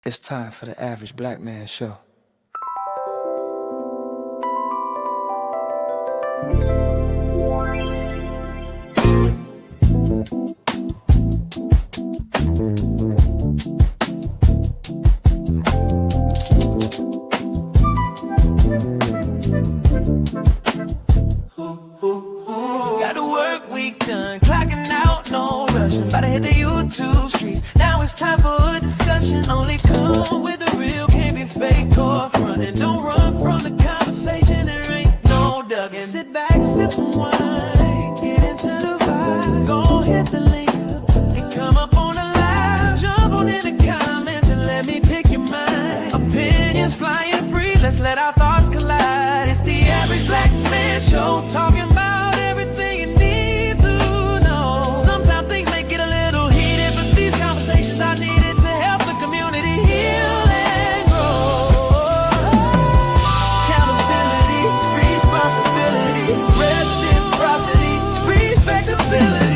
It's time for the Average Black Man Show. Got the work week done, clocking out, no rushing. About to hit the YouTube streets. Now it's time for a discussion. Only come with the real, can't be fake or frontin'. Don't run from the conversation, there ain't no ducking. Sit back, sip some wine, get into the vibe. Go hit the link and come up on the live. Jump on in the comments and let me pick your mind. Opinions flying free, let's let our thoughts collide. It's the Average Black Man Show, talking about everything you need to know. Sometimes things may get a little heated, but these conversations are needed to help the community heal and grow. Accountability, responsibility, reciprocity, respectability.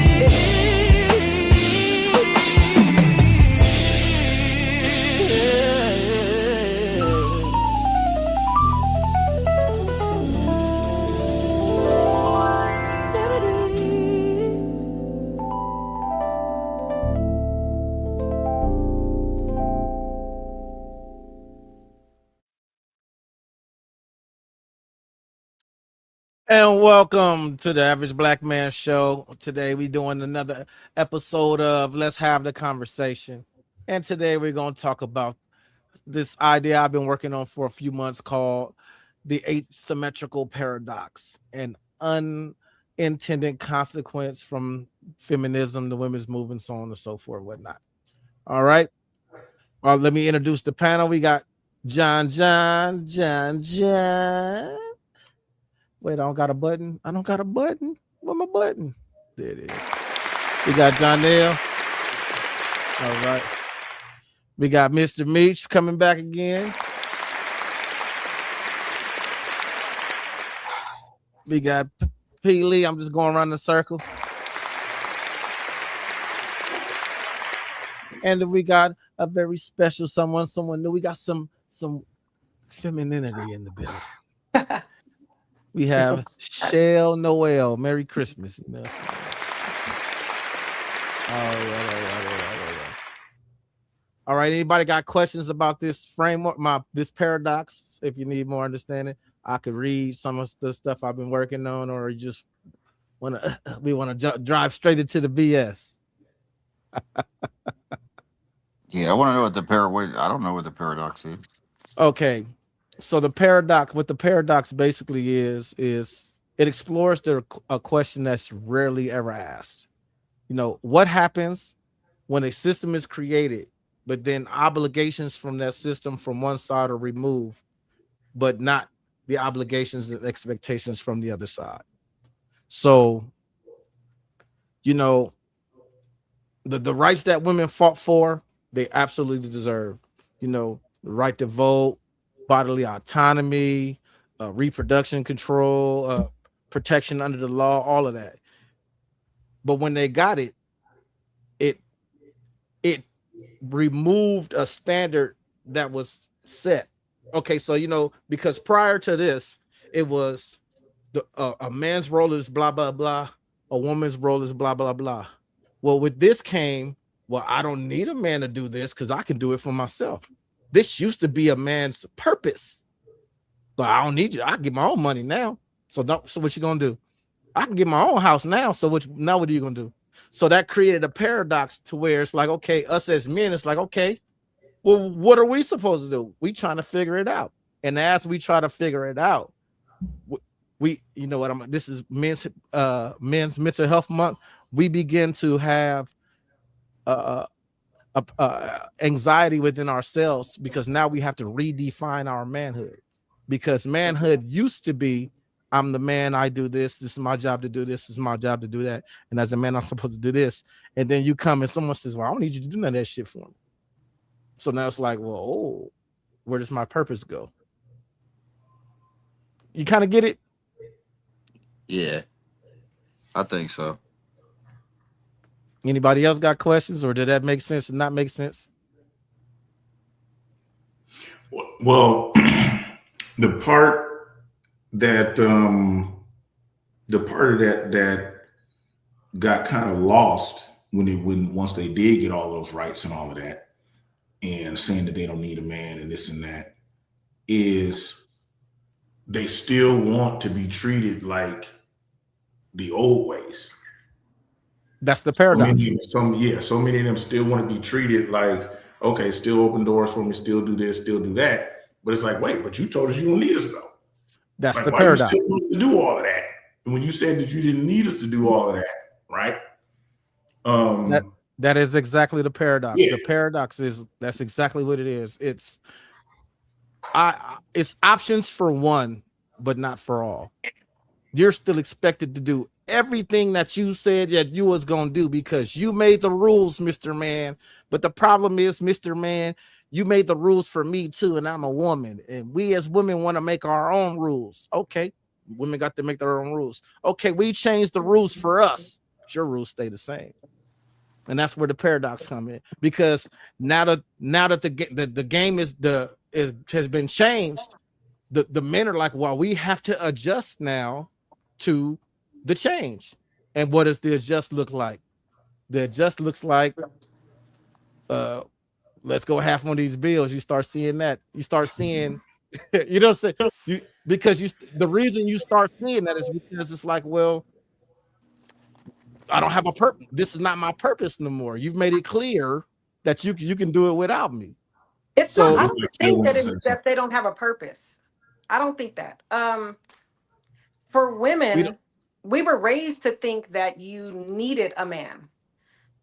And welcome to the Average Black Man Show. Today we're doing another episode of Let's Have the Conversation. And today we're going to talk about this idea I've been working on for a few months called the asymmetrical paradox, an unintended consequence from feminism, the women's movement, so on and so forth, whatnot. All right. Well, let me introduce the panel. We got John. Wait, I don't got a button. Where my button? There it is. We got Jonelle. All right. We got Mr. Meach coming back again. We got P. Lee. I'm just going around the circle. And then we got a very special someone new. We got some femininity in the building. We have Shell Noel. Merry Christmas. You know. All right. Anybody got questions about this framework, this paradox? If you need more understanding, I could read some of the stuff I've been working on, or you just we want to drive straight into the BS. Yeah, I want to know what I don't know what the paradox is. Okay. So what the paradox basically is it explores a question that's rarely ever asked. You know, what happens when a system is created, but then obligations from that system from one side are removed, but not the obligations and expectations from the other side. So, you know, the rights that women fought for, they absolutely deserve. You know, the right to vote, bodily autonomy, reproduction control, protection under the law, all of that. But when they got it removed a standard that was set. Okay, so because prior to this, it was a man's role is blah blah blah, a woman's role is blah blah blah. Well, with this came, well, I don't need a man to do this because I can do it for myself. This used to be a man's purpose, but I don't need you. I can get my own money now. So what you gonna do? I can get my own house now. So what are you gonna do? So that created a paradox to where it's like, okay, us as men, it's like, okay, well, what are we supposed to do? We trying to figure it out. And as we try to figure it out, this is men's mental health month. We begin to have anxiety within ourselves because now we have to redefine our manhood, because manhood used to be, I'm the man, I do this is my job to do this is my job to do that, and as a man I'm supposed to do this. And then you come and someone says, well, I don't need you to do none of that shit for me. So now it's like, well, where does my purpose go? You kind of get it? Yeah, I think so. Anybody else got questions, or did that make sense and not make sense? Well, the part that the part of that got kind of lost when once they did get all those rights and all of that, and saying that they don't need a man and this and that, is they still want to be treated like the old ways. That's the So paradox. many, so many of them still want to be treated like, okay, still open doors for me, still do this, still do that. But it's like, wait, but you told us you don't need us though. That's Like, the why you paradox. still want to do all of that? And when you said that you didn't need us to do all of that, right? That Um, that is exactly the paradox. yeah, The paradox is that's exactly what it is. It's options for one, but not for all. You're still expected to do everything that you said that you was gonna do because you made the rules, Mr. Man. But the problem is, Mr. Man, you made the rules for me too, and I'm a woman, and we as women want to make our own rules. Okay, women got to make their own rules. Okay, we changed the rules for us, but your rules stay the same. And that's where the paradox come in, because now that the game has been changed, the men are like, well, we have to adjust now to the change. And what does the adjust look like? The adjust looks like, uh let's go half on these bills. You start seeing that. You start seeing, you know, say you because you the reason you start seeing that is because it's like, well, I don't have a purpose. This is not my purpose no more. You've made it clear that you can do it without me. It's not. it I So looked don't like Phil think wants that to say that something. they don't have a purpose. I don't think that. For we don't. women, we were raised to think that you needed a man,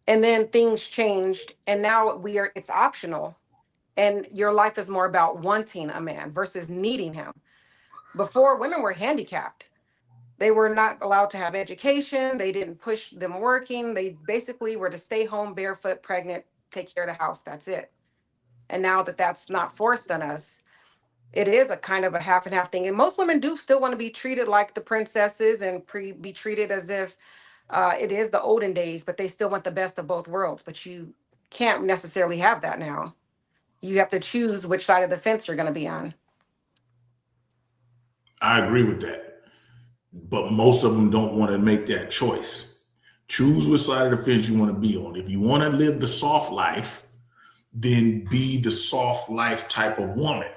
and then things changed, and now we are. It's optional, and your life is more about wanting a man versus needing him. Before, women were handicapped. They were not allowed to have education. They didn't push them working. They basically were to stay home barefoot, pregnant, take care of the house. That's it. And now that that's not forced on us, it is a kind of a half and half thing. And most women do still want to be treated like the princesses and be treated as if it is the olden days, but they still want the best of both worlds. But you can't necessarily have that now. You have to choose which side of the fence you're going to be on. I agree with that, but most of them don't want to make that choice. Choose which side of the fence you want to be on. If you want to live the soft life, then be the soft life type of woman,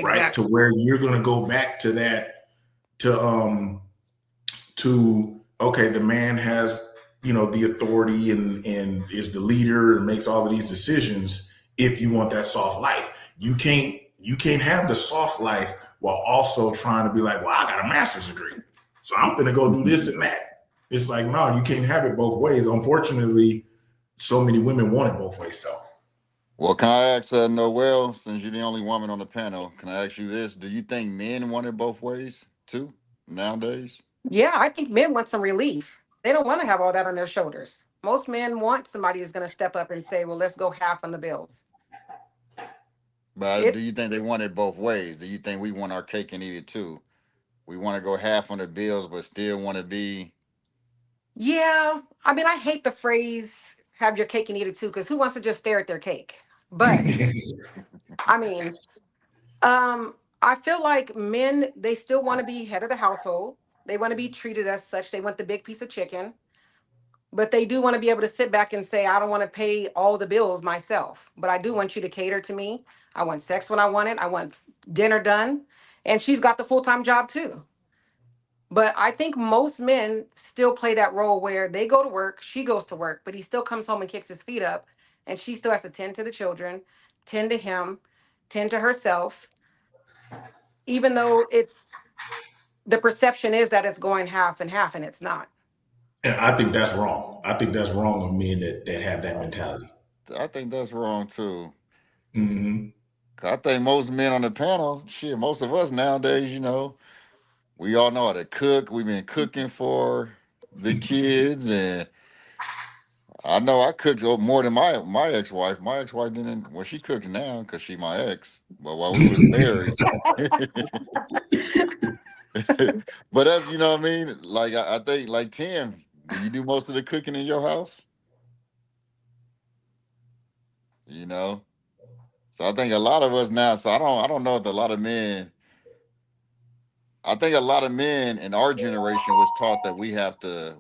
right? To Exactly. where you're going to go back to that, to okay, the man has, the authority and is the leader and makes all of these decisions. If you want that soft life, you can't have the soft life while also trying to be like, well, I got a master's degree, so I'm gonna go do this and that. It's like, no, you can't have it both ways. Unfortunately, so many women want it both ways though. Well, can I ask Noel, since you're the only woman on the panel, can I ask you this? Do you think men want it both ways too nowadays? Yeah, I think men want some relief. They don't want to have all that on their shoulders. Most men want somebody who's going to step up and say, well, let's go half on the bills. But do It's, you think they want it both ways? Do you think we want our cake and eat it too? We want to go half on the bills, but still want to be. yeah, I mean, I hate the phrase have your cake and eat it too, because who wants to just stare at their cake? But I mean, I feel like men, they still want to be head of the household. They want to be treated as such. They want the big piece of chicken, but they do want to be able to sit back and say, I don't want to pay all the bills myself, but I do want you to cater to me. I want sex when I want it. I want dinner done. And she's got the full-time job too. But I think most men still play that role where they go to work, she goes to work, but he still comes home and kicks his feet up, and she still has to tend to the children, tend to him, tend to herself, even though it's the perception is that it's going half and half, and it's not. And I think that's wrong. I think that's wrong of men that have that mentality. I think that's wrong too. Hmm. 'Cause I think most men on the panel, shit, most of us nowadays, we all know how to cook. We've been cooking for the kids, and I know I cooked more than my ex wife. My ex wife didn't. Well, she cooks now because she my ex. But while we was married, but that's what I mean. Like I think like Tim, do you do most of the cooking in your house? You know, So I think a lot of us now. So I don't know if a lot of men. I think a lot of men in our generation was taught that we have to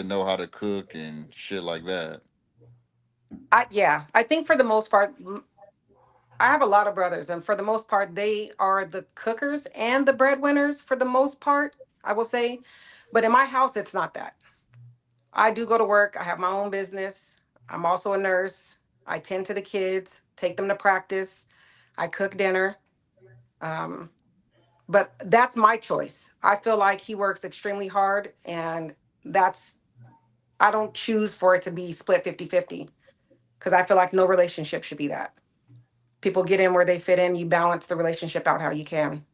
know how to cook and shit like that. Yeah, I think for the most part, I have a lot of brothers, and for the most part, they are the cookers and the breadwinners for the most part, I will say. But in my house, it's not that. I do go to work, I have my own business. I'm also a nurse. I tend to the kids, take them to practice, I cook dinner. Um, but that's my choice. I feel like he works extremely hard, and that's, I don't choose for it to be split 50-50 because I feel like no relationship should be that. People get in where they fit in, you balance the relationship out how you can.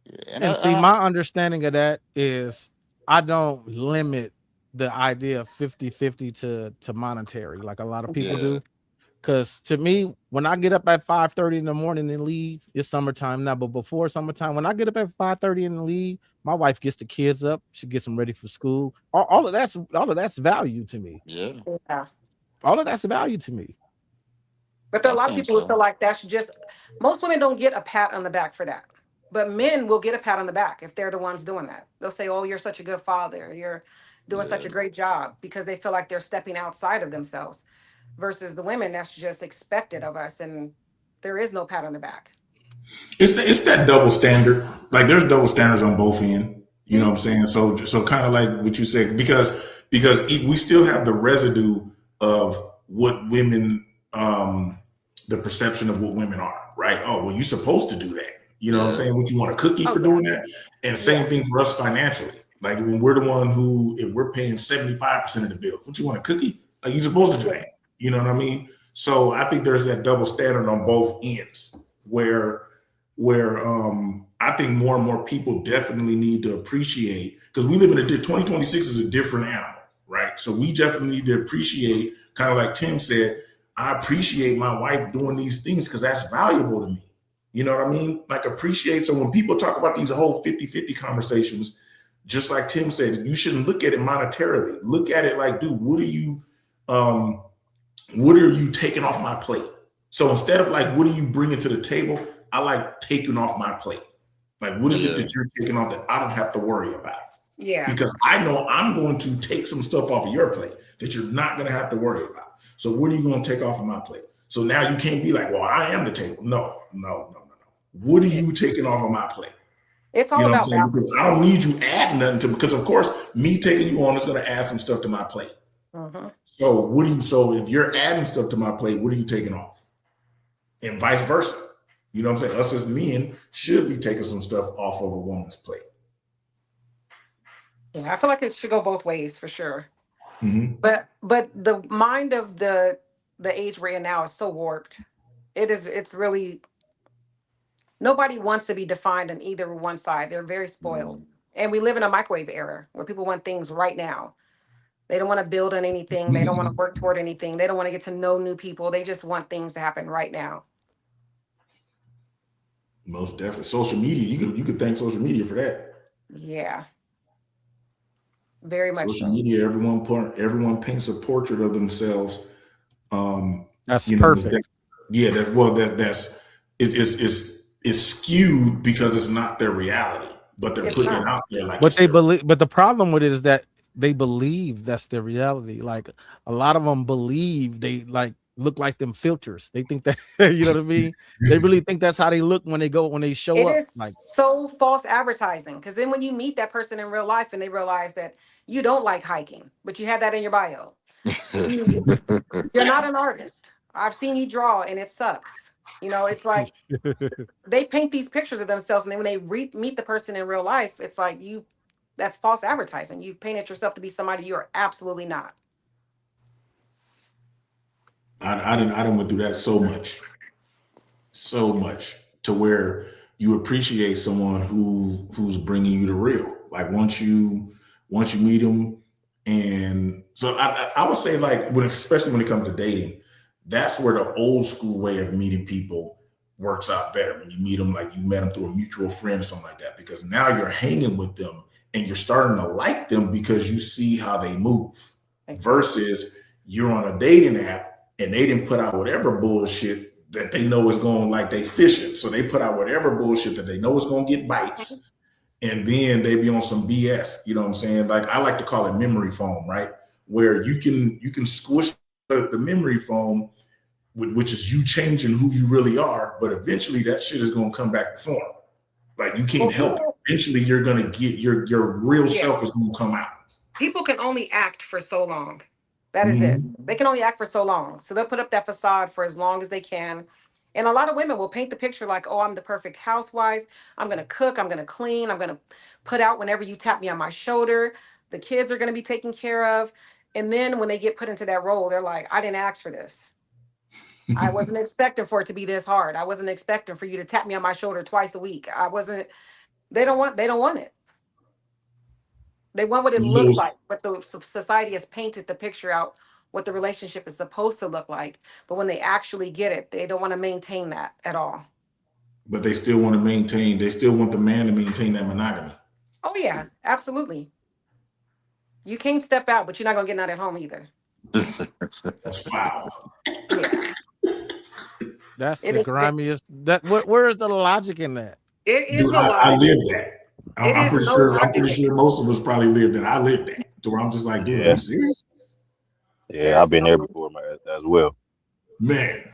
Yeah, and And see, my understanding of that is I don't limit the idea of 50-50 to monetary like a lot of people yeah, do. Because to me, when I get up at 5:30 in the morning and leave, it's summertime now. But before summertime, when I get up at 5:30 and leave, my wife gets the kids up. She gets them ready for school. All of that's value to me. yeah. Yeah. All of that's value to me. But there are I a lot of think people who feel so. like that's just, most women don't get a pat on the back for that. But men will get a pat on the back if they're the ones doing that. They'll say, "Oh, you're such a good father. You're doing such Yeah, a great job," because they feel like they're stepping outside of themselves. Versus the women, that's just expected of us. And there is no pat on the back. It's that double standard. Like there's double standards on both ends. You know what I'm Mhm. saying? So kind of like what you said, because we still have the residue of what women, the perception of what women are, right? Oh, well, you're supposed to do that. You know what I'm yeah, saying? What you want a cookie Oh, for yeah. doing that? And same Yeah. thing for us financially. Like when we're the one who, if we're paying 75% of the bill, what you want a cookie? Like you're supposed to do Yeah. that. You know what I mean? So I think there's that double standard on both ends where I think more and more people definitely need to appreciate because we live in 2026 is a different animal, right? So we definitely need to appreciate, kind of like Tim said, I appreciate my wife doing these things because that's valuable to me. You know what I mean? Like appreciate. So when people talk about these whole 50-50 conversations, just like Tim said, you shouldn't look at it monetarily. Look at it like, dude, um, what are you taking off my plate? So instead of like, what are you bringing to the table? I like taking off my plate. Like, what is it yeah, that you're taking off that I don't have to worry about? Yeah. Because I know I'm going to take some stuff off of your plate that you're not going to have to worry about. So what are you going to take off of my plate? So now you can't be like, well, I am the table. No, no, no, no, no. What are Yeah. you taking off of my plate? It's You all know what I'm about saying? Because I balance. don't need you adding nothing to, because of course, me taking you on is going to add some stuff to my plate. Mhm. So if you're adding stuff to my plate, what are you taking off? And vice versa. You know what I'm saying? Us as men should be taking some stuff off of a woman's plate. Yeah, I feel like it should go both ways for sure. Mm-hmm. But the mind of the age we're in now is so warped. It's really, nobody wants to be defined on either one side. They're very spoiled. mm, And we live in a microwave era where people want things right now. They don't want to build on anything. They don't want to work toward anything. They don't want to get to know new people. They just want things to happen right now. Most definitely. Social media, you could thank social media for that. Yeah, very much Social so. media, everyone paints a portrait of themselves. Um, That's you know, that, perfect. yeah, it's skewed because it's not their reality, but they're It's putting it not. out there like But it's they their. believe, but the problem with it is that they believe that's their reality. Like a lot of them believe they like look like them filters. They think that you know what I mean. They really think that's how they look when they show It up. is Like so false advertising because then when you meet that person in real life and they realize that you don't like hiking, but you have that in your bio. You you're not an artist. I've seen you draw and it sucks. It's like they paint these pictures of themselves, and then when they meet the person in real life, it's like that's false advertising. You've painted yourself to be somebody you're absolutely not. I didn't went through that so much to where you appreciate someone who's bringing you the real. Like once you meet them, and so I would say like especially when it comes to dating, that's where the old school way of meeting people works out better. When you meet them, like you met them through a mutual friend or something like that, because now you're hanging with them and you're starting to like them because you see how they move Exactly. versus you're on a dating app and they didn't put out whatever bullshit that they know is going, like they fishing. So they put out whatever bullshit that they know is going to get bites. And then they be on some BS. You know what I'm saying? Like I like to call it memory foam, right? Where you can squish the memory foam, which is you changing who you really are, but eventually that shit is going to come back to form. Like you Well, can't help it. people, Eventually you're going to get your real yeah, self is going to come out. people can only act for so long. That is it. Mhm. They can only act for so long. So they'll put up that facade for as long as they can. And a lot of women will paint the picture like, oh, I'm the perfect housewife. I'm going to cook. I'm going to clean. I'm going to put out whenever you tap me on my shoulder. The kids are going to be taken care of. And then when they get put into that role, they're like, I didn't ask for this. I wasn't expecting for it to be this hard. I wasn't expecting for you to tap me on my shoulder twice a week. I wasn't, they don't want it. They want what it looks Those, like, but the society has painted the picture out what the relationship is supposed to look like. But when they actually get it, they don't want to maintain that at all. but they still want to maintain. They still want the man to maintain that monogamy. Oh yeah, absolutely. You can't step out, but you're not gonna get none at home either. That's foul. Yeah, That's it the is. grimiest. That where is the logic in that? It Dude, is a I logic. live that. It I'm is pretty no sure. I'm logic pretty in sure it. most of us probably lived that. I lived that. To where I'm just like, dude, are you Yeah, serious, yeah, I've There's been there no before, man, as well. man?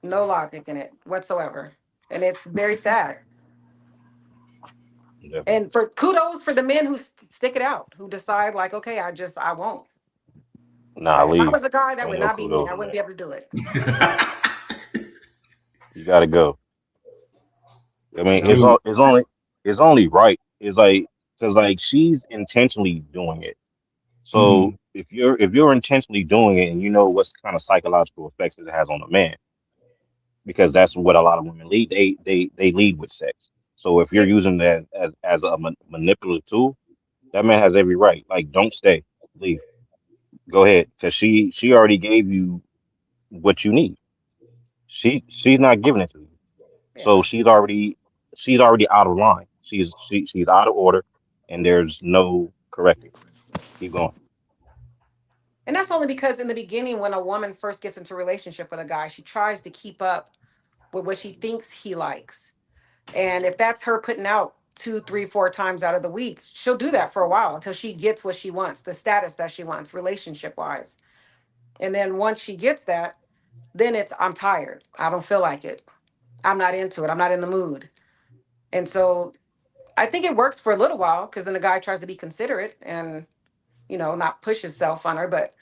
no logic in it whatsoever, and it's very sad. Definitely. And for kudos for the men who stick it out, who decide like, okay, I won't. Nah, If I leave. was a guy, that Ain't would no not be me. kudos I in wouldn't that. be able to do it. You gotta go. I mean, Yep. Dude, it's only right. It's like because like she's intentionally doing it. So mm, if you're intentionally doing it and you know what's kind of psychological effects it has on a man, because that's what a lot of women lead. They lead with sex. So if you're It, using that as a manipulative tool, that man has every right. Like, don't stay, leave, go ahead, because she already gave you what you need. She's not giving it to you. So yeah. she's already out of line. She's out of order, and there's no correcting her. Keep going. And that's only because in the beginning, when a woman first gets into a relationship with a guy, she tries to keep up with what she thinks he likes. And if that's her putting out two, three, four times out of the week, she'll do that for a while until she gets what she wants, the status that she wants, relationship wise. And then once she gets that, then it's, I'm tired. I don't feel like it. I'm not into it. I'm not in the mood. And so I think it works for a little while because then the guy tries to be considerate and, not push himself on her. But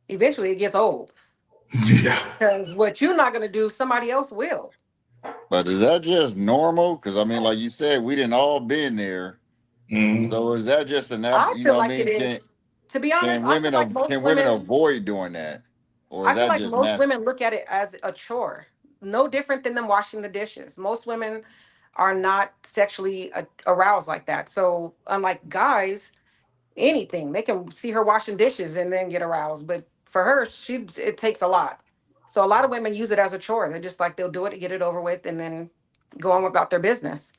eventually it gets old yeah. because what you're not going to do, somebody else will. But is that just normal? Because I mean, like you said, we didn't all been there. Mm. So is that just an I you feel know what I like it mean? is. To be honest, Can I feel women like most can women women, avoid doing that, or is I feel that like just most natural? women look at it as a chore, no different than them washing the dishes. Most women are not sexually aroused like that. So unlike guys, anything they can see her washing dishes and then get aroused. But for her, it takes a lot. So a lot of women use it as a chore. They're just like they'll do it to get it over with and then go on about their business.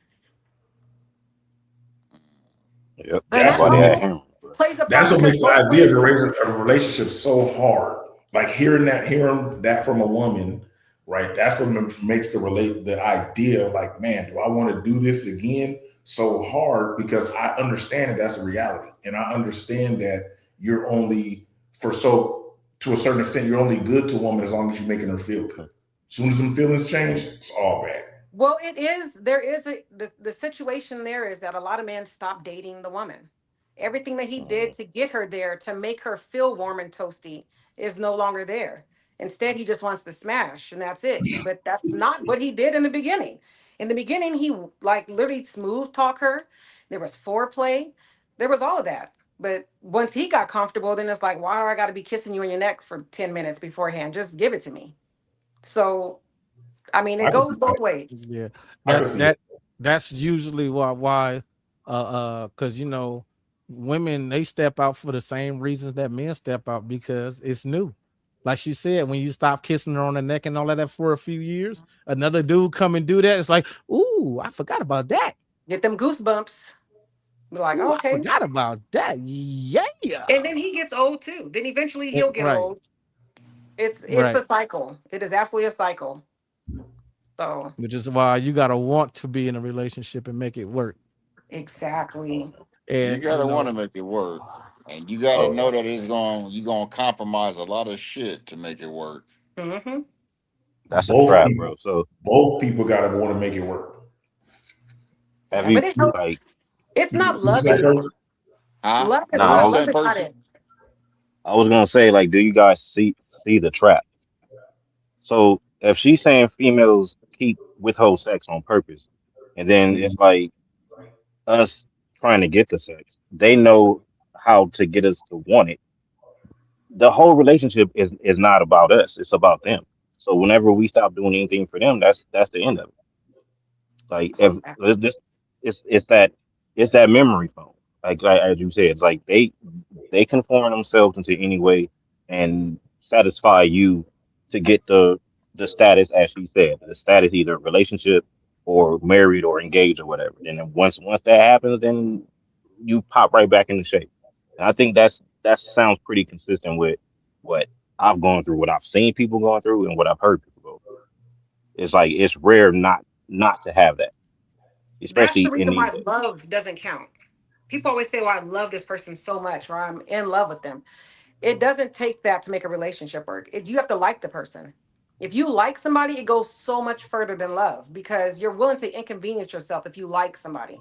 Yep, And that's That's that why what they had also makes hammers. But plays a part that's what because makes the most idea of women, a relationship so hard. Like hearing that from a woman, right? That's what makes the idea of like, man, do I want to do this again so hard? Because I understand that that's a reality, and I understand that you're only for so to a certain extent you're only good to a woman as long as you're making her feel good. As soon as some feelings change, it's all bad. well, it is, there is the situation there is that a lot of men stop dating the woman. Everything that he did mhm. to get her there to make her feel warm and toasty is no longer there. Instead, he just wants to smash and that's it. But that's not what he did in the beginning. In the beginning, he like literally smooth talk her. There was foreplay. There was all of that. But once he got comfortable, then it's like, why do I got to be kissing you in your neck for 10 minutes beforehand? Just give it to me. So, I mean, it I can goes see that. both ways. Yeah. I can That see that. that that's usually why because women they step out for the same reasons that men step out because it's new. Like she said, when you stop kissing her on the neck and all of that for a few years, another dude come and do that. It's like, ooh, I forgot about that. Get them goosebumps. Be like, Ooh, oh, I okay. forgot about that. Yeah. And then he gets old too. Then eventually he'll get Right, old. It's right. a cycle. It is absolutely a cycle. So which is why you gotta want to be in a relationship and make it work. exactly. You And you gotta want know, to make it work, and you gotta Oh, know that you gonna compromise a lot of shit to make it work. Hmm. that's a Both trap, people, bro. So both people got to want to make it work. have Yeah, but you it helps. like? It's not You love say anymore. first? Huh? Love is What Nah, you not. I, Love saying, is not Percy? it. I was gonna say like, do you guys see the trap? So if she's saying females keep withhold sex on purpose, and then it's like us trying to get the sex, they know how to get us to want it. The whole relationship is not about us; it's about them. So whenever we stop doing anything for them, that's the end of it. Like if this, it's that memory foam. Like as you said, it's like they conform themselves into any way and satisfy you to get the status, as she said, the status either relationship or married or engaged or whatever. And then once that happens, then you pop right back into shape. And I think that sounds pretty consistent with what I've gone through, what I've seen people going through, and what I've heard people go through. It's like it's rare not to have that, That's especially the in reason these why days. love doesn't count. People always say, "Well, I love this person so much," or "I'm in love with them." It doesn't take that to make a relationship work. You have to like the person. If you like somebody, it goes so much further than love because you're willing to inconvenience yourself if you like somebody.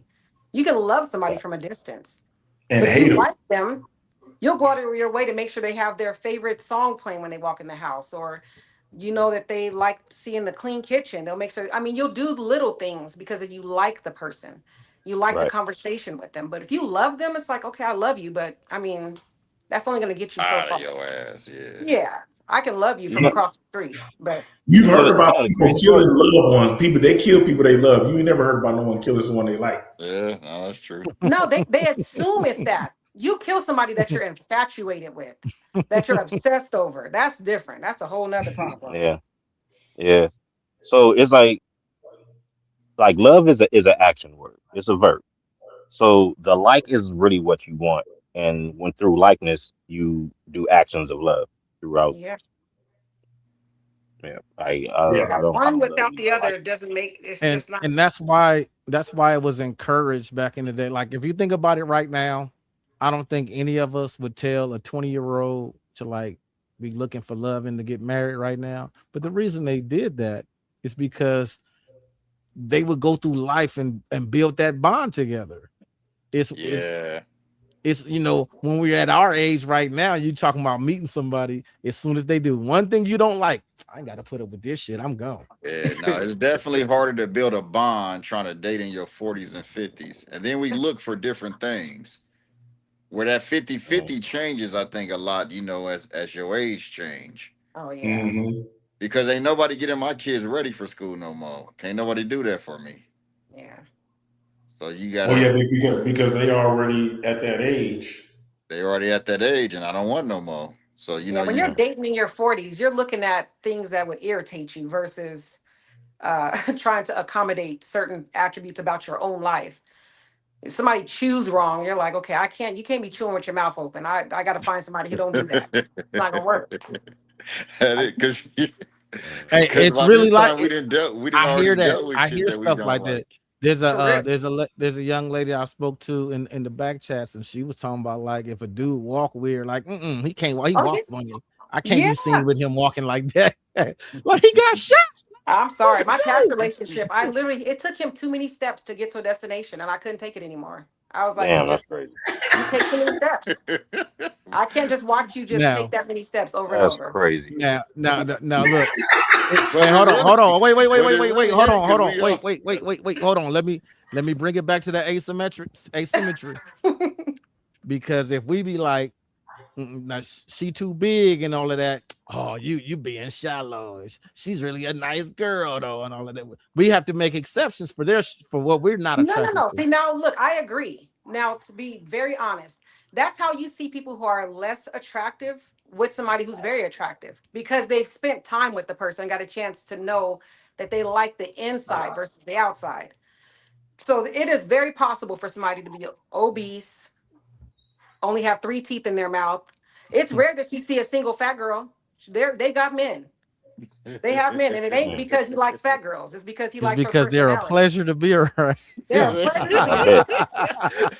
You can love somebody from a distance, And but if you hate them. like them, you'll go out of your way to make sure they have their favorite song playing when they walk in the house, or you know that they like seeing the clean kitchen. They'll make sure, I mean, you'll do little things because you like the person. You like the Right. conversation with them. But if you love them, it's like, okay, I love you, but I mean, that's only going to get you so Out of far. your ass, yeah. Yeah, I can love you You from know, across the street, but You've heard you about know the people crazy killing part? loved ones. People they kill people they love. You ain't never heard about no one killing someone they like. Yeah, no, that's true. no, they assume it's that. You kill somebody that you're infatuated with, that you're obsessed over. That's different. That's a whole nother problem. Yeah, yeah. So it's like love is an action word. It's a verb. So the like is really what you want, and when through likeness you do actions of love throughout. Yeah. Yeah, Yeah. I One don't love without you. the I like other you. doesn't make it's and just not. and that's why it was encouraged back in the day. Like if you think about it right now, I don't think any of us would tell a 20-year-old to like be looking for love and to get married right now. But the reason they did that is because they would go through life and build that bond together. It's it's Yeah. it's when we're at our age right now, you talking about meeting somebody. As soon as they do one thing you don't like, I ain't got to put up with this shit. I'm gone. Yeah, no, it's definitely harder to build a bond trying to date in your 40s and 50s. And then we look for different things. Where that 50-50 changes, I think, a lot, as your age change. Oh yeah. Hmm. Because ain't nobody getting my kids ready for school no more. Can't nobody do that for me. Yeah. So you Oh yeah, gotta because they already at that age. they already at that age and I don't want no more. So Yeah. When you're dating in your 40s, you're looking at things that would irritate you versus trying to accommodate certain attributes about your own life. If somebody chews wrong, you're like, okay, you can't be chewing with your mouth open. I gotta find somebody who don't do that. It's not gonna work. That I, it, cause Hey, because it's by really this like time we didn't I already hear that. dealt with I shit hear that we stuff don't like that. like. for real. There's a young lady I spoke to in the back chats, and she was talking about like if a dude walk weird, like he can't walk. He Oh yeah. walked funny. I can't be Yeah. seen with him walking like that. Like he got shot. I'm What sorry. My past the relationship, it took him too many steps to get to a destination and I couldn't take it anymore. I was like, Damn, that's crazy. you take too many steps. I can't just watch you just take Now, that many steps over and That's over. crazy. now, look. but Hold on, hold on. Wait, wait, wait, but wait, it wait, wait. really Hold ain't on, hold because on. we all Wait. Hold on. Let me bring it back to that asymmetry. Because if we be like, now she too big and all of that. Oh, you being shallow. She's really a nice girl though, and all of that. We have to make exceptions for what we're not No, no, attracted no. to. See, now look, I agree. Now, to be very honest, that's how you see people who are less attractive with somebody who's very attractive because they've spent time with the person, got a chance to know that they like the inside versus the outside. So it is very possible for somebody to be obese, only have 3 teeth in their mouth. It's rare that you see a single fat girl. They got men. They have men, and it ain't Mm, because he likes fat girls. It's because he It's likes her because they're a personality. pleasure to be around. They're a pleasure to I be bet. around.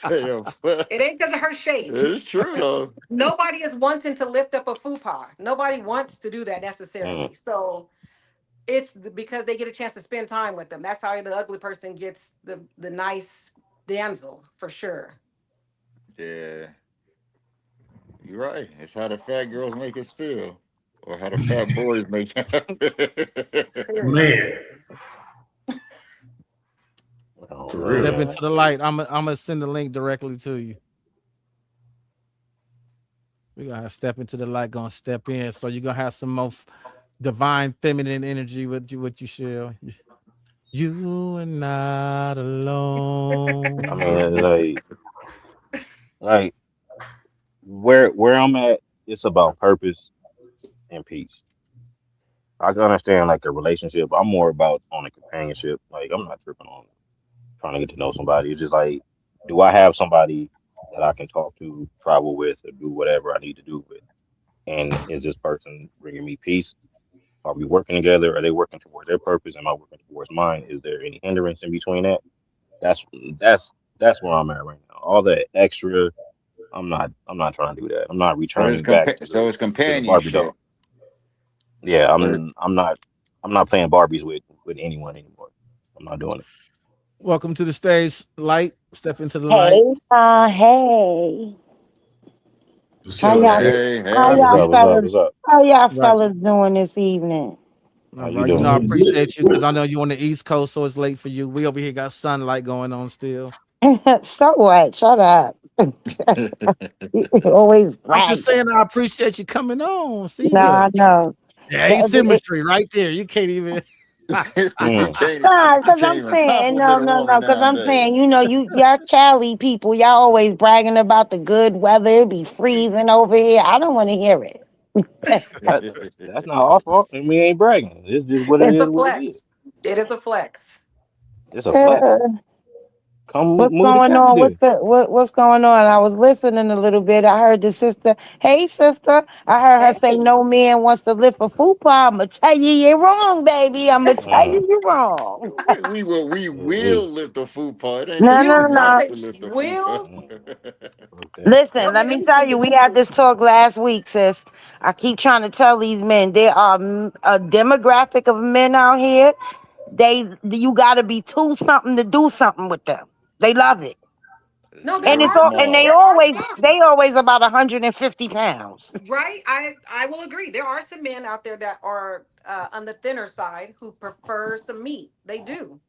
Yeah, It ain't because of her shape. it's true though. Nobody is wanting to lift up a fupa. Nobody wants to do that Mm, necessarily. So because they get a chance to spend time with them. That's how the ugly person gets the nice damsel for sure. Yeah, you're right. It's how the fat girls make us feel, or how the fat boys make us Period. Man, oh for man. Step real. into the light. I'm gonna send the link directly to you. We gonna have step into the light. Gonna step in. So you're gonna have some more divine feminine energy with you. What you share. You are not I alone. mean, like where I'm at, it's about purpose and peace. I can understand like a relationship. I'm more about on a companionship. Like I'm not tripping on trying to get to know somebody. It's just like, do I have somebody that I can talk to, travel with, or do whatever I need to do with? And is this person bringing me peace? Are we working together? Are they working towards their purpose? Am I working towards mine? Is there any hindrance in between that? That's that's that's where I'm at right now. All that extra, I'm not trying to do that. I'm not so it's returning back to so the it's Barbie companionship. doll. Yeah, But I'm not playing Barbies with anyone anymore. I'm not doing it. Welcome to the stage, light. Step into the light. Hey, hey. What's How up, y'all sis? hey, how What's y'all up? Auntie. What's up? fellas What's up? how y'all Right. fellas doing this evening? How All you right. You know, doing? I Doing good. appreciate you because Good. I know you on the East Coast, so it's late for you. We over here got sunlight going on still. So what? Shut up. You always I'm just bragging. saying I appreciate you coming on. See, No, I look. know. Yeah, It- asymmetry right there. You can't even. you Mm, can't Nah, you because can't I'm even saying compliment no, a no, woman no. Because I'm saying, nowadays. y'all Cali people, y'all always bragging about the good weather. It be freezing over here. I don't want to hear it. that that's not our fault, and we ain't bragging. It's just what it It's is. a What it is. flex. It is a flex. It's a flex. Come What's move to going Cali on? then. What's going on? I was listening a little bit. I heard the sister. Hey, sister. I heard her Hey. say no man wants to lift a fupa. I'ma tell you you're wrong, baby. I'ma tell Mm, you you're wrong. we We will lift the fupa. It ain't No, that no, we You no. want say to lift the fupa. will. mm, fuck that. Listen, Don't let let me tell anything you, get we you had to. this talk last week, sis. I keep trying to tell these men there are a demographic of men out here. You got to be two something to do something with them. They love it. It's No, And very they small. there are always some. about 150 pounds. Right, I will agree. There are some men out there that are on the thinner side who prefer some meat. They do.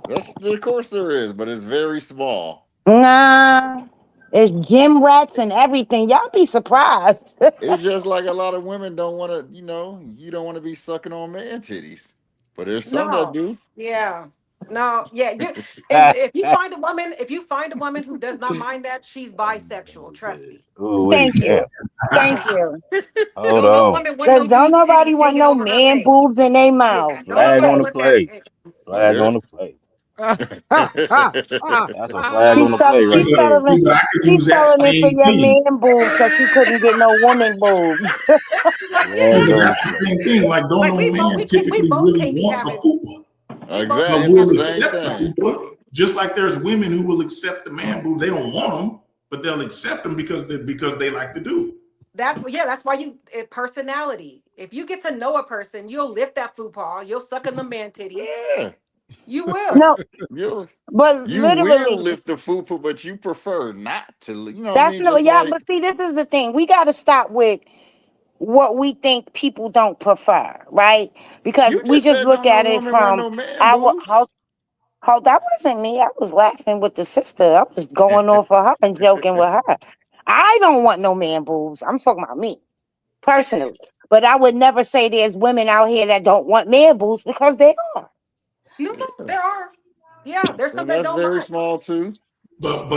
That's of course there is, but it's very small. Nah, it's gym rats and everything. Y'all be surprised. It's just like a lot of women don't want to, you don't want to be sucking on man titties, but there's some that No, do. yeah, no, yeah. You if you find a woman who does not mind that, she's bisexual. Trust me. Ooh, wait, Thank you. damn. Thank you. Hold Don't no on. woman want Because no don't huge nobody titties want hanging no over her man face. boobs in their Yeah, mouth. don't Flag nobody on the want that. play. Now Flag on there's the play. That's a flag She on the sell, play she right there. selling I could she use that selling it for same your thing. man boobs because she couldn't get no woman boobs. Flag But on the that's the play. same thing. Like, don't Like no man we typically both really can't be want a having fupa, we both exactly. but can't be It's the will having same accept the thing. fupa. Just like there's women who will accept the man boobs. They don't want them, but they'll accept them because they like the dude. that's why personality. If you get to know a person, you'll lift that food paw, you'll suck on the man titty. Yeah, You will. No, you but you will literally, lift the fupa, but you prefer not to. You know what I that's mean? no, Just yeah. like But see, this is the thing. We got to stop with what we think people don't prefer, right? Because you we just just said, look don't no at it woman want from no man our boobs. that wasn't me. I was laughing with the sister. I was going off for her and joking with her. I don't want no man boobs. I'm talking about me personally. But I would never say there's women out here that don't want man boobs because they are. No, Yeah, there are. Yeah, there's some and that that's don't very mind. small too. But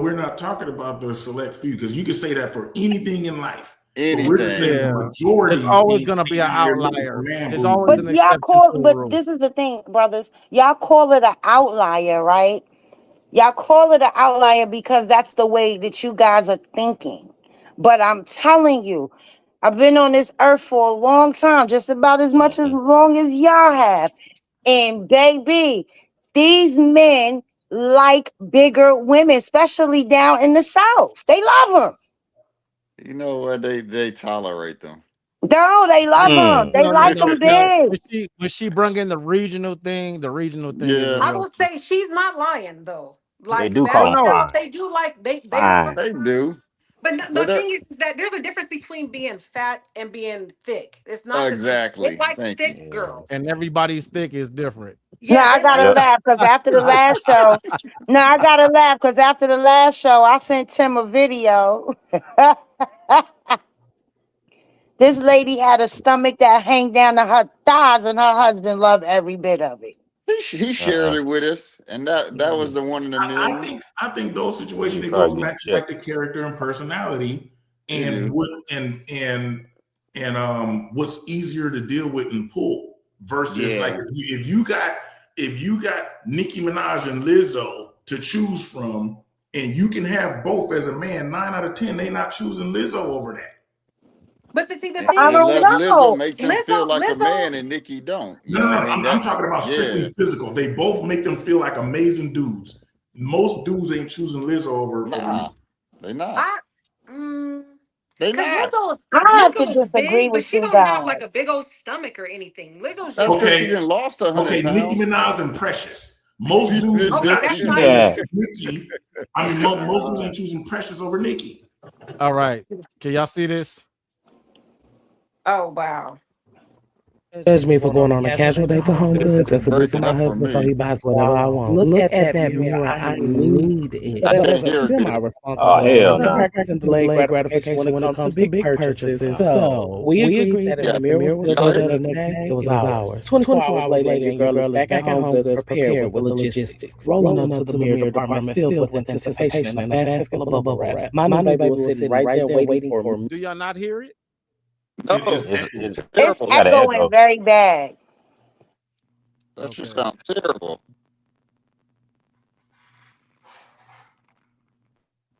we're not talking about the select few because you can say that for anything in life. But we're just saying Anything. the Yeah. There's majority always ain't, gonna be an ain't out here looking for outlier. man There's boobs. always But an y'all exception to call, a but rule. this is the thing, brothers. Y'all call it an outlier, right? Y'all call it an outlier because that's the way that you guys are thinking. But I'm telling you, I've been on this earth for a long time, just about as much as long as y'all have. And baby, these men like bigger women, especially down in the South. They love them. You know what? They tolerate them. No, they love them. They like them No. big. When she brung in the regional thing is a Yeah, I real will say she's not lying though. They Like do down call them no. south, fine. they do like they will Fine. prefer. they do. But But the thing is that there's a difference between being fat and being thick. It's not the same. They exactly. like Thank you. thick Yeah. girls. And everybody's thick is different. No, Yeah, I they like gotta Yep. laugh because after the last show, no, I gotta laugh because after the last show, I sent Tim a video. This lady had a stomach that hang down to her thighs, and her husband loved every bit of it. He shared Uh-uh. it with us, and that was the one in the million. I think those When situations you it start goes getting back to like chipped. the character and personality It and do. what and what's easier to deal with and pull versus like Yeah. if you got Nicki Minaj and Lizzo to choose from and you can have both as a man, 9 out of 10 they not choosing Lizzo over that. But see, the And, thing I is, don't unless Lizzo know. make them feel Lizzo, like a Lizzo, man and Nikki don't. You No, know no, what I no. mean? I'm That talking about yeah. strictly physical. They both make them feel like amazing dudes. Most dudes ain't choosing Lizzo over Nah, Nicki. they not. I, mm, They cause not. I have to Lizzo is disagree big, but with she you don't have like a guys. big old stomach or anything. Lizzo's That's just because she Okay, didn't lost 100 okay. Nicki pounds. Minaj and Precious. Most dudes is okay. not That's not choosing Yeah. true. Nicki. I mean, most dudes ain't choosing Precious over Nicki. All right. Can y'all see this? Oh wow. Judge me for going on a casual date to Home Goods and It's seducing breaking my up for husband so me. he buys whatever I want. Look at that mirror. I need it. I But as can't a hear it. semi-responsible Oh adult, hell I've been no. practicing delayed gratification when it comes to big purchases. So we agreed that if Yeah. the mirror was still Y'all there hear the me? next day, it was ours. 24 hours later, and your girl is back at Home Goods prepared with the logistics, rolling up to the mirror department filled with anticipation and a basket full of bubble wrap. My new baby was sitting right there waiting for me. Do y'all not hear it? No, It's It, It's terrible. it got an echoing echo. very bad. That should Okay. sound terrible.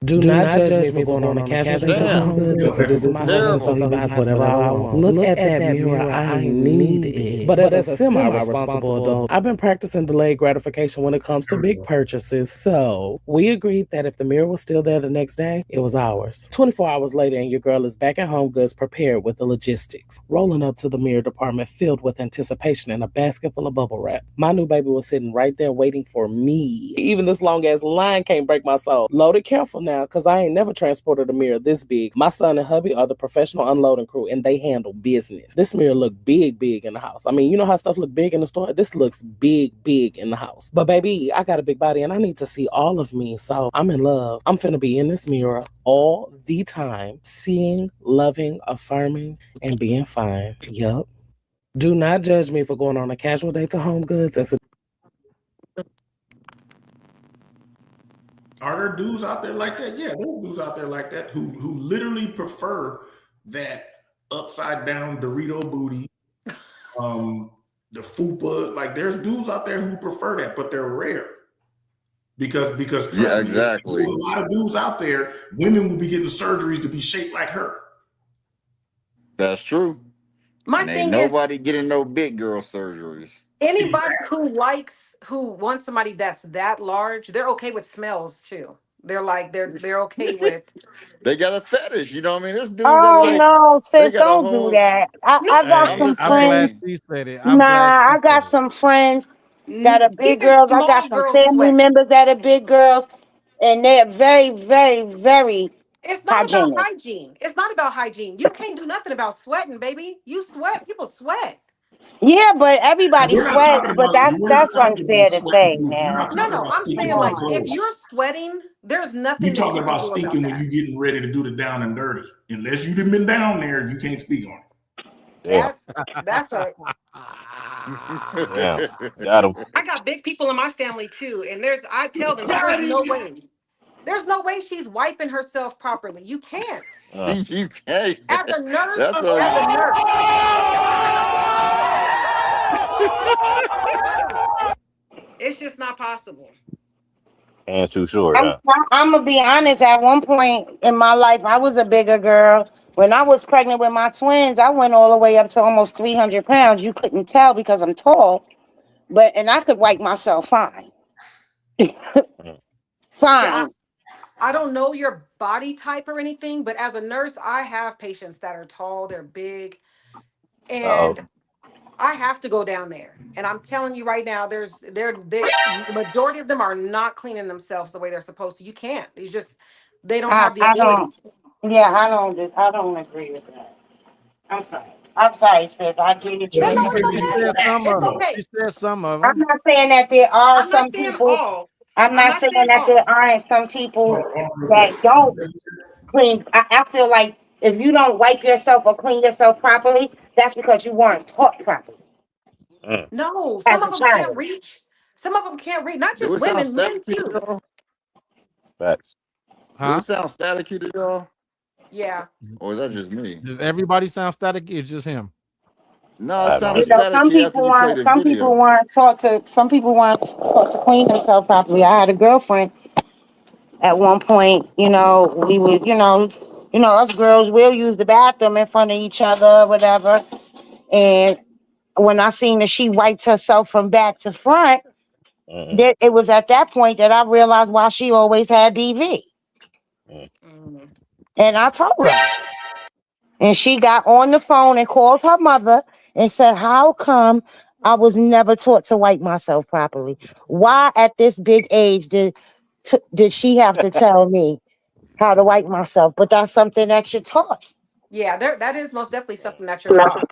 Do not judge me for going on a casual date to Damn. Home Goods and seducing my husband so he buys whatever I want. Look at that mirror. I need it. But as a semi-responsible adult, I've been practicing delayed gratification when it comes to big purchases. So we agreed that if the mirror was still there the next day, it was ours. 24 hours later, and your girl is back at Home Goods prepared with the logistics, rolling up to the mirror department filled with anticipation and a basket full of bubble wrap. My new baby was sitting right there waiting for me. Even this long ass line can't break my soul. Load it careful now, because I ain't never transported a mirror this big. My son and hubby are the professional unloading crew, and they handle business. This mirror look big in the house. I mean, you know how stuff look big in the store? This looks big in the house. But baby, I got a big body, and I need to see all of me, so I'm in love. I'm finna be in this mirror all the time, seeing, loving, affirming, and being fine. Yup. Do not judge me for going on a casual date to Home Goods and Are there dudes out there like that? Yeah, there's dudes out there like that who literally prefer that upside down Dorito booty, the fupa. Like there's dudes out there who prefer that, but they're rare. Because Yeah, trust me, if there exactly. was a lot of dudes out there, women would be getting surgeries to be shaped like her. That's true. My And ain't thing is, nobody getting no big girl surgeries. anybody who wants somebody that's that large, they're okay with smells too. They're like they're okay with They got a fetish, you know what I mean? There's dudes that Oh like no, they sis, got a don't do whole that. I no. got Hey, I'm some just I'm glad friends. saying. she said it. I'm glad Nah, she I got said it. some friends that are big Even girls. I got small some girls family sweat. members that are big girls, and they're very, very, very It's not about hygienic. hygiene. It's not about hygiene. You can't do nothing about sweating, baby. You sweat. People sweat. Yeah, but And everybody sweats, but we're not that's talking about unfair to sweating. say, We're man. not No, talking no. about I'm Come stinking saying on like on. if clothes. you're sweating, there's We nothing that you talking can about do about stinking when that. you getting ready to do the down and dirty. Unless you've been down there, you can't speak on it. Damn. That's a Damn. Got him. I got big people in my family too, and I tell them there's no way. There's no way she's wiping herself properly. You can't. You can't. As a nurse, That's a as a nurse, it's just not possible. And too short, I'm, huh? I'm gonna be honest. At one point in my life, I was a bigger girl. When I was pregnant with my twins, I went all the way up to almost 300 pounds. You couldn't tell because I'm tall, but and I could wipe myself fine, Mm. See, fine. I don't know your body type or anything, but as a nurse, I have patients that are tall, they're big, Uh-oh. and I have to go down there. And I'm telling you right now, the majority of them are not cleaning themselves the way they're supposed to. You can't. It's just they don't have the I ability don't. to. Yeah, I don't agree with that. I'm sorry. I'm sorry, sis. I do get No, you. no, it's She okay. said some It's of them. okay. She said some of I'm them. not saying that there are I'm not some saying people. all. I'm I'm not not saying saying that all. there aren't some people that don't clean. I feel like if you don't wipe yourself or clean yourself properly, that's because you weren't taught properly Mm. No, as some a of them can't child. reach. Some of them can't reach. Not Do just it sound women, men staticky to too. y'all? Facts. Do Huh? it sound staticky to y'all? Yeah. Or is that just me? Does everybody sound static? It's just him. No, I it have no sounded You idea. know, staticky after you played the some people video. weren't taught to. Some people weren't taught to clean themselves properly. I had a girlfriend at one point. We would. Us girls will use the bathroom in front of each other, whatever. And when I seen that she wiped herself from back to front, Mm-mm. it was at that point that I realized why she always had BV. Mm. Mm. And I told her. And she got on the phone and called her mother and said, "How come I was never taught to wipe myself properly? Why at this big age did she have to tell me how to wipe myself?" But that's something that you're taught. Yeah, that is most definitely something that you're taught.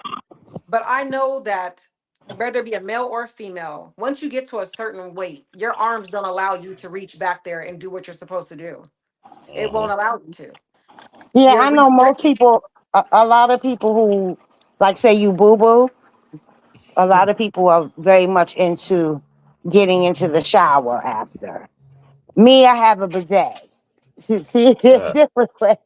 But I know that whether it be a male or a female, once you get to a certain weight, your arms don't allow you to reach back there and do what you're supposed to do. It Mm-hmm. won't allow you to. Yeah, You're I know most restricted. people, a lot of people who, like, say you boo boo, a lot of people are very much into getting into the shower after. Me, I have a bidet. See, it's Uh, different. all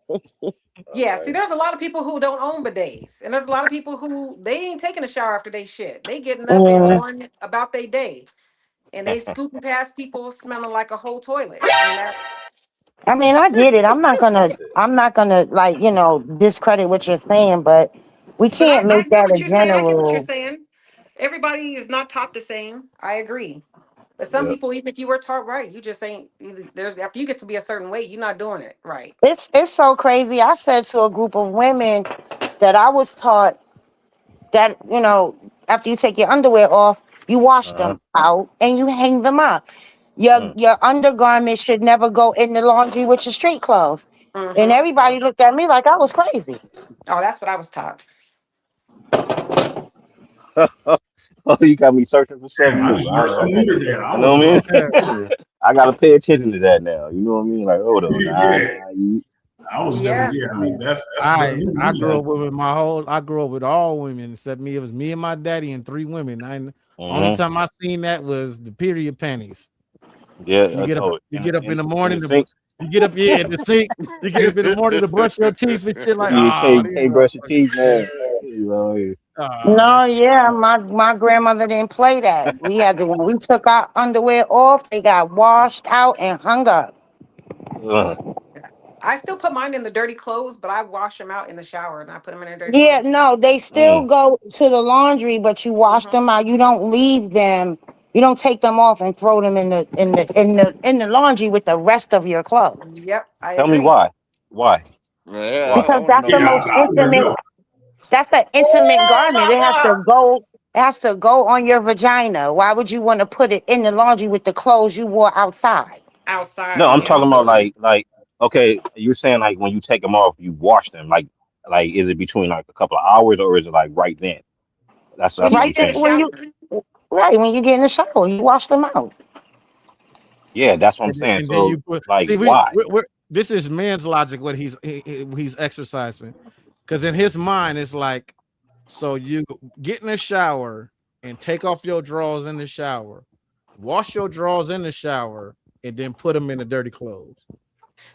Yeah, see, right. there's a lot of people who don't own bidets, and there's a lot of people who they ain't taking a shower after they shit. They getting up and Yeah. going about their day, and they scooping past people smelling like a whole toilet, and that. I mean, I get it. I'm not gonna like, discredit what you're saying, but we But can't I make get that what a you're saying. I get what you're general. saying. Everybody is not taught the same. I agree. But some Yep. people, even if you were taught right, you just ain't. There's after you get to be a certain weight, you're not doing it right. It's so crazy. I said to a group of women that I was taught that, after you take your underwear off, you wash Uh-huh. them out and you hang them up. Your Mm. your undergarment should never go in the laundry with your street clothes. And Mm-hmm. everybody looked at me like I was crazy. Oh, that's what I was taught. Oh, you got me searching for Man, something I new. just learned something new today. I You know wasn't what taught I Yeah. mean? I gotta pay attention to that now. You know what I mean? Like, hold on, nah, yeah, nah, you. I was never. Yeah. Yeah, I mean that's something I new to I me. grew Mm, up with my whole. I grew up with all women except me. It was me and my daddy and three women. Only mm-hmm. time I seen that was the period panties. Yeah. You get up. Oh, You get up in the in the morning sink. you get up, yeah, in the sink. You get up in the morning to brush your teeth and shit like, You oh, these can't brush your motherfuckers. teeth, man. You know, yeah. Ah, No, yeah, my grandmother didn't play that. We had to when we took our underwear off, they got washed out and hung up. Ugh. I still put mine in the dirty clothes, but I wash them out in the shower and I put them in the dirty Yeah, clothes. no, they still Mm. go to the laundry, but you wash Hmm. them out. You don't leave them. You don't take them off and throw them in the laundry with the rest of your clothes. Yep, I Tell me agree. why? Why? Yeah, Why? I Because want to that's know the Yeah, that most too. I want to intimate. know. That's an intimate garment. It has to go on your vagina. Why would you want to put it in the laundry with the clothes you wore outside? No, Outside, I'm yeah. talking about okay, you're saying like when you take them off, you wash them. Like is it between like a couple of hours or is it like right then? When That's you what Right I'm get in there, the saying. when shower, you right when you get in the shower, you wash them out. Yeah, that's what I'm and, saying. and then So you put. like See, why? this is man's logic. What he's exercising, because in his mind it's like, so you get in the shower and take off your drawers in the shower, wash your drawers in the shower, and then put them in the dirty clothes.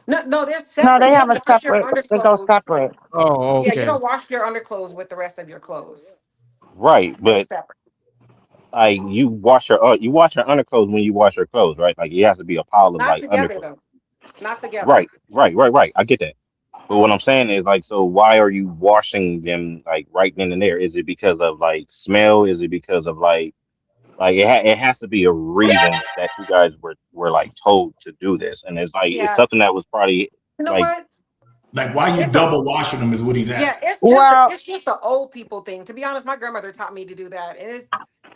no, no, they're No, separate. they You have don't a wash your separate. They go underclothes. separate. Oh, Yeah, you okay. don't wash your underclothes with the rest of your clothes. Right, They're but separate. like you wash your underclothes when you wash your clothes, right? Like it has to be a pile of Not like together underclothes. though. Not together. Right. I get that. But what I'm saying is like, so why are you washing them like right then and there? Is it because of like smell? Is it because of like it has to be a reason that you guys were like told to do this, and it's like it's Yeah. something that was probably You know like what? Like, why you It's a double washing them is what he's yeah, asking. Well, it's just the old people thing. To be honest, my grandmother taught me to do that. And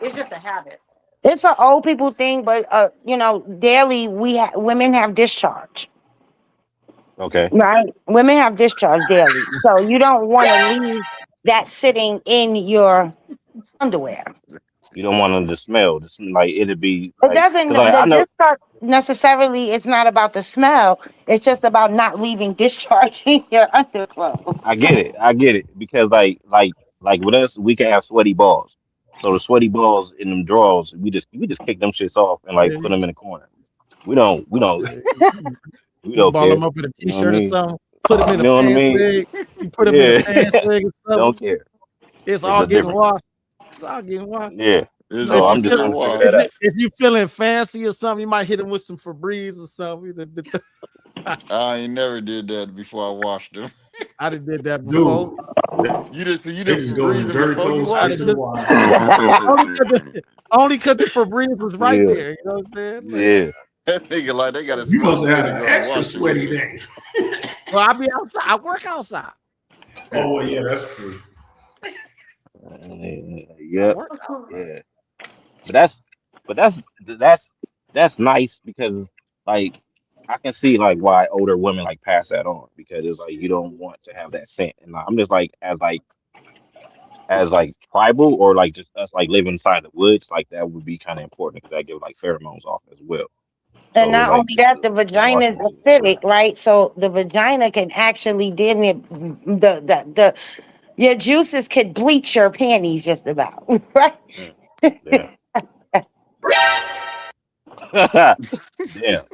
it's just a habit. it's an old people thing, but daily women have discharge, okay, right? Women have discharge daily, so you don't want to leave that sitting in your underwear. you don't want them to smell. This like it'd be It like doesn't. because like The I know discharge necessarily. It's not about the smell. It's just about not leaving discharge in your underclothes. I get it because like with us we can have sweaty balls, so the sweaty balls in them drawers we just kick them shits off and like Yeah, put them in the corner. We don't you, we you don't ball care. them up in a You know what I t-shirt or mean? something. Put them in You a know what I pants mean? leg. You put them in a Yeah, pants leg or don't something. care. It's It's all a getting difference. washed. It's all getting washed. Yeah. It's Now, So if you all I'm just feel getting trying to figure washed. that out. if you feeling fancy or something, you might hit them with some Febreze or something. I ain't never did that before I washed them. I done did that before. Dude, they You they done just go in the Febreze dirty before you clothes I straight done washed to the them. just wash. only cause the Febreze was right Yeah. there. You know what I'm saying? Like, Yeah. That nigga like they gotta You smell must have had good to an go to extra wash them sweaty with. day. well, I be outside. I work outside. Oh well, yeah, that's true. I Yep. work outside. Yeah. But that's that's nice because like I can see like why older women like pass that on because it's like you don't want to have that scent. And I'm just like as like tribal or like just us like living inside the woods, like that would be kind of important because that give like pheromones off as well. And So not like only just that, to the wash vagina is them is important. acidic, right? So the vagina can actually then the your juices could bleach your panties just about, right? Mm, damn. Damn.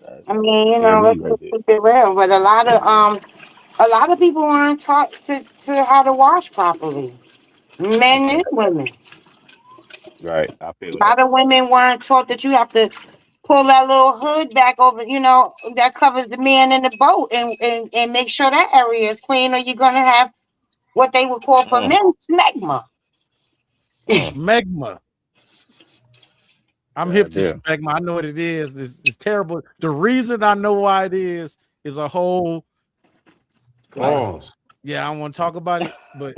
That's I mean, scary let's right just there. keep it real. But a lot of people aren't taught to how to wash properly. Men Okay. and women. Right. I feel A that. lot of women weren't taught that you have to pull that little hood back over, that covers the man in the boat and make sure that area is clean, or you're gonna have what they would call for Mm, men smegma. mm, Smegma. I'm hip God to damn. smegma. I know what it is. It's terrible. The reason I know why it is a whole like Pause. yeah, I don't want to talk about it, but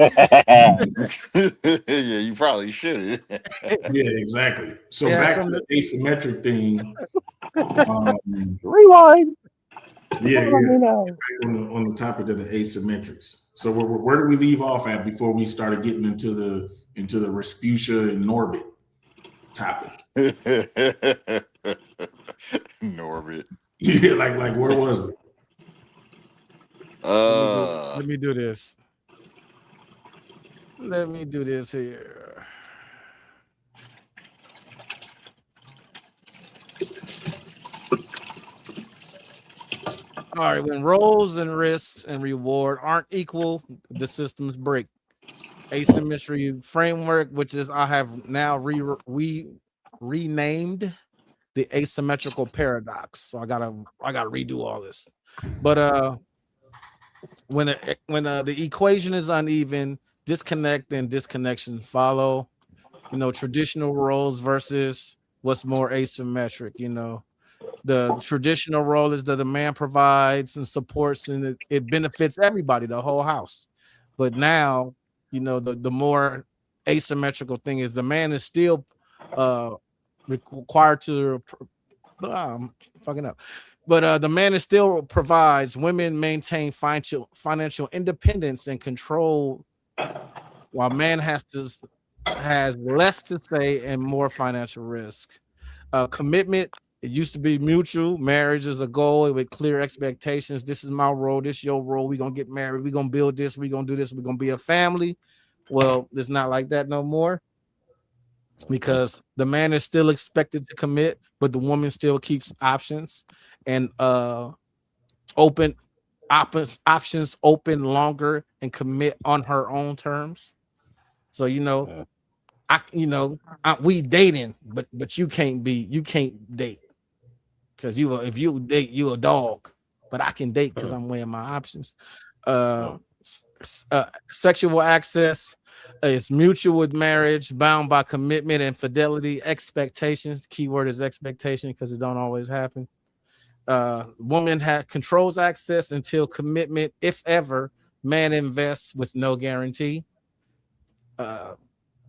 Yeah, you probably should. Yeah, exactly. So it has back to something. the asymmetric thing. Um, Rewind. yeah, Let yeah. me know. On the topic of the asymmetrics. So where do we leave off at before we started getting into the Respucia and Norbit topic? Norbit. Yeah, like where was we? Uh Let me do this. Let me do this here. All right, when roles and risks and reward aren't equal, the systems break. Asymmetry framework, which is I have now renamed the asymmetrical paradox. So I gotta redo all this. But when the equation is uneven, disconnect and disconnection follow. Traditional roles versus what's more asymmetric. The traditional role is that the man provides and supports and it benefits everybody, the whole house. But now, the more asymmetrical thing is the man is still uh required to fucking up. But the man is still provides, women maintain financial independence and control, while man has less to say and more financial risk. Commitment, it used to be mutual. Marriage is a goal with clear expectations. This is my role. This is your role. We're gonna get married. We're gonna build this. We're gonna do this. We're gonna be a family. Well, it's not like that no more Okay. because the man is still expected to commit, but the woman still keeps options and open options open longer and commit on her own terms. So Mm. we dating, but you can't date because if you date, you a dog. But I can date because I'm weighing my options. Uh, Mm. Sexual access is mutual with marriage, bound by commitment and fidelity. Expectations. The key word is expectation because it don't always happen. Woman controls access until commitment, if ever. Man invests with no guarantee. Uh,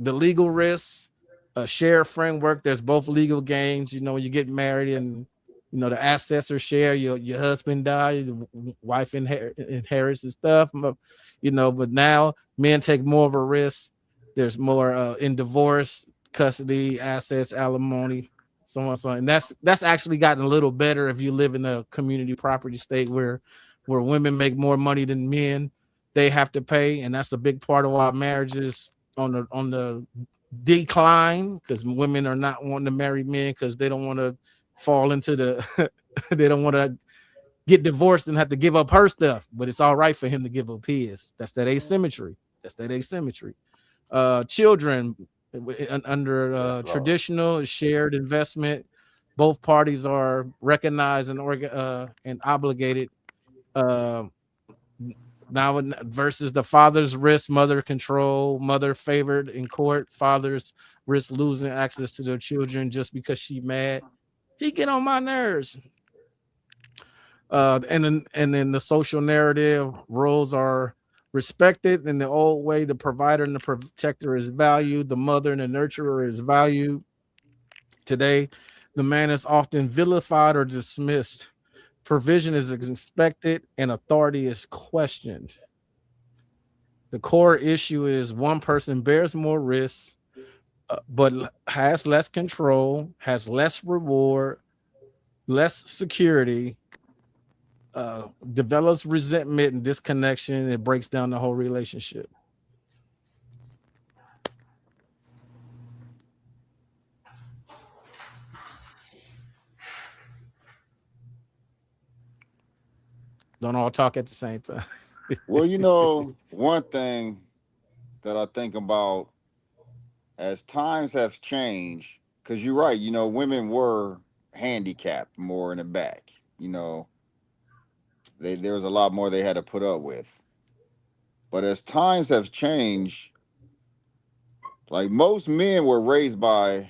the legal risks, a share framework. There's both legal gains. When you get married and the assets are shared. Your husband died, the wife inherits the stuff. But now men take more of a risk. There's more in divorce, custody, assets, alimony, so on, so on. And that's actually gotten a little better if you live in a community property state where women make more money than men. They have to pay, and that's a big part of why marriages on the decline because women are not wanting to marry men because they don't want to fall into the they don't want to get divorced and have to give up her stuff, but it's all right for him to give up his. That's that asymmetry. Children under Yes, Lord. traditional shared investment, both parties are recognized and obligated. uh, Now versus the father's risk, mother control, mother favored in court, father's risk losing access to their children just because she mad. He get on my nerves. And then the social narrative roles are respected. In the old way, the provider and the protector is valued, the mother and the nurturer is valued. Today, the man is often vilified or dismissed. Provision is expected and authority is questioned. The core issue is one person bears more risks, but has less control, has less reward, less security, develops resentment and disconnection. It breaks down the whole relationship. Don't all talk at the same time. Well, one thing that I think about as times have changed, because you're right, women were handicapped more in the back. There was a lot more they had to put up with. But as times have changed, like most men were raised with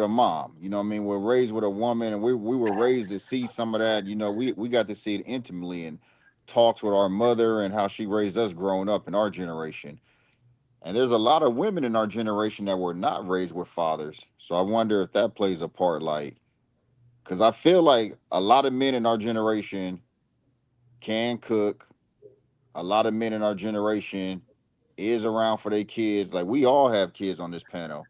a mom. What I mean? We're raised with a woman, and we were raised to see some of that. We got to see it intimately and talks with our mother and how she raised us growing up in our generation. And there's a lot of women in our generation that were not raised with fathers. So I wonder if that plays a part, like, because I feel like a lot of men in our generation can cook. A lot of men in our generation is around for their kids. Like, we all have kids on this panel,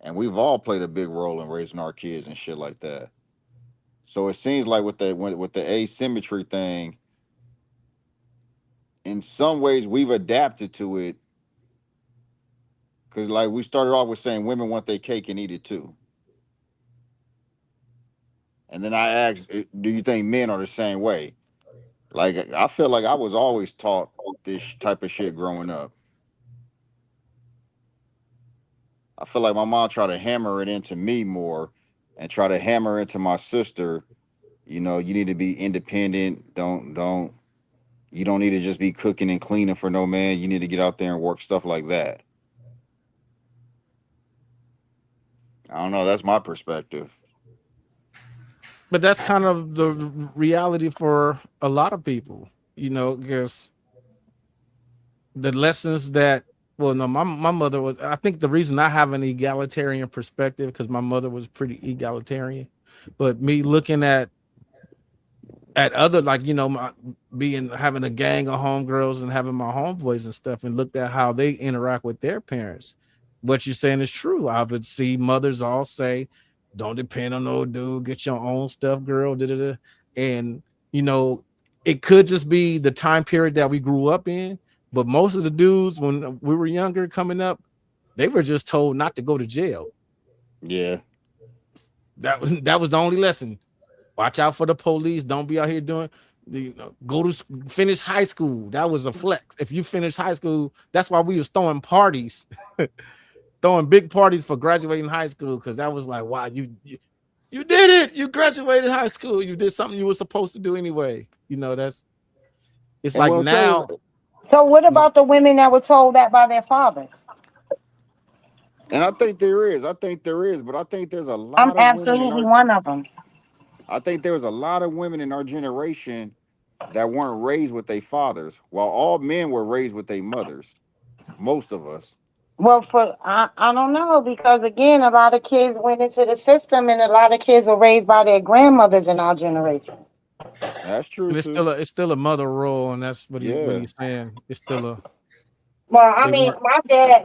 and we've all played a big role in raising our kids and shit like that. So it seems like with the asymmetry thing, in some ways we've adapted to it. Because like we started off with saying women want their cake and eat it too. And then I asked, do you think men are the same way? Like, I feel like I was always taught this type of shit growing up. I feel like my mom tried to hammer it into me more and try to hammer into my sister. You need to be independent. You don't need to just be cooking and cleaning for no man. You need to get out there and work, stuff like that. I don't know. That's my perspective. But that's kind of the reality for a lot of people, because the lessons that well no my mother was, I think the reason I have an egalitarian perspective because my mother was pretty egalitarian, but me looking at other, like, my being having a gang of homegirls and having my homeboys and stuff, and looked at how they interact with their parents. What you're saying is true. I would see mothers all say, don't depend on no dude, get your own stuff, girl. Da, da, da. And you know it could just be the time period that we grew up in, but most of the dudes when we were younger coming up, they were just told not to go to jail. Yeah. That was the only lesson. Watch out for the police. Don't be out here doing. go to finish high school. That was a flex. If you finish high school, that's why we was throwing parties, throwing big parties for graduating high school, because that was like, wow, you did it. You graduated high school. You did something you were supposed to do anyway. It's And like what I'm saying, now. So what about the women that were told that by their fathers? and I think there is, but I think there's a I'm lot of women in absolutely our. one of them. I think there was a lot of women in our generation that weren't raised with their fathers, while all men were raised with their mothers. Most of us. Well, I don't know, because again, a lot of kids went into the system, and a lot of kids were raised by their grandmothers in our generation. That's true And too. it's still a mother role, and that's what Yeah. he's saying. It's still a Well, I they mean, weren't.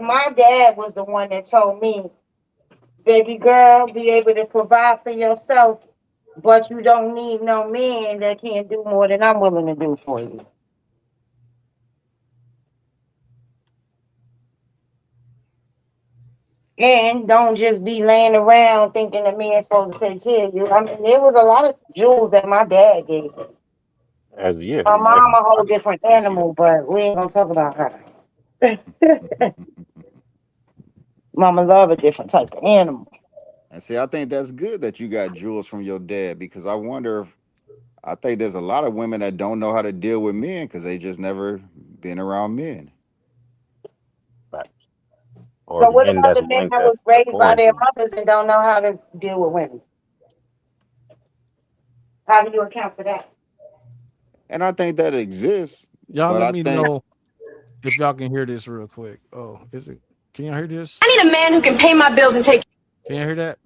my dad was the one that told me, baby girl, be able to provide for yourself, but you don't need no man that can't do more than I'm willing to do for you. And don't just be laying around thinking the man's supposed to take care of you. I mean, there was a lot of jewels that my dad gave me. As yeah, My as mom a I whole different animal, but we ain't gonna talk about her. Mama love a different type of animal. And see, I think that's good that you got jewels from your dad, because I wonder if I think there's a lot of women that don't know how to deal with men because they just never been around men. facts. Or So what men about that's the men willing that to was raised by pour their into them. mothers and don't know how to deal with women? How do you account for that? And I think that exists, Y'all but let I me think know if y'all can hear this real quick. Oh, is it? Can y'all hear this? I need a man who can pay my bills and take. Can you hear that?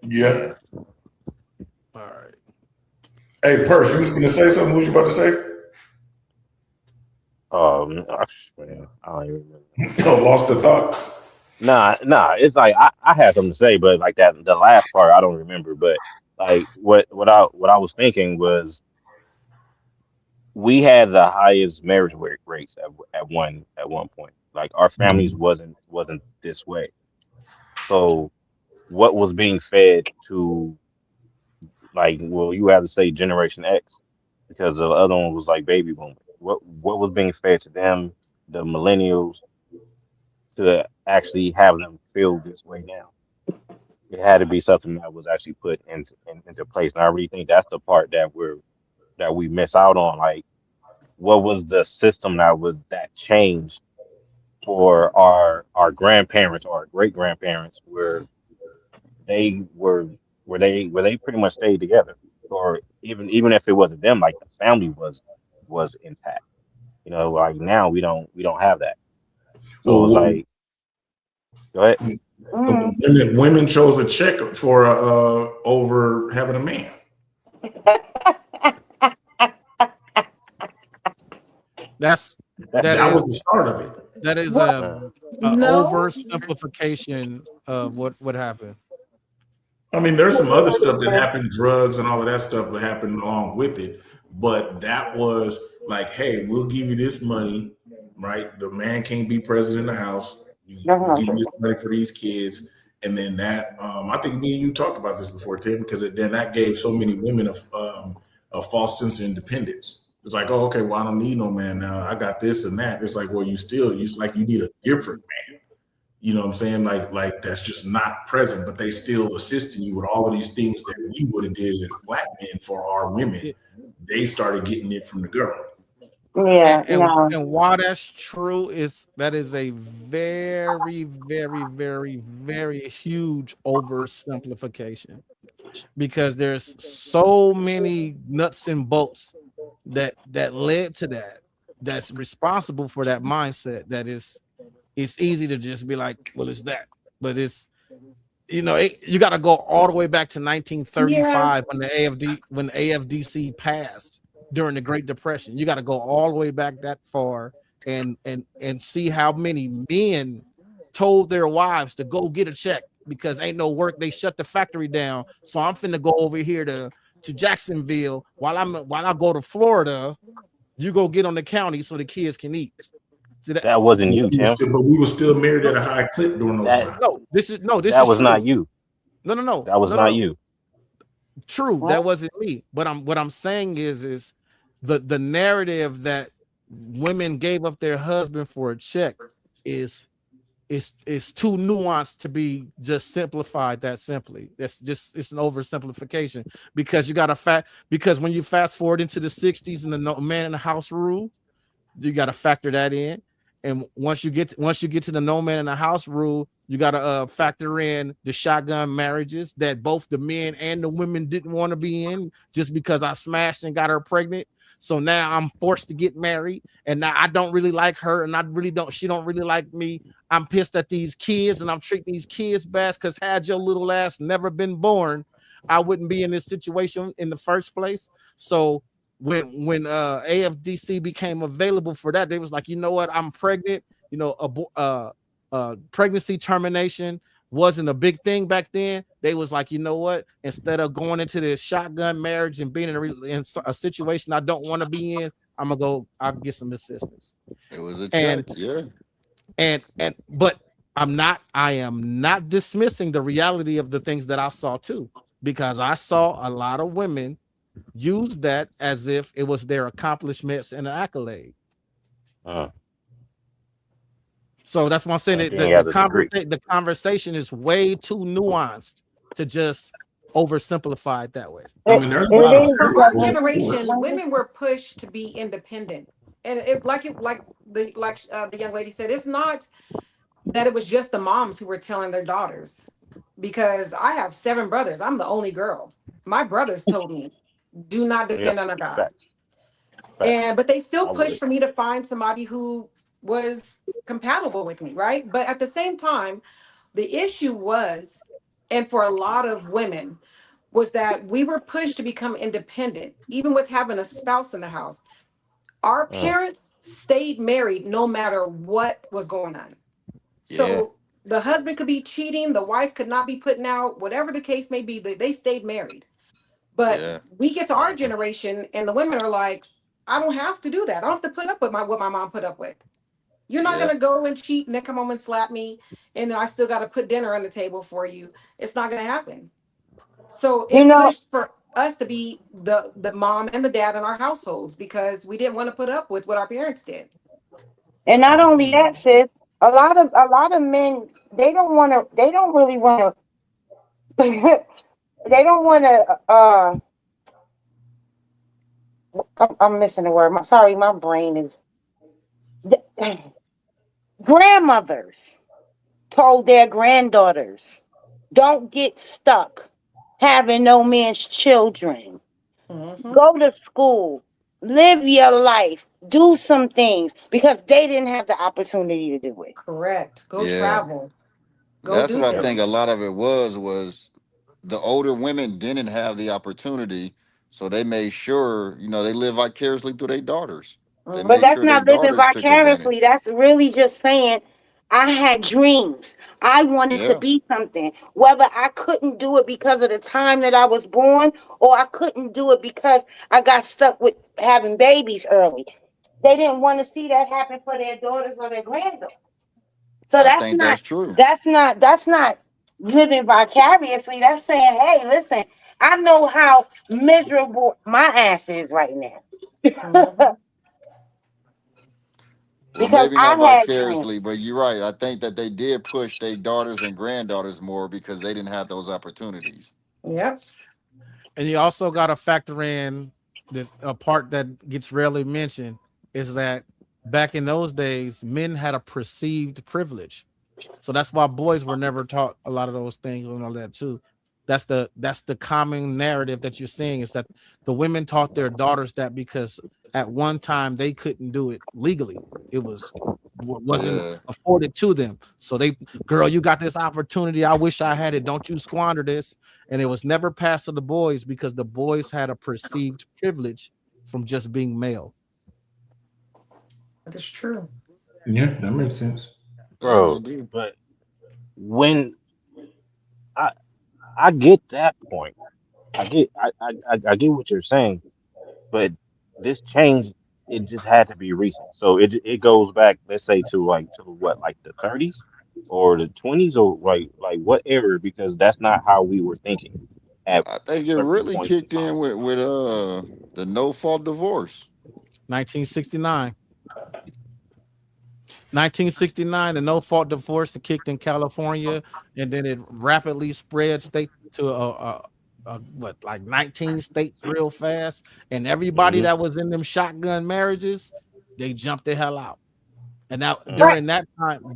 Yeah. yeah. All right. Hey, Purse, you was gonna say something? What was you about to say? Man, I don't even remember. Oh, lost the thought. Nah. It's like I had something to say, but like that the last part I don't remember. But like what I was thinking was we had the highest marriage rates at one point. Like our families wasn't this way. So what was being fed to, like, well, you have to say Generation X because the other one was like baby boomers. What was being fed to them, the millennials, to actually have them feel this way now? It had to be something that was actually put into place. And I really think that's the part that we miss out on. Like, what was the system that changed for our grandparents or our great grandparents, where they where they pretty much stayed together, or even if it wasn't them, like the family was intact. Like now we don't have that. So it's Well, like, go ahead. Mm. women chose a chick for over having a man. That's that That was is the start of it. that is Well, a, Uh, a no. oversimplification of what happened. I mean, there's some other stuff that happened, drugs and all of that stuff that happened along with it. But that was like, hey, we'll give you this money, right? The man can't be president of the house. That's We'll not give you true. this money for these kids. And then that, I think me and you talked about this before, Tim, because then that gave so many women a false sense of independence. It's like, oh, okay, well, I don't need no man now. I got this and that. It's like, well, it's like you need a different man. You know what I'm saying? Like that's just not present, but they still assisting you with all of these things that we would have did as black men for our women. It- They started getting it from the government. Yeah, no. and while that's true, that is a very, very, very, very huge oversimplification, because there's so many nuts and bolts that led to that, that's responsible for that mindset. It's easy to just be like, well, it's that, but you got to go all the way back to Yeah. 1935 when the AFDC passed during the Great Depression. You got to go all the way back that far and see how many men told their wives to go get a check because ain't no work. They shut the factory down, so I'm finna go over here to Jacksonville while I go to Florida. You go get on the county so the kids can eat. See that? that wasn't you, Tim. But we were still married at No, a high clip during those That times. this that is was true. not you. No, no, no, That was no, not no. you. True, What? that wasn't me. But what I'm saying is the narrative that women gave up their husband for a check is is too nuanced to be just simplified that simply. That's just it's an oversimplification because you got to fact because when you fast forward into the 60s and the man in the house rule, you got to factor that in. And once you get to the no man in the house rule, you got to factor in the shotgun marriages that both the men and the women didn't want to be in just because I smashed and got her pregnant. So now I'm forced to get married, and now I don't really like her, and I really don't. She don't really like me. I'm pissed at these kids, and I'm treating these kids bad because had your little ass never been born, I wouldn't be in this situation in the first place. So when AFDC became available for that, they was like, you know what, I'm pregnant. You know, pregnancy termination wasn't a big thing back then. They was like, you know what, instead of going into this shotgun marriage and being in a situation I don't want to be in, I'm gonna go. I'll get some assistance. It was a And check. Yeah. but I am not dismissing the reality of the things that I saw too, because I saw a lot of women use that as if it was their accomplishments and an accolade. Uh, So that's why I'm saying and that then he has a degree. the conversation is way too nuanced to just oversimplify it that way. I It, mean, there's a it lot of is For because our parallels, of generation, course. women were pushed to be independent, and like the young lady said, it's not that it was just the moms who were telling their daughters. Because I have 7 brothers, I'm the only girl. My brothers told me, "Do not Yeah, depend on a guy." facts, facts. And but they still I pushed would. for me to find somebody who was compatible with me, right? But at the same time, the issue was, and for a lot of women, was that we were pushed to become independent, even with having a spouse in the house. Our Uh, parents stayed married no matter what was going on. Yeah. So the husband could be cheating, the wife could not be putting out, whatever the case may be, they stayed married. But Yeah. we get to our mhm. generation and the women are like, I don't have to do that. I don't have to put up with my what my mom put up with. You're not Yeah. gonna go and cheat and then come home and slap me, and then I still gotta put dinner on the table for you. It's not gonna happen. So you it know, pushed for us to be the mom and the dad in our households because we didn't want to put up with what our parents did. and not only that, sis, a lot of men they don't really want to they don't want to I'm missing the word. Sorry, my brain is grandmothers told their granddaughters, don't get stuck having no man's children. Mm-hmm. Go to school, live your life, do some things because they didn't have the opportunity to do it. Correct. Go Yeah. travel. Go That's do what I Yep. think a things. lot of it was the older women didn't have the opportunity, so they made sure, they live vicariously through their daughters. They But made Mm-hmm. that's sure their not living daughters took vicariously. advantage. That's really just saying, I had dreams. I wanted to Yeah. be something. Whether I couldn't do it because of the time that I was born, or I couldn't do it because I got stuck with having babies early. They didn't want to see that happen for their daughters or their granddaughters. So I that's think not that's true. that's not living vicariously. That's saying, hey, listen, I know how miserable my ass is right now. Mm-hmm. Well, Because maybe I not had dreams. vicariously, but you're right. I think that they did push their daughters and granddaughters more because they didn't have those opportunities. Yep. And you also got to factor in this a part that gets rarely mentioned is that back in those days, men had a perceived privilege. So that's why boys were never taught a lot of those things and all that too. That's the common narrative that you're seeing is that the women taught their daughters that because at one time they couldn't do it legally. It wasn't Yeah. afforded to them. So they, girl, you got this opportunity. I wish I had it. Don't you squander this. And it was never passed to the boys because the boys had a perceived privilege from just being male. That is true. Yeah, that makes sense. Yeah, they Bro, do. but when I I get that point. I get what you're saying, but this change it just had to be recent. So it goes back, let's say to what like the 30s or the 20s or like what era because that's not how we were thinking at I think it certain really points in kicked time. in with the no fault divorce. 1969. 1969, the no fault divorce kicked in California, and then it rapidly spread state to what, like 19 states real fast. And everybody Hmm. that was in them shotgun marriages, they jumped the hell out. And now Mm. Right.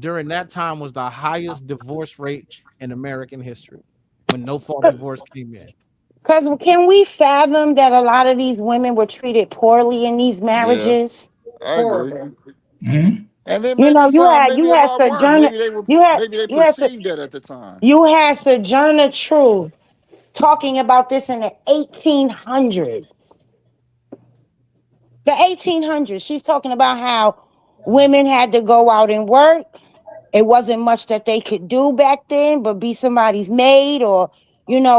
during that time was the highest divorce rate in American history when no fault divorce came in. Because can we fathom that a lot of these women were treated poorly in these Yeah, marriages? I agree. Horrible. Mhm. And then You maybe know, some, maybe you a had lot worse. Sojourner, Maybe they were, you had maybe they you had perceived that at the time. you had Sojourner Truth talking about this in the 1800s. The 1800s. She's talking about how women had to go out and work. It wasn't much that they could do back then, but be somebody's maid or,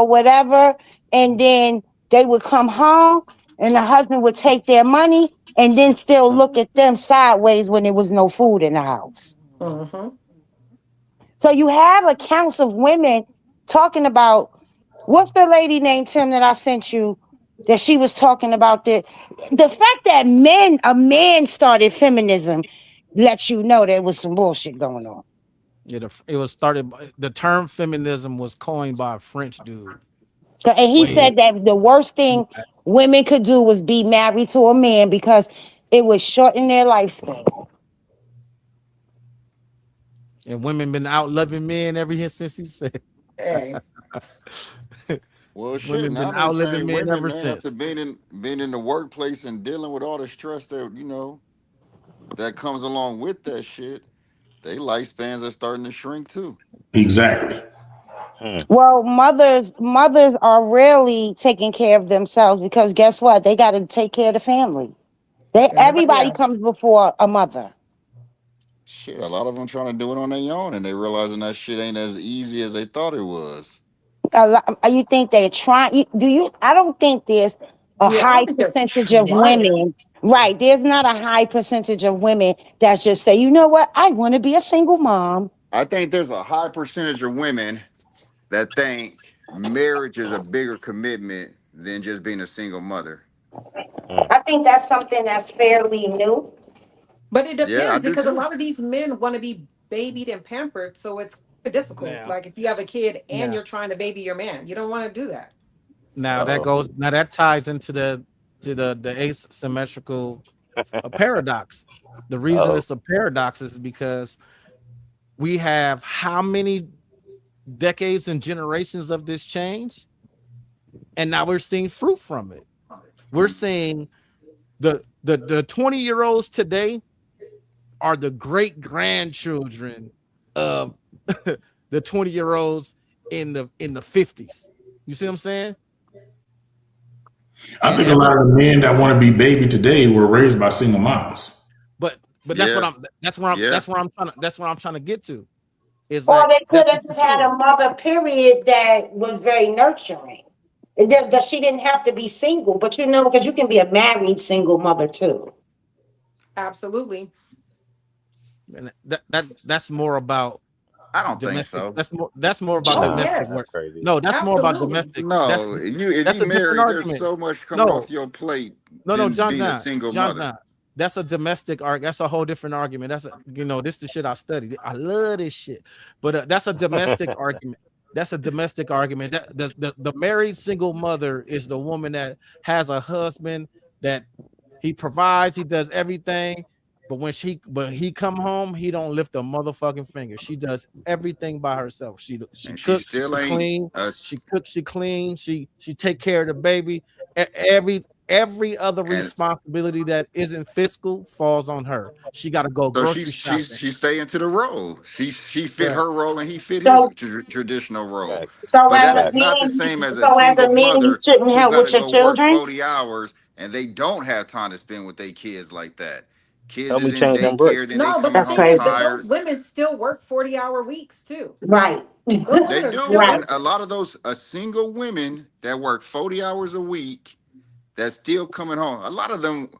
whatever. And then they would come home and the husband would take their money and then still look at them sideways when there was no food in the house. Mm-hmm. So you have accounts of women talking about, what's the lady named Tim that I sent you, that she was talking about the fact that a man started feminism lets you know there was some bullshit going on. It was started. The term feminism was coined by a French dude. And he Way said that the worst thing back. women could do was be married to a man because it would shorten their lifespan. And women been out loving men ever since he said. Hey. Well, shit. Women Now been they outliving saying men women, ever man, after since. being in the workplace and dealing with all the stress that that comes along with that shit, they lifespans are starting to shrink too. Exactly. Hmm. Well, mothers are rarely taking care of themselves because guess what? They got to take care of the family. Everybody Everybody else. comes before a mother. Shit, a lot of them trying to do it on their own, and they realizing that shit ain't as easy as they thought it was. You think they're trying? Do you? I don't think there's a Yeah, I don't high think they're percentage of trying. women. Right. There's not a high percentage of women that just say, you know what? I want to be a single mom. I think there's a high percentage of women that think marriage is a bigger commitment than just being a single mother. Hmm. I think that's something that's fairly new. But it Yeah, I depends do because a too. lot of these men want to be babied and pampered, so it's difficult. Now, Like if you have a kid and now, you're trying to baby your man, you don't want to do that. Oh. that ties into the asymmetrical paradox. The reason Oh. it's a paradox is because we have how many decades and generations of this change, and now we're seeing fruit from it. We're seeing the 20-year-olds today are the great grandchildren of the 20-year-olds in the 50s. You see what I'm saying? I And think a every lot of the men that want to be baby today were raised by single moms. but Yeah, yeah. that's what I'm trying to get to. Is Or like they that's could what have you're just had saying. a mother, period, that was very nurturing. That she didn't have to be single, but because you can be a married single mother too. Absolutely. And that's more about I don't think domestic. so. That's more about Oh Nah, domestic that's work. yes, crazy. No, that's more about absolutely. domestic. No, if you That's a different married, there's argument. so much coming off No, your plate no, than John being a John, single John mother. John. That's a domestic arc. That's a whole different argument. This the shit I studied. I love this shit, but that's a domestic argument. That's a domestic argument. That the married single mother is the woman that has a husband that he provides, he does everything. But when he come home, he don't lift a motherfucking finger. She does everything by herself. She And she cook, still she ain't clean, us. she clean, she take care of the baby. Every other And responsibility that isn't fiscal falls on her. She got to go so grocery shopping. she stay into the role. She fit Right. her role, and he fit his So, traditional role. Facts. so But as a that's Facts. not the man, same as a so as a single man, you mother shouldn't who help got to with your go work children. 40 hours and they don't have time to spend with their kids like that. Kids Help is me in change them bricks. daycare, then they No, but coming the That's thing home is crazy. that those tired. women still work 40-hour weeks too. Right. Those They women are do, still Right. and a working. lot of those single women that work 40 hours a week that's still coming home. A lot of them,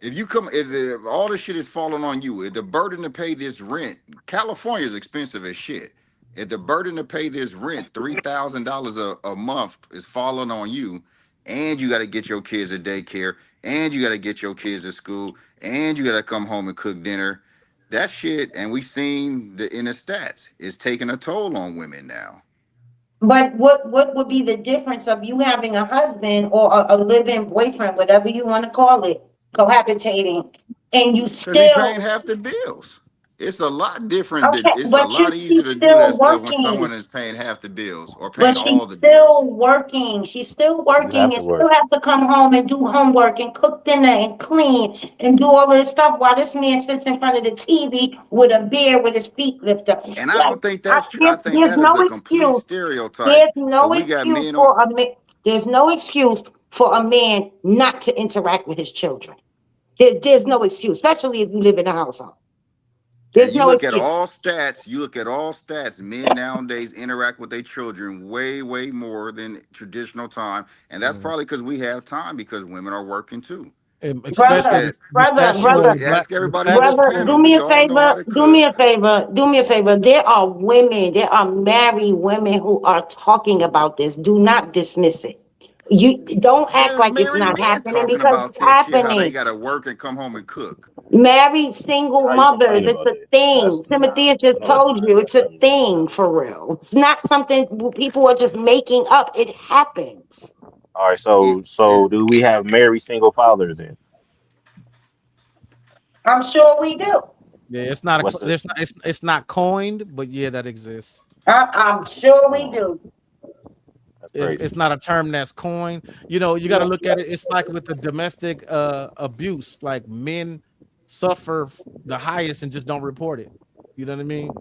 if all the shit is falling on you, if the burden to pay this rent, California is expensive as shit. If the burden to pay this rent, $3,000 a month is falling on you, and you got to get your kids to daycare, and you got to get your kids to school, and you got to come home and cook dinner. That shit, and we seen the in the stats, is taking a toll on women now. But what would be the difference of you having a husband or a live-in boyfriend, whatever you want to call it, cohabitating, and you Because he still paying half the bills. It's a lot different. okay, It's a but lot easier she's to do still that stuff when working. someone is paying half the bills or But paying all she's the bills. still working. She's still You have working to and work. still has to come home and do homework and cook dinner and clean and do all this stuff while this man sits in front of the TV with a beer with his feet lifted up. And I Like, don't think that's true. I think there's that is no a complete excuse. stereotype. There's Because no we got excuse men on. for a man. There's no excuse for a man not to interact with his children. There's no excuse, especially if you live in a household. And There's you no look at all excuse. stats, men nowadays interact with their children way, way more than traditional time. And that's Mhm. probably because we have time because women are working too. And Look especially Brother, at the brother, stats show brother, ask the everybody on stats this brother, show. do panel. me We a all know favor, how to do me cook. a favor, do me a favor. There are women, there are married women who are talking about this. Do not dismiss it. You don't act There's like it's married not men happening talking because about it's this shit, how they happening. gotta work and come home and cook. Married So single how you mothers, complain it's about a it? thing. That's Timothy nah. has just No, it's told not. you it's That's a not. No, it's thing not. for real. It's not something people are just making up. It happens. All right. It, So do we have married single fathers then? I'm sure we do. Yeah, it's not What's a the? there's not it's not coined, but yeah, that exists. I'm sure we Oh, do. that's It's crazy. not a term that's coined. You know, you got to look at it. It's like with the domestic abuse. Like men suffer the highest and just don't report it. You know what I mean?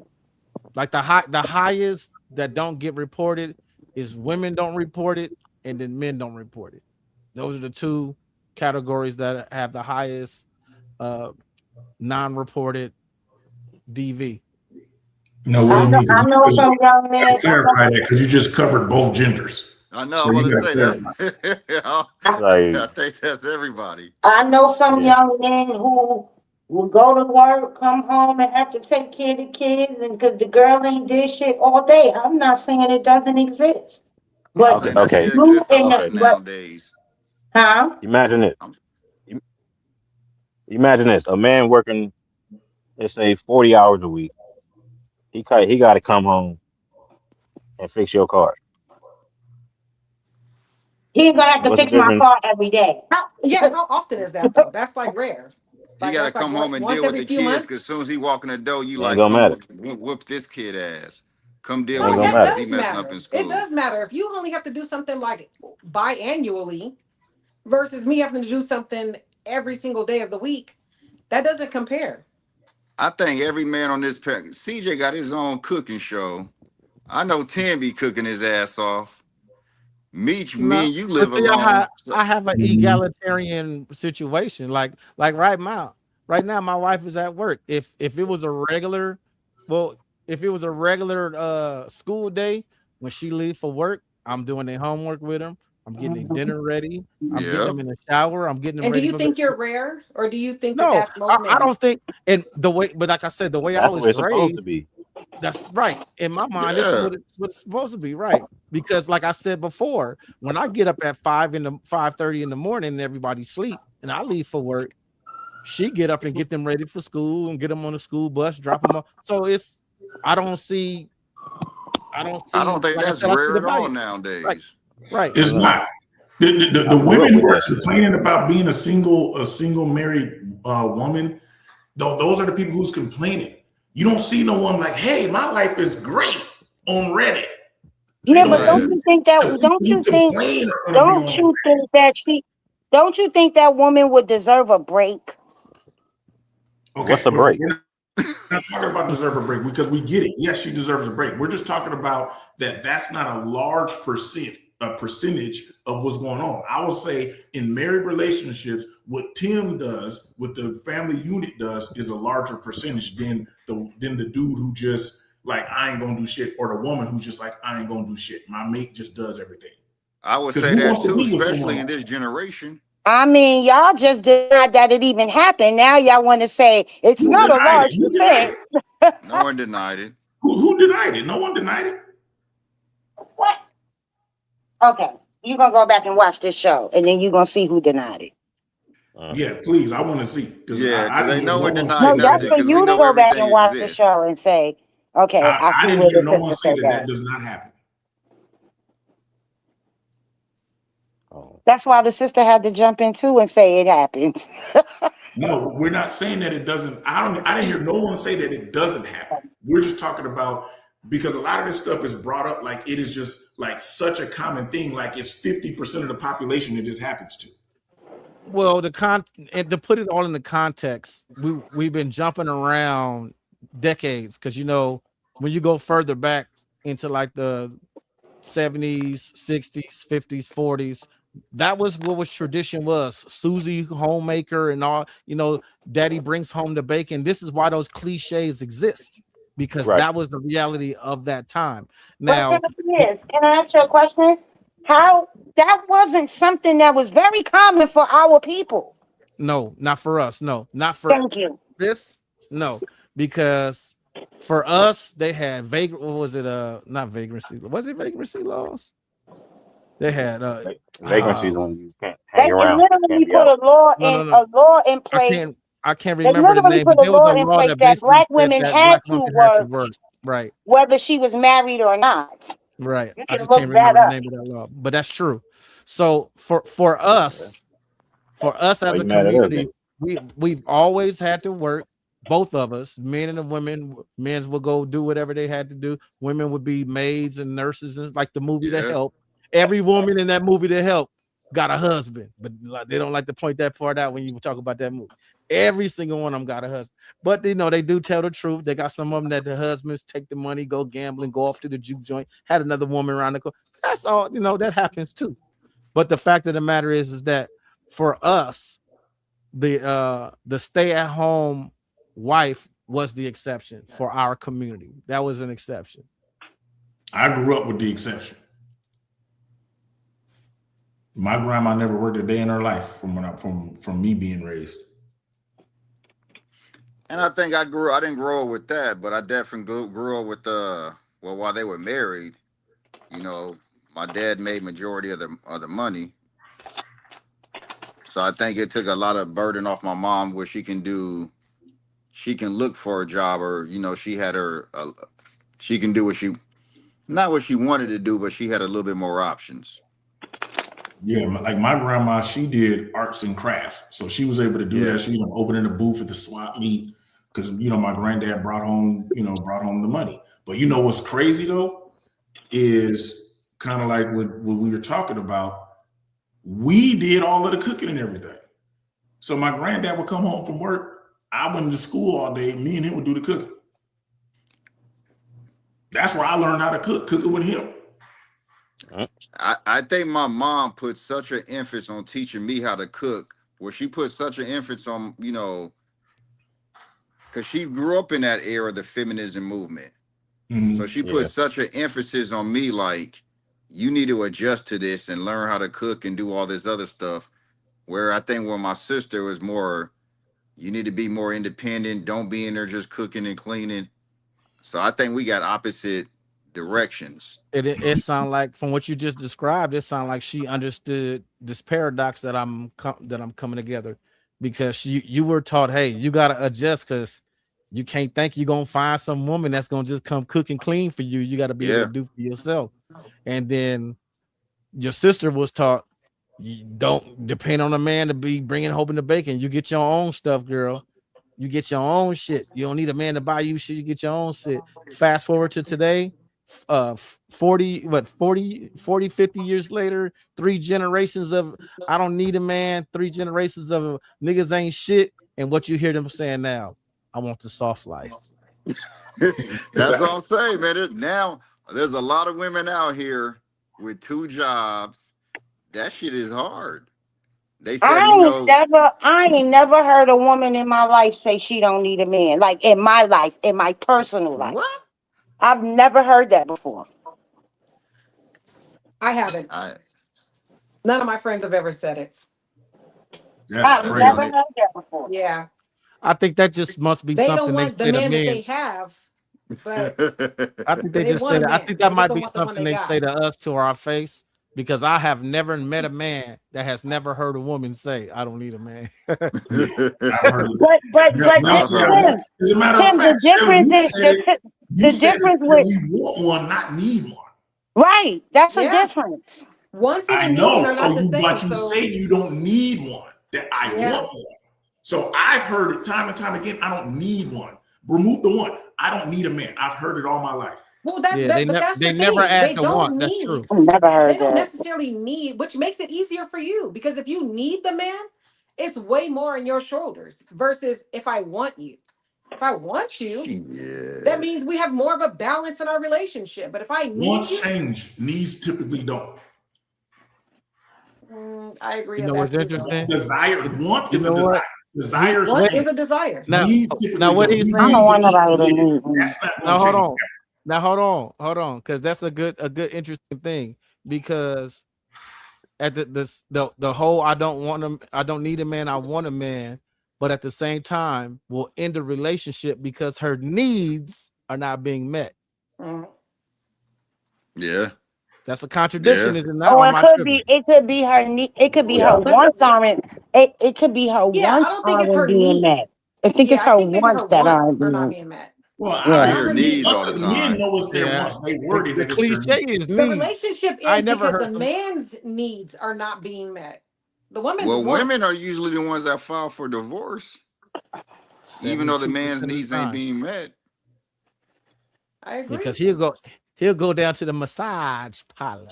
Like the highest that don't get reported is women don't report it, and then men don't report it. Those are the two categories that have the highest uh non-reported DV. No, what do I you know, mean? I Because know some young you men. gotta clarify that because you just covered both genders. I know. So I'm you gonna got to say clarify. that's. Like, I think that's everybody. I know some yeah. young men who will go to work, come home, and have to take care of the kids, and because the girl ain't did shit all day. I'm not saying it doesn't exist, I'm but Okay. saying that Okay. shit you exists a in lot the Okay. but nowadays. huh? Imagine it. I'm, Im- Imagine this: a man working, let's say, 40 hours a week. He got to come home and fix your car. He ain't gonna have to What's the fix my difference? car every day. How often is that though? That's like rare. he Like got to that's like come home what, and once deal with every the few kids because as months? soon as he walk in the door, you It ain't like, gonna come matter. whoop this kid ass. Come deal It ain't with No, gonna him that because matter. he does messing up in matter. It school. does matter. If you only have to do something like biannually versus me having to do something every single day of the week, that doesn't compare. I think every man on this pack, CJ got his own cooking show. I know Tim be cooking his ass off. Me No, and you but live see, alone. So I have an Mhm. egalitarian situation. Like right now, my wife is at work. If it was a regular, well, if it was a regular school day when she leave for work, I'm doing their homework with them. I'm getting their dinner ready. I'm getting yeah, them in the shower. I'm getting them And do ready you for bed. think you're rare, or do you think that No, that's most I men? don't think. And the way, but like I said, the way I That's the way was it's supposed to raised, be. that's right. In my mind, this is yeah. what it's supposed to be, right? Because like I said before, when I get up at 5:30 in the morning and everybody sleep and I leave for work, she get up and get them ready for school and get them on the school bus, drop them off. So it's I don't see, I don't think like I that's said, I see rare the at all value. Right, nowadays. right. I don't It's know. not. The I grew women up with who are that shit. complaining about being a single married woman, though, those are the people who's complaining. You don't see no one like, hey, my life is great on Reddit. They Yeah, but don't Yeah. don't do you think that? the people Don't who you think? complain are gonna be Don't on. you think that she? Don't you think that woman would deserve a break? What's Okay, a break? we're not talking about deserve a break because we get it. Yes, she deserves a break. We're just talking about that. That's not a large percentage of what's going on. I will say in married relationships, what Tim does, what the family unit does, is a larger percentage than the dude who just like I ain't gonna do shit, or the woman who's just like I ain't gonna do shit. My mate just does everything. I would Because say who that wants to too, be with someone? especially in this generation. I mean, y'all just denied that it even happened. Now y'all want to say it's Who not a denied it? large Who denied percent. it? No one denied it. Who denied it? No one denied it. What? Okay. You're gonna go back and watch this show, and then you're gonna see who denied it. Yeah, please. I want to see because Yeah, I because didn't ain't hear no no one one deny say No, that. that's nothing for because we you to know go back everything and watch the exists. show and say, okay, I I see didn't where hear the no one sister say said that that. that does not happen. Oh, That's why the sister had to jump in too and say it happens. No, we're not saying that it doesn't. I didn't hear no one say that it doesn't happen. We're just talking about because a lot of this stuff is brought up like it is just like such a common thing, like it's 50% of the population it just happens to. Well, and to put it all in the context, we've been jumping around decades because when you go further back into like the 70s, 60s, 50s, 40s, that was what was tradition was. Susie homemaker and all, daddy brings home the bacon. This is why those cliches exist because right. that was the reality of that time. But Now, Senator, can I ask you a question? How that wasn't something that was very common for our people. no, not for us. No, not for Thank you. this. No, because for us, they had vagrant. What was it? Not vagrancy. Was it vagrancy laws? They had Vagrancy uh is when you can't hang They around, can't literally be put out. no, no, a no. law in I place. can't I can't They remember the literally name, put but a there was law a in law place that that basically black said women that had black to women had to work work. Right, whether she was married or not. right. You I can just can't look that remember the up. name of that law, but that's true. So Yeah. for us Why as you a mad at us community, then? we've always had to work. Both of us, men and the women, men's would go do whatever they had to do. Women would be maids and nurses, and like the movie The Yeah. Help. Every woman in that movie The Help got a husband, but they don't like to point that part out when you talk about that movie. Every single one of them got a husband, but they do tell the truth. They got some of them that the husbands take the money, go gambling, go off to the juke joint, had another woman around the corner. That's all. That happens too. But the fact of the matter is that for us, the stay at home wife was the exception for our community. That was an exception. I grew up with the exception. My grandma never worked a day in her life from me being raised. And I think I didn't grow up with that, but I definitely grew up with well, while they were married, you know, my dad made majority of the money. So I think it took a lot of burden off my mom where she can look for a job, or she had she can do not what she wanted to do, but she had a little bit more options. Yeah, like my grandma, she did arts and crafts, so she was able to do that. Yeah. She opening a booth at the swap meet because my granddad brought home the money. But what's crazy though is kind of like what we were talking about. We did all of the cooking and everything. So my granddad would come home from work. I went to school all day. Me and him would do the cooking. That's where I learned how to cooking with him. I think my mom put such an emphasis on teaching me how to cook, where she put such an emphasis on, because she grew up in that era of the feminism movement. So she Yeah. put such an emphasis on me, like, you need to adjust to this and learn how to cook and do all this other stuff. Where I think my sister was more, you need to be more independent. Don't be in there just cooking and cleaning. So I think we got opposite directions. It sound like from what you just described, it sound like she understood this paradox that I'm coming together, because you were taught, hey, you gotta adjust because you can't think you're gonna find some woman that's gonna just come cook and clean for you. You got to be able to Yeah. do for yourself. And then your sister was taught, you don't depend on a man to be bringing home the bacon. You get your own stuff, girl. You get your own shit. You don't need a man to buy you shit. You get your own shit. Fast forward to today, 50 years later, 3 generations of I don't need a man, 3 generations of niggas ain't shit. And what you hear them saying now, I want the soft life. That's what I'm saying, man. Now there's a lot of women out here with 2 jobs. That shit is hard. They said, I ain't never heard a woman in my life say she don't need a man. Like in my life, in my personal life. what? I've never heard that before. I haven't. I None of my friends have ever said it. That's I've I never crazy. know heard that before. Yeah. I think that just must be They don't something they want the say to man that men. they have, but I think they they just want say a that. I man. think that They just might don't be want the one something they they say got. to us to our face, because I have never met a man that has never heard a woman say, "I don't need a man." Yeah, I've heard of But that. Now, I've see, heard it. as a matter of Tim, the fact, Shelly, difference is you the said it difference that with we want one, not need one. right. That's a Yeah. difference. Wanting I and needing know. are not So the same. but you So say you don't need one. That I yeah. want one. So I've heard it time and time again. I don't need one. Remove the one. I don't need a man. I've heard it all my life. Well, Yeah, but that's they the never thing. add They the want. don't That's need. true. I never They heard don't that. necessarily need, which makes it easier for you because if you need the man, it's way more on your shoulders versus if I want you. If I want you, that Yeah. means we have more of a balance in our relationship. But if I need Wants you, change, needs typically don't. I agree You on know that what's too, though. interesting? Desire, want You is a know desire. what? Desires Want What is change. a desire. now? Needs Now typically what don't. he's You I saying? don't need want to eat nobody to today. need me. That's not Now going to hold change. on. Now hold on, because that's a good interesting thing because at the whole I don't need a man, I want a man, but at the same time will end the relationship because her needs are not being met. Mhm. Yeah. That's a contradiction, Yeah. is it not? Oh, Or am I tripping? it could be her need. It could be Yeah, her But wants aren't. It could be her yeah, I wants don't think it's aren't her being needs. met. I think Yeah, it's I her think maybe her wants that wants aren't are not being. being met. Well, I Yeah. hear Her obviously, needs needs. all us the as men time. know it's their Yeah. wants. They worded The that it's their cliche needs. is The needs. relationship I ends never because heard the some. man's needs are not being met. The woman's Well, women are wants. usually the ones that file for divorce, even though the 72% man's of the needs ain't time. being met. I agree. Because he'll go down to the massage parlor.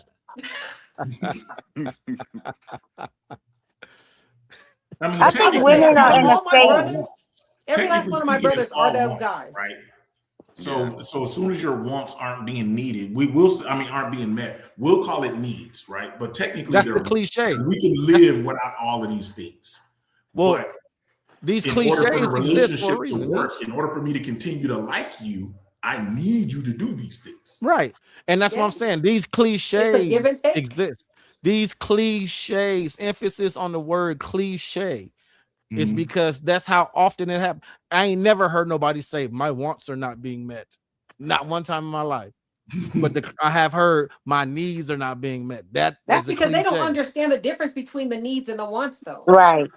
I mean, I The thing think is technically this: women are out in of speaking, a it's all my all state. brothers, wants. every last Technically one of my speaking, it's brothers are all those wants, guys. right? Yeah. So as soon as your wants aren't being needed, we will. I mean, aren't being met. We'll call it needs, right? But technically, That's they're the wants cliche. because we can That's live without all of these things. well, But these in order for the cliches exist for a relationship to reason, work, Niche. in order for me to continue to like you, I need you to do these things. Right. And that's what I'm Yes, saying. These it's a give cliches and take. exist. These cliches, emphasis on the word cliche, is Mhm. because that's how often it happens. I ain't never heard nobody say my wants are not being met. Not one time in my life. But I have heard my needs are not being met. That That's is a because they don't cliche. understand the difference between the needs and the wants, though. Right.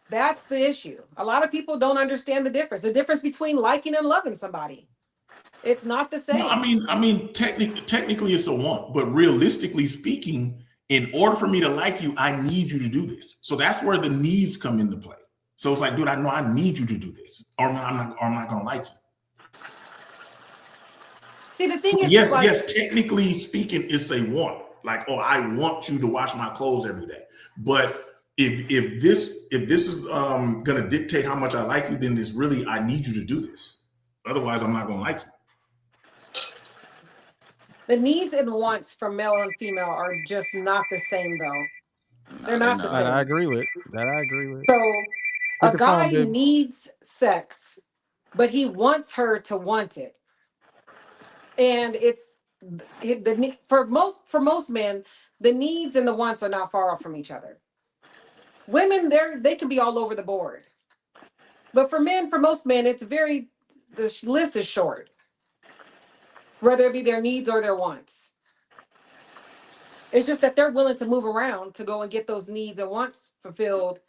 That's the issue. A lot of people don't understand the difference between liking and loving somebody. It's not the No, same. technically it's a want, but realistically speaking, in order for me to like you, I need you to do this. So that's where the needs come into play. So it's like, dude, I know I need you to do this, or I'm not gonna like you. See, the So thing is, yes, like, yes, technically speaking, it's a want. Like, oh, I want you to wash my clothes every day. But if this is gonna dictate how much I like you, then it's really I need you to do this. Otherwise, I'm not gonna like you. the needs and wants from male and female are just not the same, though. They're Nah, they not the That not. I same. agree with. That I agree with. So, Hit a the phone, guy baby. needs sex, but he wants her to want it. And for most men, the needs and the wants are not far off from each other. Women, they can be all over the board. But for most men, the list is short, whether it be their needs or their wants. It's just that they're willing to move around to go and get those needs and wants fulfilled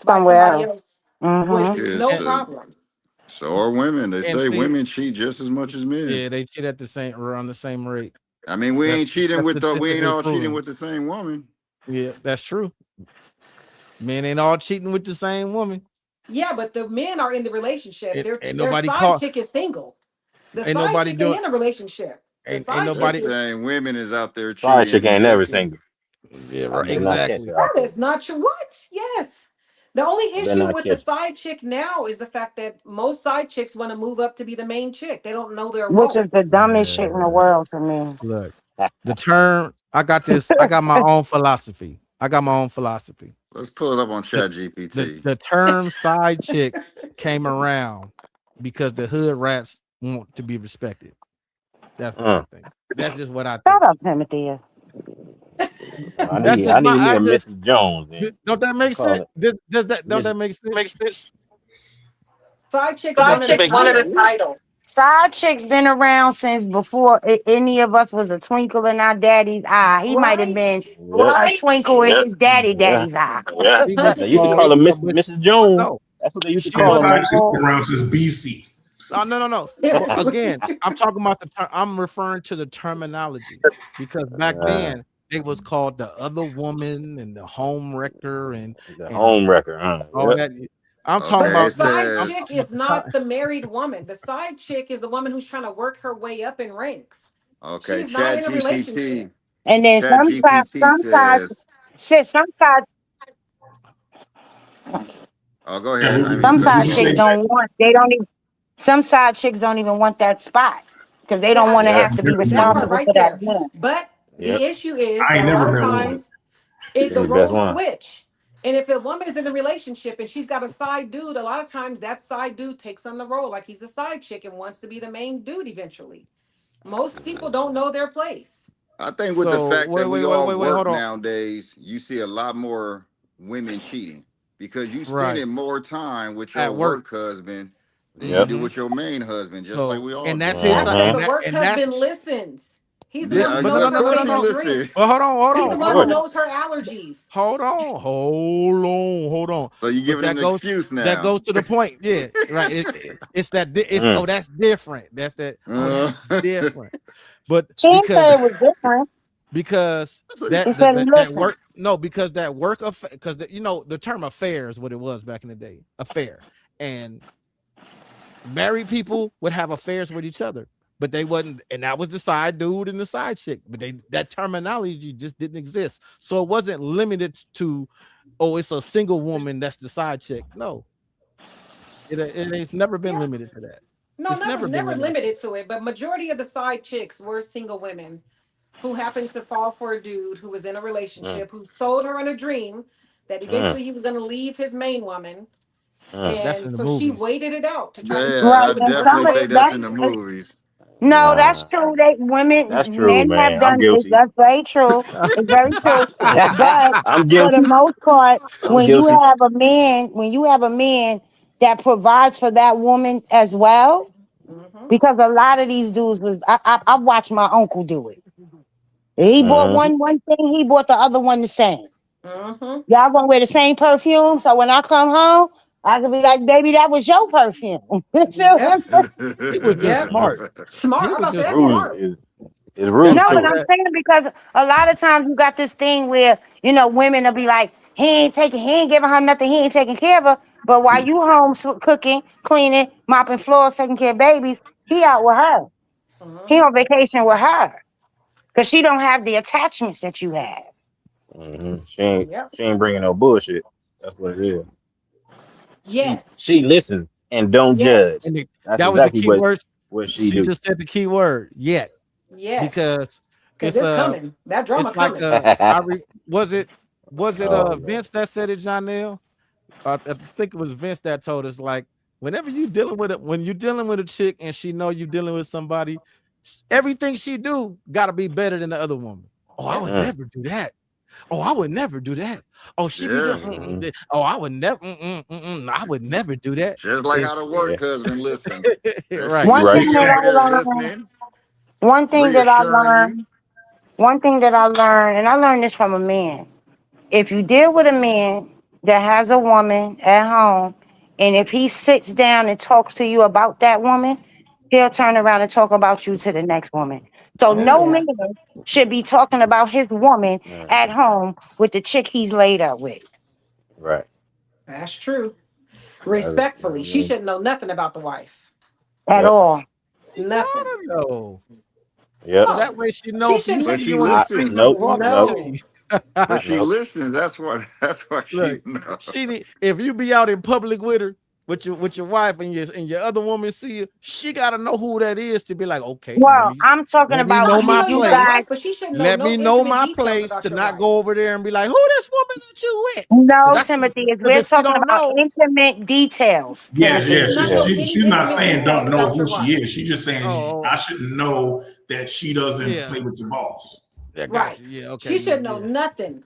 by Somewhere somebody else. else with Mm-hmm. Yes, no problem. so are women. They And say see, women cheat just as much as men. yeah, they cheat at the same around the same rate. I mean, we That's ain't cheating that's with we ain't statistically all cheating proven. with the same woman. Yeah, that's true. Men ain't all cheating with the same woman. Yeah, but the men are in the relationship. It, Their ain't their nobody side caught. chick is single. The Ain't side nobody chick ain't doing. in a relationship. The Ain't side They're chick nobody. is saying women is out there side cheating chick ain't never just to. single. Yeah, I right. better not catch Exactly. her out that there. is not true. What? Yes. The only I better issue not with the catch her. side chick now is the fact that most side chicks want to move up to be the main chick. They don't know their Which role. is the dumbest shit in the Man, world to me. look, the term. I got this. I got my own philosophy. I got my own philosophy. Let's pull it up on The Chat GPT. the term side chick came around because the hood rats want to be respected. That's what I Mm. think. That's just what I Shut think. up, Timothy. Well, That's I just my. need me I a just Mrs. Jones then. don't that Let's make call sense? it Does that don't Miss that make sense? Side chicks Miss wanted a title. Side chick's been around since before any of us was a twinkle in our daddy's eye. He might have been Right. a twinkle in Yep. his Yeah. daddy's eye. Yeah. She was They Honey. used to call her called, Miss but Mrs. Jones. no, That's what they used to she Yeah, call was her, side man. chicks called. been around since BC. No, no, no, no. Seriously. Again, I'm talking about the term. I'm referring to the terminology because back Uh, then it was called the other woman and the home wrecker the and home wrecker. all Yep. that. I'm talking But the Okay, about it the. side I'm says chick talking about is the not time. the married woman. The side chick is the woman who's trying to work her way up in ranks. okay. She's not Chat in a relationship. GPT. And then Chat GPT some side, says, sis, some side, "Oh, go Yeah, ahead. I mean, some cut side would you you chicks say? off." don't want. They don't even. Some side chicks don't even want that spot because they don't want That to Yeah. have to be that part responsible right for that there. man. But Yep. the issue is I that ain't a lot never of met one. times They the the best roles one. switch. And if a woman is in a relationship and she's got a side dude, a lot of times that side dude takes on the role like he's a side chick and wants to be the main dude eventually. Most people don't know their place. I think with the So fact that we all wait. work Hold on. nowadays, you see a lot more women cheating because you Right spending more time with your at work. work husband than you Yep. do Hmm. with your main husband, just like So we all and that's do. his That's because Uh-huh. the work and that's husband listens. He's the one Yeah, who but no knows no of her no no course no he favorite no. listens. drinks. Well, He's the Of one who course. knows her allergies. Hold on. So you But giving him an excuse that now. goes to the point. Yeah, right. It's it's Mm. oh that's different. That's that. Oh, that's Uh, different. But She didn't say it was different. that He said, that listen. work no because that work of because you know the term affair is what it was back in the day, affair, and married people would have affairs with each other, but they wasn't, and that was the side dude and the side chick, but they that terminology just didn't exist, so it wasn't limited to, oh, it's a single woman that's the side chick. No, it's never been Yeah. limited to that. No, It's never never been never limited to limited to it, but majority of the side chicks were single women who happened to fall for a dude who was in a Mm. relationship, who sold her in a dream that Mm. eventually he was going to leave his main woman. Mm. that. That's And in the so she movies. waited it out to try to yeah, see I Right. what he And was going to some definitely of think do. that's in that, the movies. no, that's Nah. true. They women, That's true, men have man. I'm done it. guilty. That's very true. It's very true. But I'm for the guilty. most part, I'm guilty. when you have a man that provides for that woman as well, Mm-hmm. because a lot of these dudes was I watched my uncle do it. He bought Mm-hmm. one thing, he bought the other one the same. Mm-hmm. Y'all gonna wear the same perfume, so when I come home, I can be like, baby, that was your perfume. You feel what Yep. I'm saying? He was just Yep. smart. Smart. He I'm was about to say just that's smart. Rude smart. is That's No, rude like but to I'm that. saying because a lot of times you got this thing where, women will be like, he ain't giving her nothing, he ain't taking care of her. But while you home cooking, cleaning, mopping floors, taking care of babies, he out with her. He Mm-hmm. on vacation with her. Because she don't have the attachments that you have. him. She Yep. ain't bringing no bullshit. That's what it is. She Yet. she listens and don't Yet. judge. And That's that was the exactly key word. what she She do. just said the key word, yet, Yet. because Because it's it's coming. That drama it's like coming. was it Oh man. Vince that said it, Janelle? I think it was Vince that told us, like, whenever you dealing with it, when you're dealing with a chick and she know you dealing with somebody, everything she do got to be better than the other woman. Oh, I Yep. would Mm. never do that. Oh, I would never do that. Oh, she be doing. Yeah, Hmm. Oh, I would never. I would never do that. just like how It's the Yeah. work husband listen. That right. she You One right. thing she that over there I learned, listening, one thing that I reassuring you. learned, one thing that I learned, and I learned this from a man. If you deal with a man that has a woman at home, and if he sits down and talks to you about that woman, he'll turn around and talk about you to the next woman. So Oh, no yeah. man should be talking about his woman at Mhm. home with the chick he's laid up with. Right. That's true. I Respectfully, she mean, shouldn't know nothing about the wife. At yep. all. You Nothing. gotta know. Yep. So No. that way she know She if you shouldn't. But see she you in the I street, listens. she nope. walking Nope. to No. you. But she Nope. listens. That's why she Look, know. if you be out in public with her, with your wife and your other woman see you, she gotta know who that is to be like, okay, Well, I'm talking let me about No, know she my you, know you you got a place. guys. wife, but she shouldn't know Let me no know intimate my details place about to your not wife. go over there and be like, who this woman that you with? No, Because Timothy, is because we're if she talking don't about know, intimate details, Yes, She Timothy. yes. should not Yeah. know any She's not intimate saying details don't know about who your she wife. is. She's just saying oh, I shouldn't know that she doesn't yeah, play with your boss. yeah, got Right. you. Yeah, okay, She yeah, should know yeah. nothing.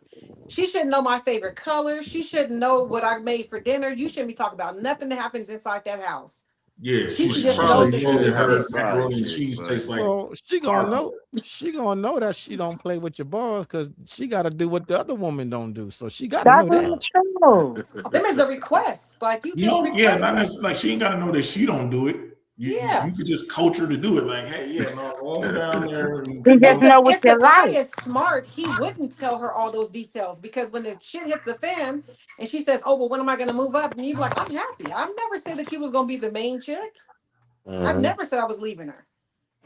She shouldn't know my favorite color. She shouldn't know what I made for dinner. You shouldn't be talking about nothing that happens inside that house. Yeah, She should she's just Nah, know she that should you probably have a her exist. side macaroni and chick, cheese but tastes like Well, she gonna know. She gonna know that she don't play with your balls because she got to do what the other woman don't do. So she got to That's know that. not true. Them is the requests. Like you just no, yeah, request not it. necessarily. Like she ain't got to know that she don't do it. Yeah. You could just coach her to do it. Like, hey, yeah, no, roll down there, and You just Because know what if the you guy like. is smart, he wouldn't tell her all those details. Because when the shit hits the fan and she says, "Oh, well, when am I going to move up?" and you're like, "I'm happy. I've never said that you was going to be the main chick. I've Mm-hmm. never said I was leaving her,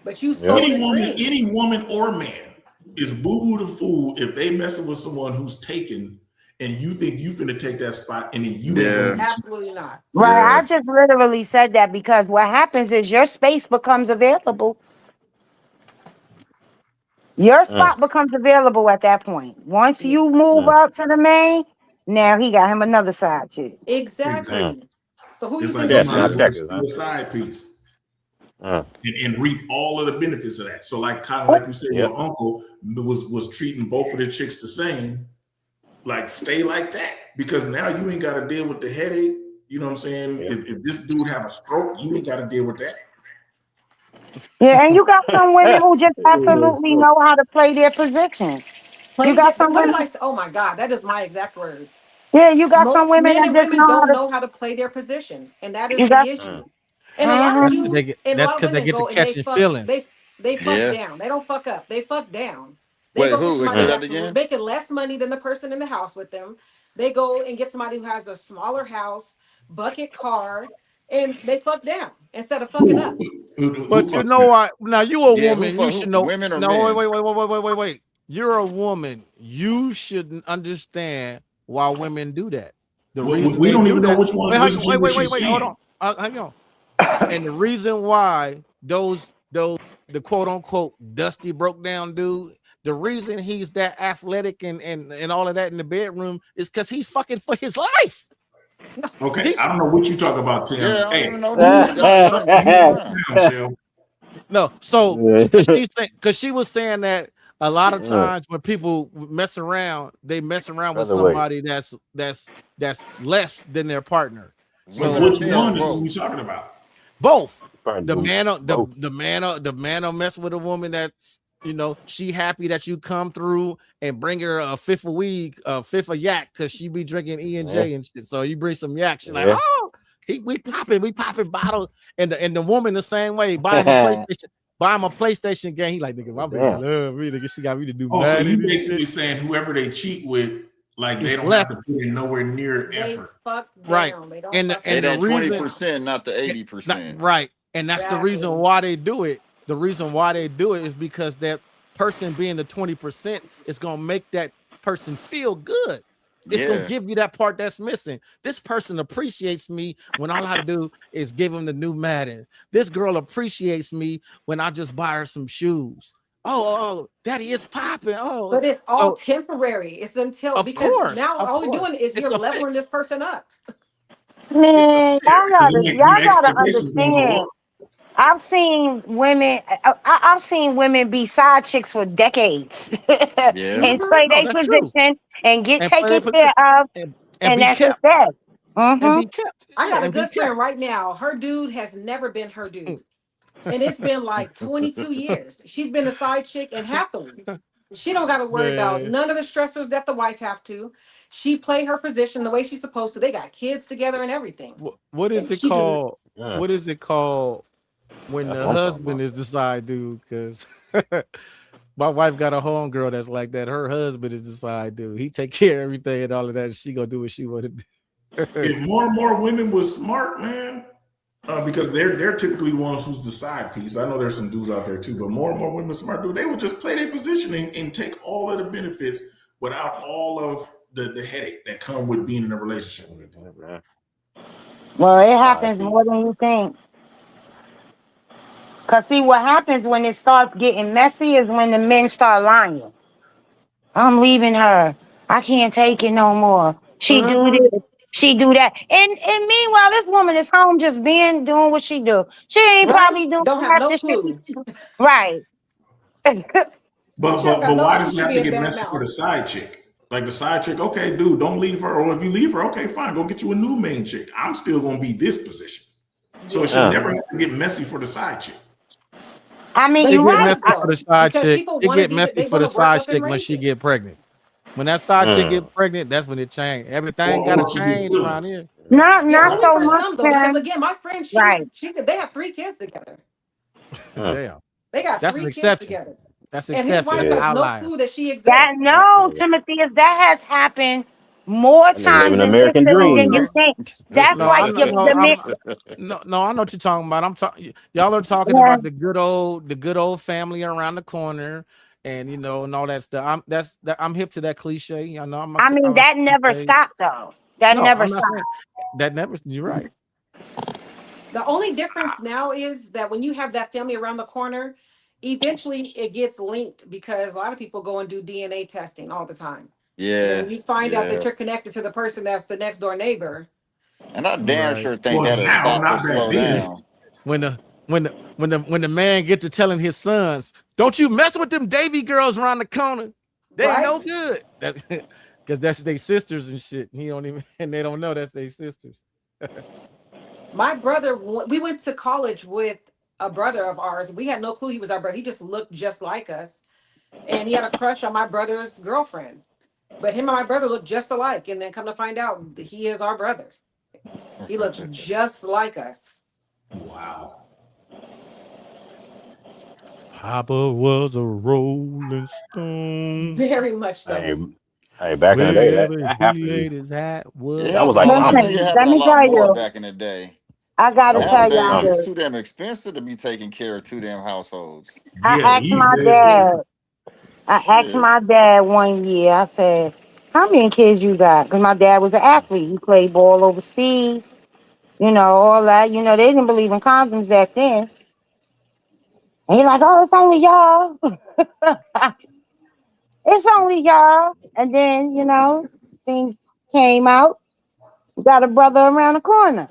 but you Yep. sold a dream." any woman or man is boo boo the fool if they messing with someone who's taken, and you think you finna take that spot, and then you ain't gonna yeah, be. Absolutely not. Right. I yeah, just literally said that because what happens is your space becomes available. Your Mm, spot becomes available at that point. Once Yeah, you move mm, up to the main, now he got him another side chick. Exactly. mm. exactly. So who you It's like think you gonna Yes, be my might as with well you? checkers, just huh? do a side piece Mm. and reap all of the benefits of that. So, like kind of Oh, like you said, Yep. your uncle was treating both of the chicks the same. Like, stay like that because now you ain't got to deal with the headache. You know what I'm saying? Yep. If this dude have a stroke, you ain't got to deal with that. yeah, and you got some women who just Yeah, absolutely so, know how to play their position. You Played got it. some What did women, I say? Oh my God, that is my exact words. yeah, you got some Most women men that and just women know how don't to. know how to play their position, and that is You the got, mm, issue. And a lot of uh-huh. That's because they dudes get. and a That's lot of because they women get to go and catching feelings. they fuck yeah. down. They don't fuck up. They fuck down. They Wait, go get who? somebody Say mm, that that's again. making less money than the person in the house with them. They go and get somebody who has a smaller house, bucket car, and they fuck down instead of fucking Who up. who But you fucked know that? what? Now you a Yeah, woman. You who? should know. Women or No, men? wait. You're a woman. You should understand why women do that. The reason We they don't do even know that. which gender she's Wait. Hold saying. on. Hang on. And the reason why those the quote unquote dusty broke down dude, the reason he's that athletic and all of that in the bedroom is because he's fucking for his life. Okay, He's I don't know what you talk about, Yeah, Tim. I don't Hey, even know who that. got I, stuck in his down, Shell? no, so because she was saying that a lot of mm. times when people mess around, they mess around with Other way. somebody that's less than their partner. But women So or which men or one is both. we talking about? both Trying to the do man both. the man will mess with a woman that she happy that you come through and bring her a fifth of weed, a fifth of yak because she be drinking Yeah, E&J and shit. So you bring some yak, she's like, yeah. oh, we popping bottles, and the woman the same way, buy him a PlayStation game. He like, nigga, my baby Damn. love me, nigga. She got me to do Oh, so mad you and shit. basically saying whoever they cheat with, like they It's don't less have to put in nowhere near They effort. fuck right, down. They don't and the, fuck They and up. the They that fuck reason 20%, not the Yeah, not 80%. right. And that's the reason Exactly. why they do it. The reason why they do it is because that person being the 20% is gonna make that person feel good. It's gonna Yeah, give you that part that's missing. This person appreciates me when all I do is give him the new Madden. This girl appreciates me when I just buy her some shoes. Oh, daddy is popping. Oh, But it's all so temporary. It's until because now of all you're doing course, is it's you're a leveling this fix. person up. It's a Man, fix. Yeah, because y'all them gotta expectations gonna go understand. up. I've seen women. I've seen women be side chicks for decades yeah. and Hmm. play No, their that's true. position and get And play their taken care position of, and and be that's kept. success. And Mm-hmm. be kept. I Yeah, got a and be good kept. friend right now. Her dude has never been her dude. And it's been like 22 years. She's been a side chick and happily. She don't got to worry about Man, none of the stressors that the wife have to. She play her position the way she's supposed to. They got kids together and everything. what is And it she do called? Mm. What is it called when That's the what I'm talking husband about. is the side dude? Because my wife got a homegirl that's like that. Her husband is the side dude. He take care of everything and all of that. And she gonna do what she want to do. If more and more women was smart, man, because they're typically the ones who's the side piece. I know there's some dudes out there too, but more and more women smart dude, they would just play their position and take all of the benefits without all of the headache that come with being in a relationship with them. Yeah, man. Well, it Side happens piece. more than you think. Cause see, what happens when it starts getting messy is when the men start lying. I'm leaving her. I can't take it no more. She do Mhm. this. She do that. And meanwhile, this woman is home just being doing what she do. She ain't Right? probably doing Don't have half no the shit. clue. Right. But She don't but got but no why clue does it she have to being get bad messy for mouth. the side chick? Like the side chick, okay, dude, don't leave her. Or if you leave her, okay, fine, go get you a new main chick. I'm still gonna be this position. So it Yeah. should never have to get messy for the side chick. I mean, But It you're it get right. does messy for the though, side because chick. people It want to get be, messy they for want the to work side up and chick when raise she it. get pregnant. When that side chick Mm. get pregnant, that's when it change. Everything got Or to she get change around feelings. here. Yeah, Not only so for much, some though, because man. again, my friend, Right. they have 3 kids together. Mm. Damn, They got that's an 3 kids exception. together, That's and his exception. wife That's the Yeah. has no outlier. clue that she That exists. no, Yeah. Timothy, if that has happened more That nigga times living in American history dream, than you man. No, think. That's no, like I'm not. your No, the I'm man. not. No, I know what you're talking about. I'm talking. Y'all are talking Yeah, about the good old family around the corner, and and all that stuff. I'm hip to that cliche. I know I I mean like that never cliches. stopped though. That No, never I'm not stopped. saying that never. You're right. The only difference now is that when you have that family around the corner, eventually it gets linked because a lot of people go and do DNA testing all the time. And then Yeah, when you find out that yeah. you're connected to the person that's the next door neighbor, And I damn Right. sure think Well, that'll now, stop or not back slow then. down. When the man get to telling his sons, "Don't you mess with them Davy girls around the corner. They right? no good." That because that's their sisters and shit. He don't even and they don't know that's their sisters. My brother, we went to college with a brother of ours. We had no clue he was our brother. He just looked just like us. And he had a crush on my brother's girlfriend. But him and my brother look just alike. And then come to find out, he is our brother. He looks just like us. Wow. Papa was a rolling stone. Very much Hey, so. hey, back in the day, that Wherever that he happened. laid his hat It was That was happened a like lot. I common. think it Listen, let happened a me lot tell more you, back in the day. I That gotta was tell like y'all Nowadays, common. it's this. too damn expensive to be taking care of two damn households. I Yeah, asked these my days. dad. I asked Shit. my dad one year. I said, "How many kids you got?" Because my dad was an athlete. He played ball overseas. All that. They didn't believe in condoms back then. And he's like, "Oh, it's only y'all. It's only y'all." And then, things came out. We got a brother around the corner.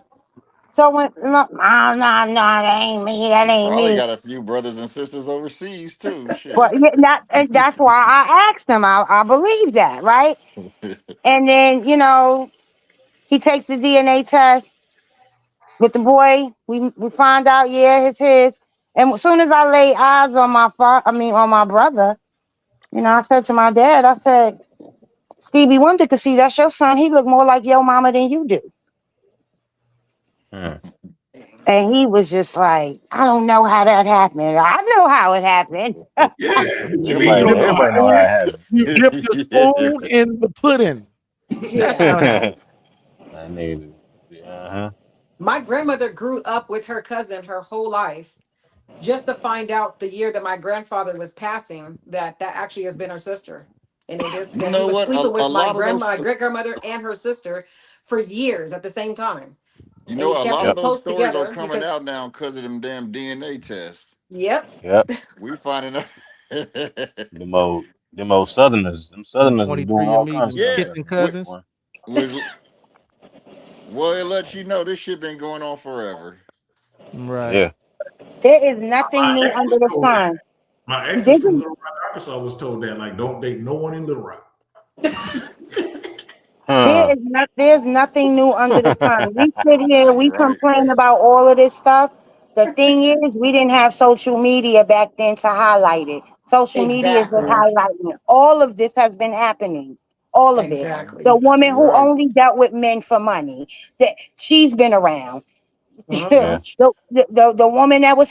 So when no, no, no, no, that ain't me. That You ain't probably me. got a few brothers and sisters overseas too. But Shit. yeah, and that's why I asked him. I believe that, right? And then, he takes the DNA test with the boy. We find out, yeah, it's his. And as soon as I lay eyes on on my brother, I said to my dad, I said, Stevie Wonder could see that's your son. He look more like your mama than you do. Hmm. And he was just like, I don't know how that happened. I know how it happened. Yeah, but you Everybody, don't know everybody how know that how happened. it happened. You dip the spoon in the pudding. That's Yeah. how it happened. I need it. Uh-huh. My grandmother grew up with her cousin her whole life just to find out the year that my grandfather was passing that actually has been her sister. And it is, You and he know was what? sleeping A with lot of those, my great grandmother and her sister for years at the same time. you And he know, a kept lot them of Yep. those close stories are together coming because, out now because of them damn DNA tests. yep, Yep. We finding out. The most Southerners, them Them Southerners was doing 23 and all me, kinds of them stuff Yeah, back kissing in the day, we, cousins. boy. we, well, it lets you know this shit been going on forever. Right. Yeah. There is nothing My new ex under was the told that. sun. My ex is This from is Little Rock, Arkansas, was told that. Like, don't date no one in Little Rock. Huh. there's nothing new under the sun. We sit here, we Right. complain about all of this stuff. The thing is, we didn't have social media back then to highlight it. Social media is just exactly, highlighting it. All of this has been happening. All of it. The exactly. woman You're who right. only dealt with men for money, that she's been around. Hmm. Yeah. The woman that was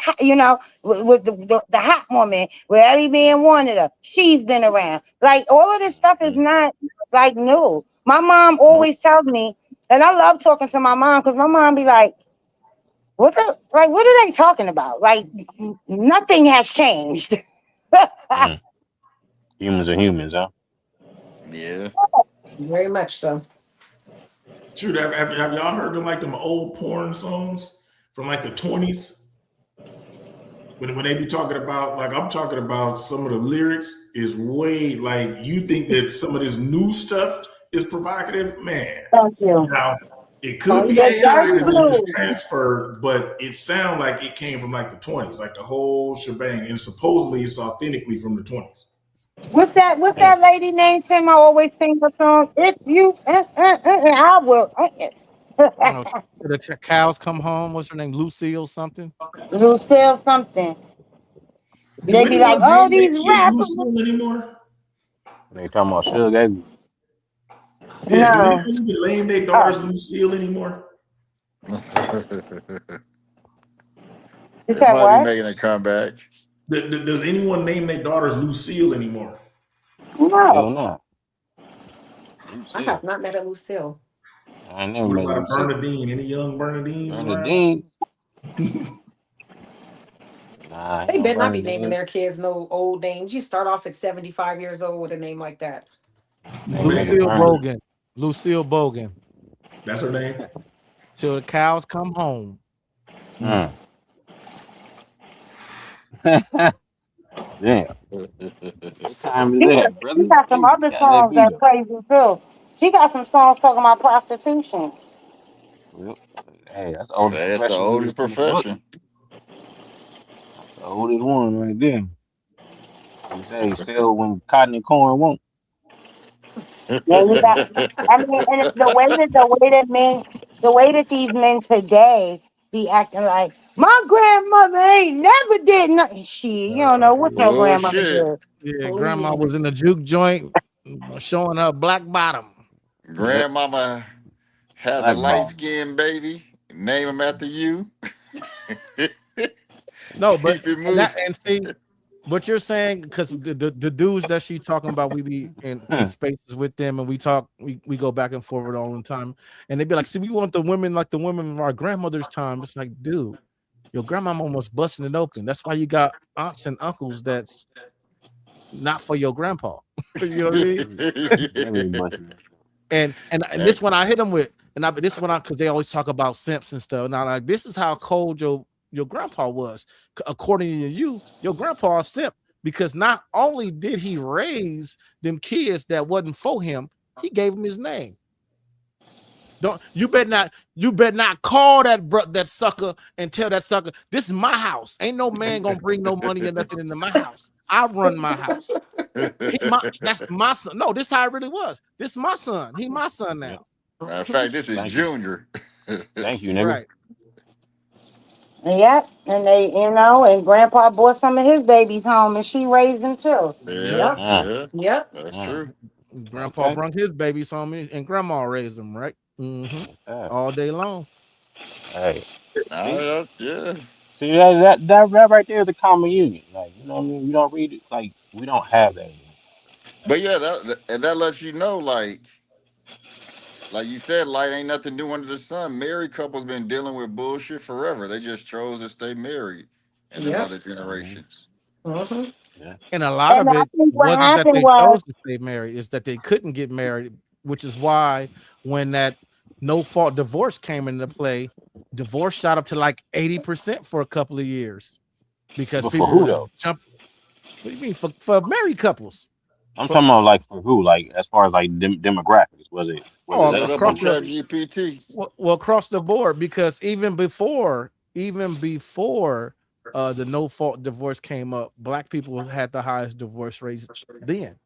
with the hot woman where every man wanted her, she's been around. Like all of this stuff is Mhm. not like new. My mom Nope. always tells me, and I love talking to my mom because my mom be like, what are they talking about? Like nothing has changed. Mm. Humans are humans, huh? Yeah. Very much so. Shoot, have y'all heard of like them old porn songs from like the 20s? When they be talking about, like I'm talking about, some of the lyrics is way like, you think that some of this new stuff is provocative, man. Thank you. Now it Oh could be yeah, But very AI that's and it so. was true. transferred, but it sounds like it came from like the 20s, like the whole shebang, and supposedly it's authentically from the 20s. What's Mm. that lady named Tim? I always sing her song. If you, I will. No, the cows come home. What's her name? Lucille something. Lucille something. Do They be like, anyone oh, name their these kids rappers. Lucille anymore? They talking about Suge Avery. Yeah, do anyone No. even name their Oh, daughters Lucille anymore? you It said might be what? making a comeback. Does anyone name their daughters Lucille anymore? Hell No. no. I Lucille. have not met a Lucille. I ain't never What met about a Lucille. Bernadine? Any young Bernadines around? Bernadine. Nah, ain't They no better not be naming Bernadine. their kids no old names. You start off at 75 years old with a name like that. Name Lucille. nigga Lucille Bernadine. Bogan. Lucille Bogan. That's her name. Till the cows come home. Mm. Damn. What time is She, that, she brother? got some Hey, other gotta let songs me that know. crazy too. She got some songs talking about prostitution. Well, hey, that's the oldest Say it's the profession oldest in the book. profession. That's the oldest one right there. They say sell when cotton and corn won't. And you got, I mean, and the way that these men today be acting like my grandmother ain't never did nothing. Shit, you don't know what your grandmother Bullshit. did. Yeah, Oh, grandma was in the yes. juke joint showing her black bottom. Yep. Grandmama had the Black light ball. skinned baby. Name him after you. No, but Keep it that moving. and see what you're saying because the dudes that she talking about, we be in Hmm. spaces with them and we talk, we go back and forward all the time, and they be like, "See, we want the women like the women of our grandmother's time." It's like, dude, your grandmama almost busting it open. That's why you got aunts and uncles that's not for your grandpa. You know what I mean? Definitely busting that. And this one I hit them with, and this one I because they always talk about simps and stuff. Now, like this is how cold your grandpa was, according to you. Your grandpa a simp because not only did he raise them kids that wasn't for him, he gave him his name. Don't you better not call that sucker and tell that sucker this is my house. Ain't no man gonna bring no money or nothing into my house. I run my house. That's my son. No, this how it really was. This is my son. He my son Yep. now. Matter of fact, this is Thank you. Junior. Thank you, nigga. Right. Yep, and they, and Grandpa brought some of his babies home, and she raised them too. Yeah, Yep. Mm, yeah, Yep. that's mm. true. Grandpa Okay. brung his babies home and grandma raised them, right? Mm-hmm. Okay. All day long. Hey. See? Yeah. See that right there is a common union. Like, you know what I mean? We don't read it like we don't have that anymore. But yeah, and that lets you know, like you said, light ain't nothing new under the sun. Married couples been dealing with bullshit forever. They just chose to stay married in them Yep. other Hmm. generations. Mm-hmm. Yeah. And a lot And of I it think what wasn't that happened they was, chose to stay married, is that they couldn't get married, which is why when that no fault divorce came into play, divorce shot up to like 80% for a couple of years because But for people who was though? jump. What do you mean for married couples? I'm For talking about like for who? Like as far as like demographics, was it oh Pull that it up on across simple? the Chat GPT. well across the board because even before the no fault divorce came up, black people had the highest divorce rates then.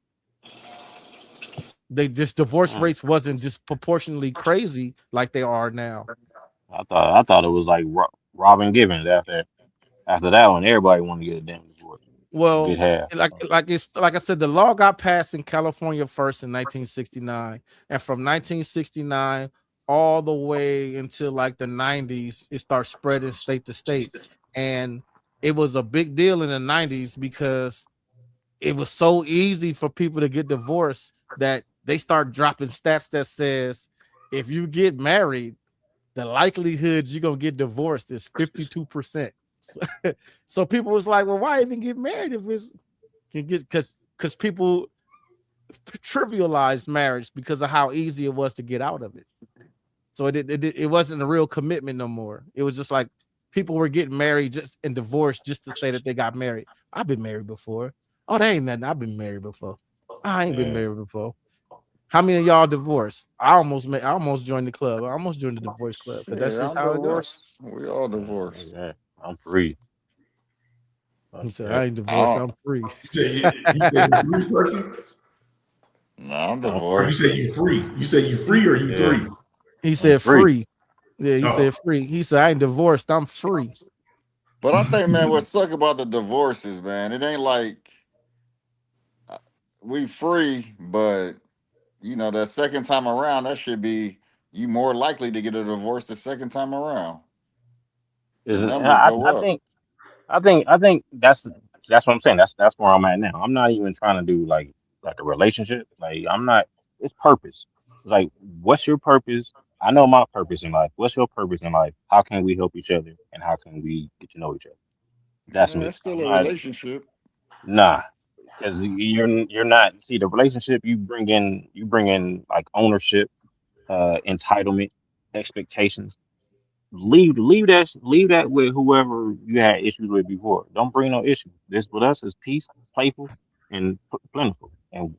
They just divorce Mm. rates wasn't just proportionally crazy like they are now. I thought it was like Robin Givens after that one. Everybody wanted to get a damn divorce, get Well, half. like I said, the law got passed in California first in 1969, and from 1969 all the way until like the 90s, it starts spreading state to state, and it was a big deal in the 90s because it was so easy for people to get divorced that they start dropping stats that says if you get married, the likelihood you're gonna get divorced is 52%. So people was like, well, why even get married if it's can get because people trivialized marriage because of how easy it was to get out of it. So it wasn't a real commitment no more. It was just like people were getting married just and divorced just to say that they got married. I've been married before. Oh, that ain't nothing. I've been married before. I ain't been Yeah, married before. How many of y'all divorced? I almost joined the club. I almost joined the divorce club because that's Shit, just I'm how it goes. divorced. We all divorced. yeah. I'm free. He said, Yeah, I ain't I divorced. don't. I'm free. You said you three person, No, I'm I'm or you free. divorced. say you free? You say you he, free or you Yeah, three? he I'm said free. free. Yeah, he Oh, said free. He said I ain't divorced. I'm free. But I think, man, what suck about the divorces, man, it ain't like uh, we free, but that second time around, that should be you more likely to get a divorce the second time around. The Isn't numbers I, go I up. think I think that's what I'm saying. That's where I'm at now. I'm not even trying to do like a relationship. Like I'm not. It's purpose. It's like, what's your purpose? I know my purpose in life. What's your purpose in life? How can we help each other? And how can we get to know each other? That's Yeah, me. that's still I'm a not. relationship. Nah, because you're not. See, the relationship you bring in like ownership, entitlement, expectations. Leave that with whoever you had issues with before. Don't bring no issues. This with us is peace, playful, and plentiful, and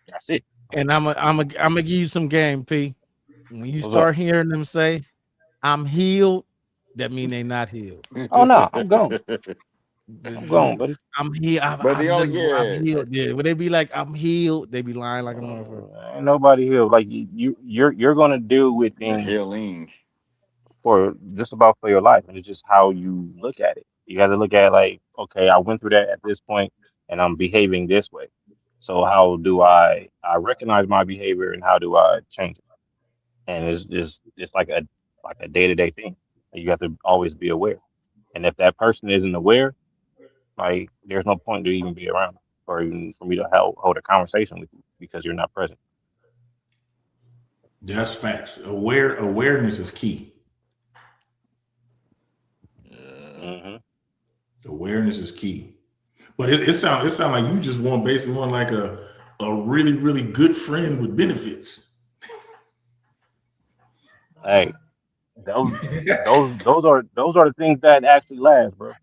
that's it. Like, And I'm gonna give you some game, P. When you what's up? start hearing them say I'm healed, that mean they not healed. Oh no, I'm gone. I'm gone, The- buddy. I'm healed. But I've the only been I'm yeah, healed. Yeah, when they be like I'm healed, they be lying like a motherfucker. Ain't nobody here. Like you're gonna deal with you're things healing. for just about for your life, and it's just how you look at it. You got to look at it like, okay, I went through that at this point, and I'm behaving this way. So how do I recognize my behavior, and how do I change it? And it's like a day-to-day thing. You have to always be aware. And if that person isn't aware, like there's no point to even be around or even for me to hold a conversation with you because you're not present. that's facts. Awareness is key. Yeah. Hmm. Awareness is key. But it sound like you just basically want like a really really good friend with benefits. Hey, those those are the things that actually last, bro.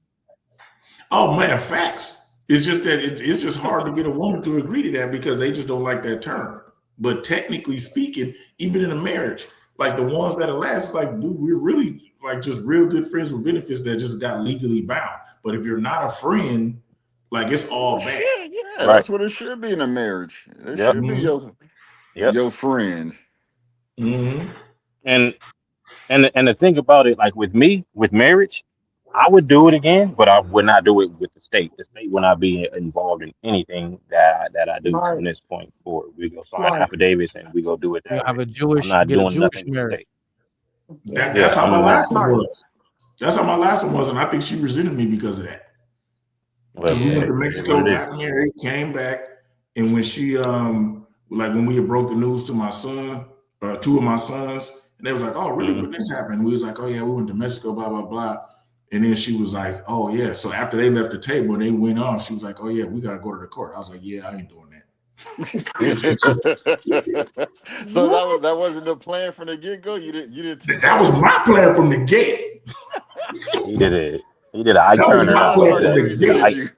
Oh man, facts. It's just that it's just hard to get a woman to agree to that because they just don't like that term. But technically speaking, even in a marriage, like the ones that are last, it's like, dude, we're really like just real good friends with benefits that just got legally bound. But if you're not a friend, like it's Well, all bad. shit, yeah, Right. that's what it should be in a marriage. It Yep. should be Mm-hmm. Yep. your friend. Mm-hmm. And and the thing about it, like with me, with marriage, I would do it again, but I would not do it with the state. The state would not be involved in anything that I do from Smart, this point forward. We go sign smart. affidavits and we go do it You that have way. a I'm Jewish not get a doing Jewish nothing with the marriage. state. Yeah, That's Yeah, how my that's I'm last one smart. was. That's how my last one was, and I think she resented me because of that. Because well, we Yeah, went hey, to it is what Mexico, it is. got married, came back, and when she like when we had broke the news to my son, two of my sons, and they was like, "Oh, really? Hmm. When this happened?" We was like, "Oh yeah, we went to Mexico, blah blah blah." And then she was like, "Oh yeah." So after they left the table and they went off, she was like, "Oh yeah, we gotta go to the court." I was like, "Yeah, I ain't doing that." So that What? wasn't the plan from the get go. You didn't teach her That was that. my plan from the gate. He did it. He did an Ike That was Turner. my That's plan why Did from she a the did a resented gate. Ike. you.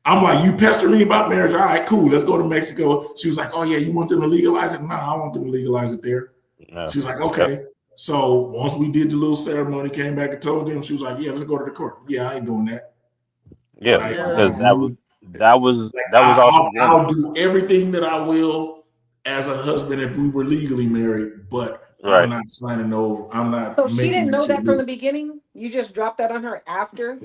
I'm like, you pester me about marriage. All right, cool. Let's go to Mexico. She was like, oh, yeah, you want them to legalize it? No, I want them to legalize it there. No. She was like, Yep. okay. So once we did the little ceremony, came back and told them, she was like, yeah, let's go to the court. Yeah, I ain't doing that. Yeah, Like, Yeah. because that was also the thing. I'll do everything that I will as a husband if we were legally married, but I'm Right. not signing over. I'm not So she making didn't that know shit that from legal. the beginning? You just dropped that on her after?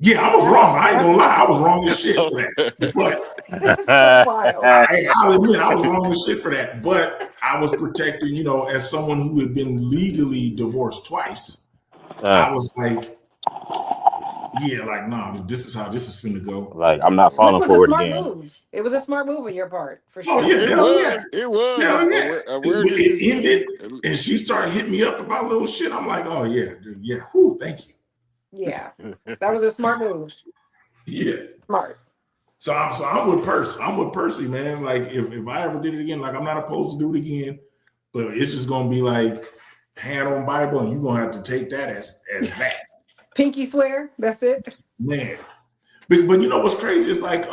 Yeah, I was That's wrong. I ain't that's gonna lie. I crazy. was wrong as shit for that. But That's so wild. I'll admit I was wrong as shit for that, but I was protecting, as someone who had been legally divorced twice. uh, I was like, yeah, like, nah, this is how this is finna go. like I'm not Which falling was a for it smart again. move. It was a smart move on your part, for Oh sure. yeah, It hell yeah, was. It was. hell yeah. Awareness is It ended, key. and she started hitting me up about little shit. I'm like, oh yeah, yeah, whoo, thank you, Yeah. That was a smart move. yeah. Smart. So I'm with Percy. I'm with Percy, man. Like if I ever did it again, like I'm not opposed to do it again, but it's just gonna be like hand on Bible, and you're gonna have to take that as that. Pinky swear. That's it. Man. But you know what's crazy? It's like,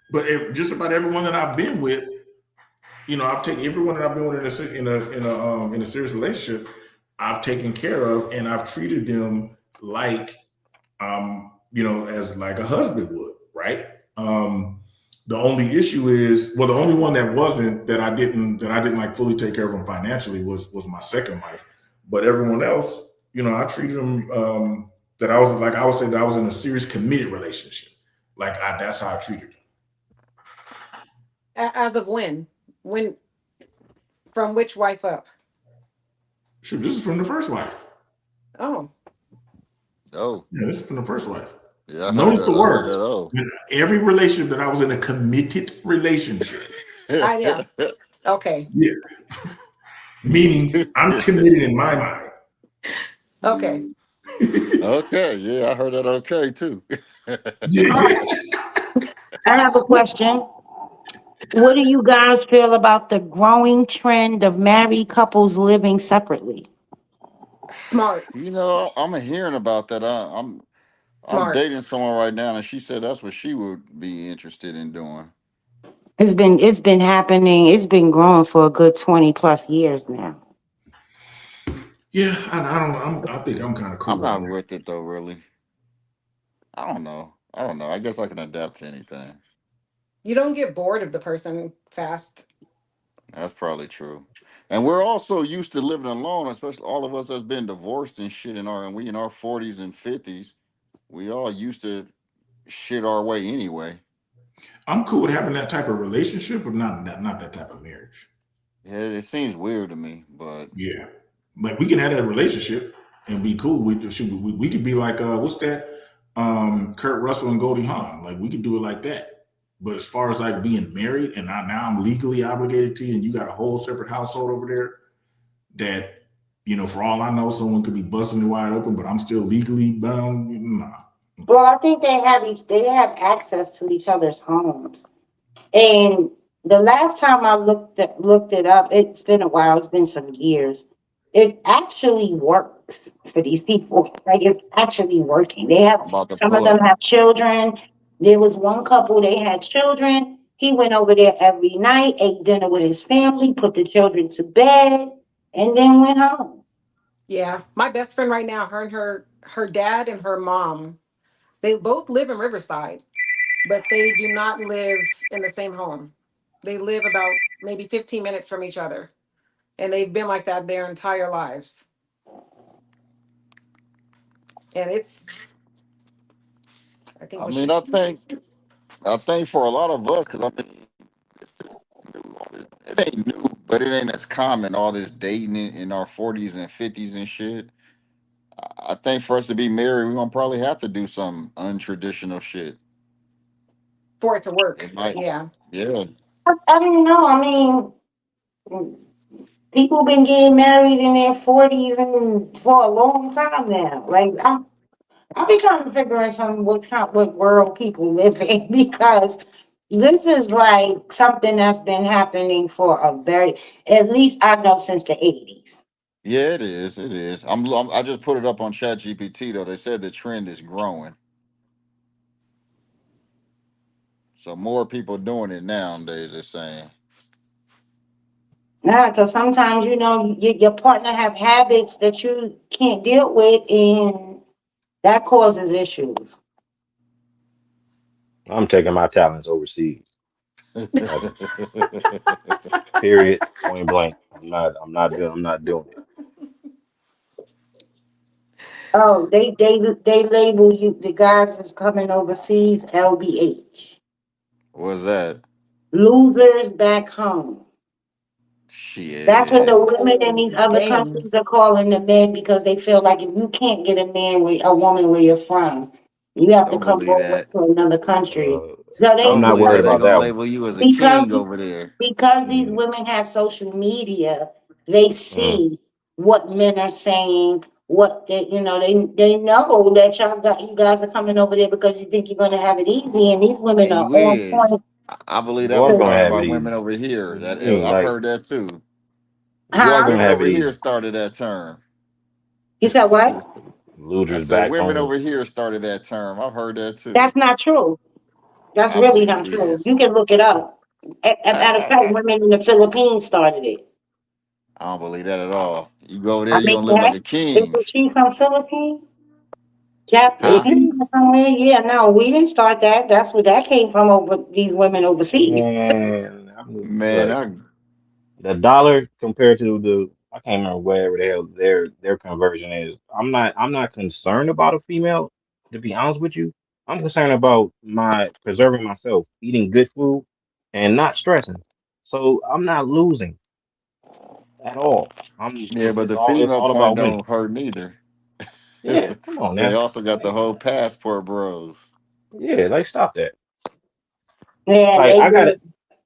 but just about everyone that I've been with, I've taken everyone that I've been with in a serious relationship, I've taken care of, and I've treated them like as like a husband would, right? The only issue is, well, the only one that wasn't that I didn't like fully take care of him financially was my second wife. But everyone else, I treated them that I was like I would say that I was in a serious committed relationship. That's how I treated them. As of when? When from which wife up? Shoot, this is from the first wife. Oh, Oh, Yeah, this is from the first wife. yeah, I heard Notice that. the I heard words. that. Oh. In every relationship that I was in a committed relationship. I yeah. Okay. Yeah. Meaning I'm committed in my mind. Okay. Okay, yeah, I heard that. Okay, too. All right, Yeah. I have a question. What do you guys feel about the growing trend of married couples living separately? Smart. I'm hearing about that. I'm Smart. dating someone right now, and she said that's what she would be interested in doing. It's been happening. It's been growing for a good 20 plus years now. Yeah, I don't. I think I'm kind of I'm cool not on that. with it though, really. I don't know. I don't know. I guess I can adapt to anything. You don't get bored of the person fast. That's probably true. And we're also used to living alone, especially all of us that's been divorced and shit and we in our 40s and 50s. We all used to shit our way anyway. I'm cool with having that type of relationship, but not that type of marriage. Yeah, it seems weird to me, but Yeah, like we can have that relationship and be cool. We could be like what's that? Kurt Russell and Goldie Hawn. Like we could do it like that. But as far as like being married and now I'm legally obligated to you, and you got a whole separate household over there that for all I know, someone could be busting it wide open, but I'm still legally bound. Nah. Well, I think they have access to each other's homes. And the last time I looked it up, it's been a while, it's been some years. It actually works for these people. Like it's actually working. They have I'm about to some of pull them up. have children. There was one couple, they had children. He went over there every night, ate dinner with his family, put the children to bed, and then went home. Yeah. My best friend right now, her and her dad and her mom, they both live in Riverside, but they do not live in the same home. They live about maybe 15 minutes from each other. And they've been like that their entire lives. And it's I think I what mean, she I think for a lot of us, because I mean, it's new. It ain't new, but it ain't as common. All this dating in our 40s and 50s and shit. I think for us to be married, we're gonna probably have to do some untraditional shit. for it to work. It might, Yeah. yeah. I don't know. I mean, people been getting married in their 40s and for a long time now. Like I be trying to figure out some what world people live in because this is like something that's been happening for a very at least I know since the 80s. Yeah, it is. It is. I just put it up on Chat GPT though. They said the trend is growing, so more people doing it nowadays. They're saying. Yeah, because sometimes your partner have habits that you can't deal with, and that causes issues. I'm taking my talents overseas. Like, period, point blank. I'm not doing it. Oh, they label you the guys that's coming overseas LBH. What's that? Losers back home. That's what the Shit. women in Oh, these other dang. countries are calling the men because they feel like if you can't get a woman where you're from, you have to Don't come believe over that. to another country. Uh, So I'm Don't not believe worried that. They about gonna that one. label you as a because king over there. because these Mm, women have social media, they mm. see what men are saying, what they know that you guys are coming over there because you think you're gonna have it easy, and these women Hey, are on Wiz. point I believe You that are was to gonna started have by it women easy. over here. What you That mean? I've Like, heard that too. you are huh? gonna Women have over it here easy. started that term. You said what? I Losers said back women home. over here started that term. I've heard that too. That's not true. That's I really believe not it true. You is. can look it up. Matter of fact, I women in the Philippines started it. don't believe that at all. You go over there, I you mean, gonna live like heck, a isn't king. she from Philippines? Huh? Philippines somewhere. Yeah, no, we didn't start that. That's where that came from over these women overseas. Man, Man, look, the dollar compared to I can't remember whatever the hell their conversion is. I'm not concerned about a female, to be honest with you. I'm concerned about my preserving myself, eating good food, and not stressing. So I'm not losing at all. yeah, but the It's female all point about winning. don't hurt neither. Yeah, come on They now. also got the Like, whole passport bros. yeah, like stop that. Yeah, Like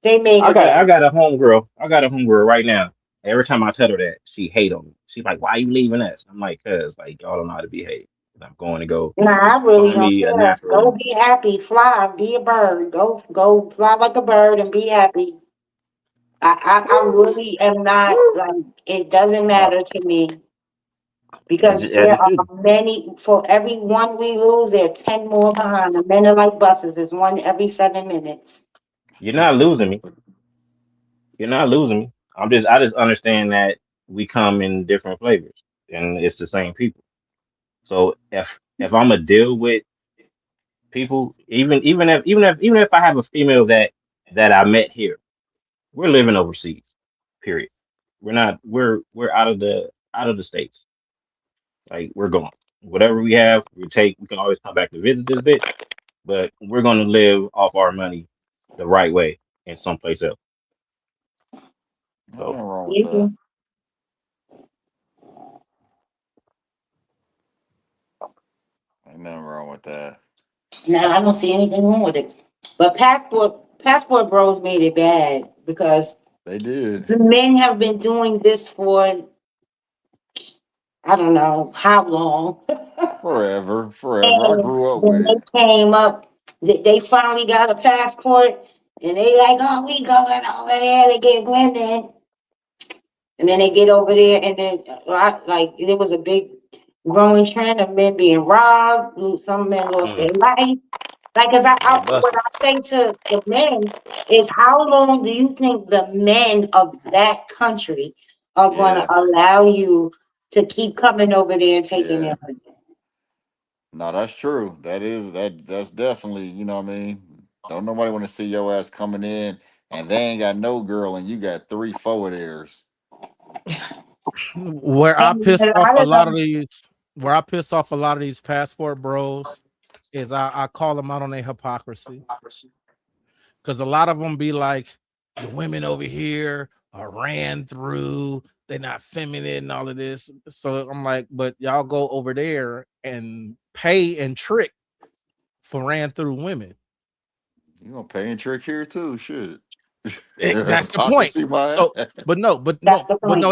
they made I it got I bad. got a homegirl. I got a homegirl right now. Every time I tell her that, she hate on me. She's like, "Why you leaving us?" I'm like, "Cause like y'all don't know how to behave. And I'm going to go Nah, I really find don't me a care. natural Go woman." be happy, fly, be a bird. Go fly like a bird and be happy. I really am not like it doesn't No, matter to me because as there it are should. many for every one we lose, there are 10 more behind. The men are like buses, there's one every 7 minutes. You're not losing me. You're not losing me. I just understand that we come in different flavors, and it's the same people. So if I'm a deal with people, even if I have a female that I met here, we're living overseas. Period. We're not. We're out of the states. Like we're gone. Whatever we have, we take. We can always come back to visit this bitch, but we're gonna live off our money the right way in someplace else. Nothing So wrong with that. You- Ain't nothing wrong with that. Now I don't see anything wrong with it. But passport bros made it bad because They did. the men have been doing this for I don't know how long. Forever. Forever. I And grew up with when it. they came up, they finally got a passport, and they like, oh, we going over there to get women. And then they get over there, and then like there was a big growing trend of men being robbed. Some men lost their mm, life. Like, they what busted. I say to the men is, how long do you think the men of that country are going to Yeah. allow you to keep coming over there and taking Yeah. their money? No, that's true. That's definitely, you know what I mean? Don't nobody want to see your ass coming in and they ain't got no girl and you got three, four of theirs. Where I And piss a off lot a of lot of them, these, where I piss off a lot of these passport bros is I call them out on their hypocrisy. Because a lot of them be like, the women over here are ran through, they're not feminine and all of this. So I'm like, but y'all go over there and pay and trick for ran through women. You gonna pay and trick here too, shit. That's the point. Hypocrisy, my So, ass. that's the point.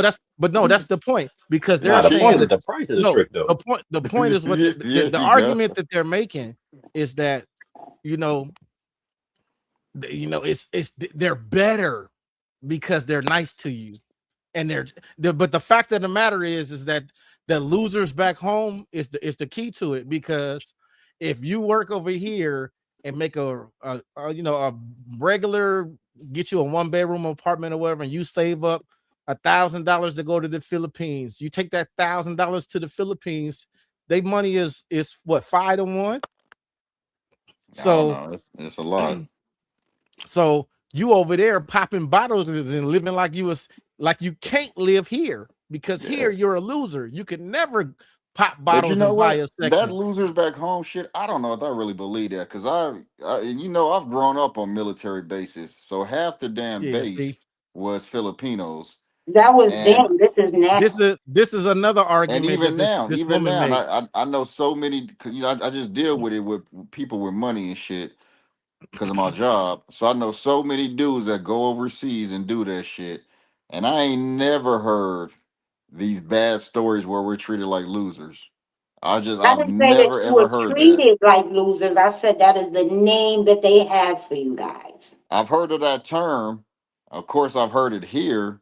that's the point because they're Nah, the point saying is that the price of the no, trick though. the point is what Yeah, the you go. argument that they're making is that you know it's they're better because they're nice to you and but the fact of the matter is that the losers back home is the key to it because if you work over here and make a regular get you a 1 bedroom apartment or whatever and you save up $1,000 to go to the Philippines, you take that $1,000 to the Philippines, they money is what 5 to 1. I don't So know. It's a lot. So you over there popping bottles and living like you can't live here because Yeah. here you're a loser. You can never pop But you bottles know and buy what? a That section. losers back home shit, I don't know if I really believe that because I've grown up on military bases, so half the damn Yeah, base see, was Filipinos, That was and then. This is this now. is this is another argument that this even woman now, and made. I know so many. 'Cause, I just deal with it with people with money and shit because of my job. So I know so many dudes that go overseas and do that shit, and I ain't never heard these bad stories where we're treated like losers. I I've didn't say that never you were ever heard that. treated like losers. I said that is the name that they have for you guys. I've heard of that term. Of course, I've heard it here.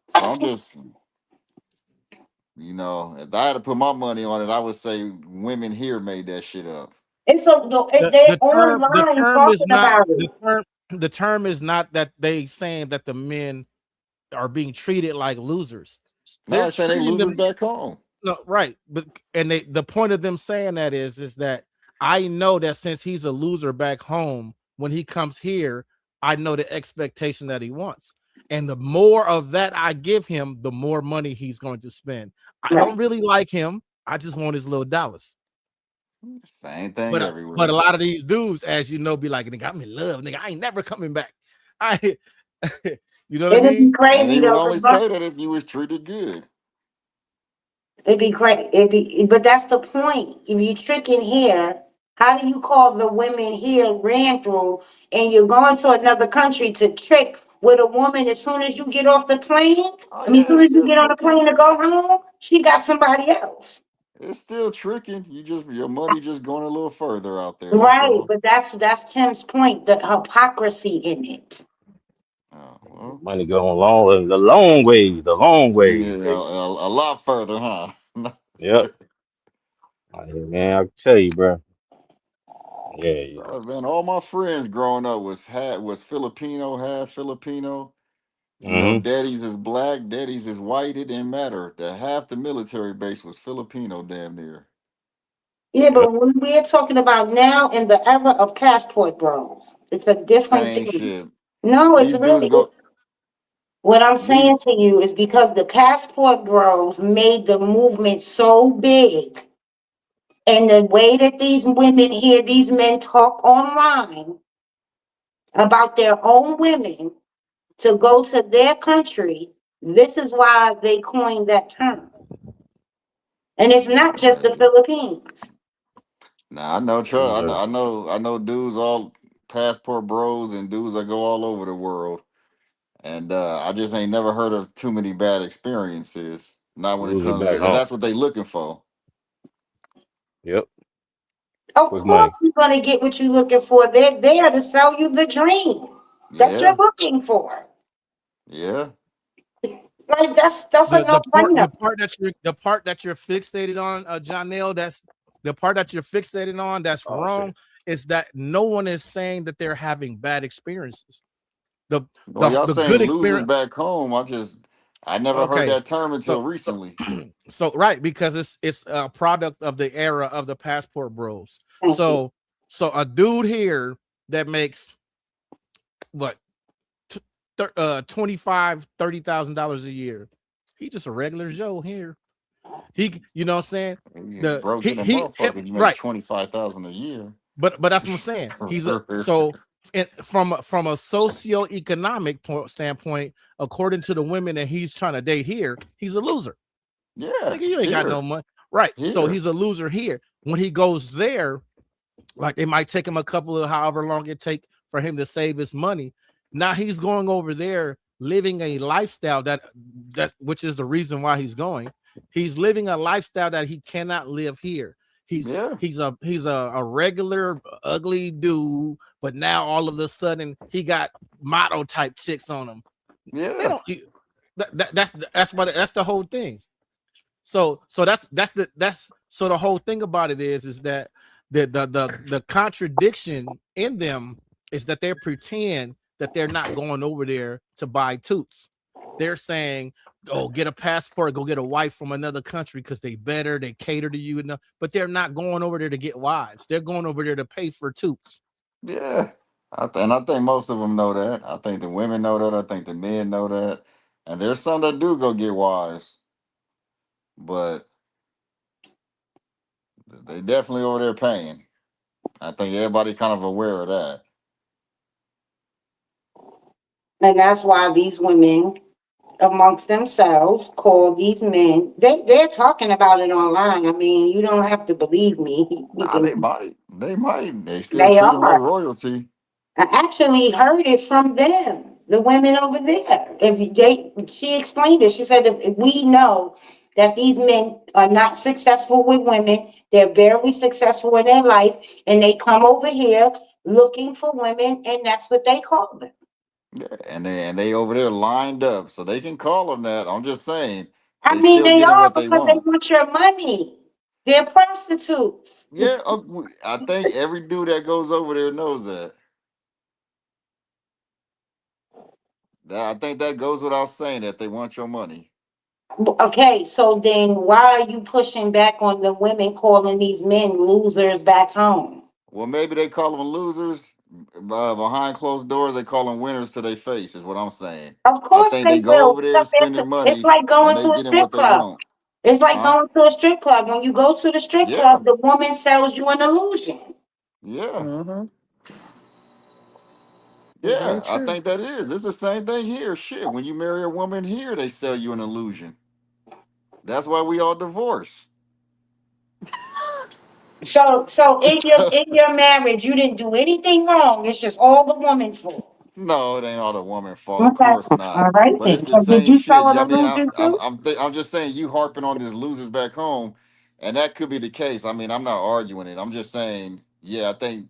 So I'm just, if I had to put my money on it, I would say women here made that shit up. And so The, they're the term the online term is talking not about it. the term is not that they saying that the men are being treated like losers. No, They're they say they treating losers them back home. no, right. But and the point of them saying that is that I know that since he's a loser back home, when he comes here, I know the expectation that he wants. And the more of that I give him, the more money he's going to spend. I don't Right. really like him. I just want his little dollars. Same thing But a everywhere. lot of these dudes, as you know, be like, nigga, I'm in love, nigga. I ain't never coming back. I you know what I It'd be mean? And crazy he would though, only 'cause say that if you was treated good. it'd be great. But that's the point. If you're tricking here, how do you call the women here ran through and you're going to another country to trick with a woman as soon as you get off the plane? Oh I mean, as yeah, soon it's as you still get on the tricking. plane to go home, she got somebody else. It's still tricking. You just your money just going a little further out there. That's Right. all. But that's Tim's point, the hypocrisy in it. Oh, well, Money going long, the long way, yeah, baby. a lot further, huh? Yep. Man, I tell you, bro. Yeah, yeah. Oh, man, all my friends growing up was Filipino, half Filipino. You know, Mm-hmm. daddies is black, daddies is white. It didn't matter. The half the military base was Filipino, damn near. Yeah, Yep. but when we're talking about now in the era of passport bros, it's a different Same thing. shit. No, it's These dudes really go. what I'm These saying to you is because the passport bros made the movement so big, and the way that these women hear these men talk online about their own women to go to their country, this is why they coined that term. And it's not just the Philippines. Now I know, Yes, sir. I know dudes all passport bros and dudes that go all over the world, and I just ain't never heard of too many bad experiences. Not when it Lose it comes back to, and home. that's what they looking for. Yep. Of Quick money. course, you're going to get what you're looking for. They're there to sell you the dream that you're Yeah, looking for. yeah, Like that's a no brainer. The part that you're fixated on, Janelle, that's the part that you're fixated on that's Oh wrong, shit. is that no one is saying that they're having bad experiences. The Well, y'all the saying good losing experience. back home. I never heard Okay. that term So until recently. so right, because it's a product of the era of the passport bros. Thank you. So a dude here that makes what 25 $30,000 a year, he just a regular Joe here. He, you know what I'm saying? You The broke in the he him motherfuckers make right. 25,000 a year. But that's what I'm saying. He's a so from a socioeconomic standpoint, according to the women that he's trying to date here, he's a loser. Yeah, Nigga, you ain't got no here, money. Right. So here. he's a loser here. When he goes there, like it might take him a couple of however long it take for him to save his money. Now he's going over there living a lifestyle that which is the reason why he's going. He's living a lifestyle that he cannot live here. Yeah, He's a regular ugly dude, but now all of a sudden he got model type chicks on him. They yeah, don't. That's the whole thing. So that's so the whole thing about it is that the contradiction in them is that they pretend that they're not going over there to buy toots. They're saying, "Oh, get a passport, go get a wife from another country because they better, they cater to you enough." But they're not going over there to get wives. They're going over there to pay for toots. yeah. And I think most of them know that. I think the women know that. I think the men know that. And there's some that do go get wives, but they definitely over there paying. I think everybody kind of aware of that. And that's why these women amongst themselves call these men they're talking about it online. I mean, you don't have to believe me. You Nah, they can might. They might. They still they treat them like are. royalty. I actually heard it from them, the women over there. She explained it. She said, if we know that these men are not successful with women, they're barely successful in their life, and they come over here looking for women, and that's what they call them. Yeah, and they over there lined up, so they can call them that. I'm just saying, I they mean, still they getting are what they because they want. want your money. They're prostitutes. Yeah, I think every dude that goes over there knows that. I think that goes without saying that they want your money. Okay, so then why are you pushing back on the women calling these men losers back home? Well, maybe they call them losers. Behind closed doors, they call them winners to their face, is what I'm saying. Of I course think they they go will. over there spending It's money like and going they to a getting strip what they club. want. It's like Huh? going to a strip club. When you go to the strip Yeah. club, the woman sells you an illusion. Yeah. Mm-hmm. Very Yeah. I true. think that is. It's the same thing here. Shit. When you marry a woman here, they sell you an illusion. That's why we all divorce. So in your marriage, you didn't do anything wrong. It's just all the woman's fault. No, it ain't all the woman's fault. Of Okay. course not. All right But then. it's the So did same you shit. sell an I mean, illusion too? I'm just saying you harping on this losers back home, and that could be the case. I mean, I'm not arguing it. I'm just saying, yeah, I think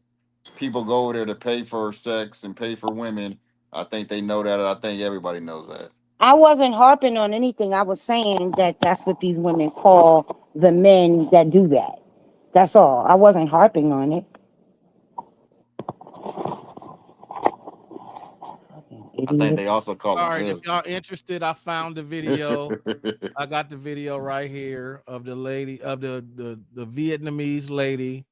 people go over there to pay for sex and pay for women. I think they know that. I think everybody knows that. I wasn't harping on anything. I was saying that that's what these women call the men that do that. That's all. I wasn't harping on it. Fucking I think idiot. they also call All them right, if y'all husbands. interested, I found the video. I got the video right here of the lady of the Vietnamese lady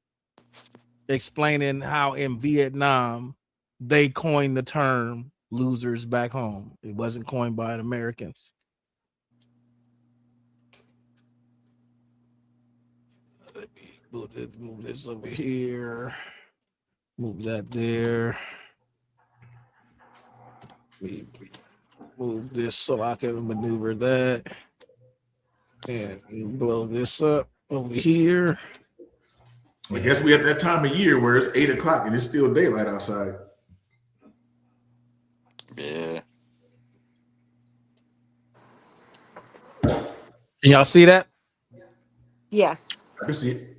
explaining how in Vietnam they coined the term losers back home. It wasn't coined by the Americans. Let me move this over here. Move that there. We move this so I can maneuver that. And blow this up over here. I guess we at that time of year where it's 8 o'clock and it's still daylight outside. Yeah. Can y'all see that? Yes. I can see it.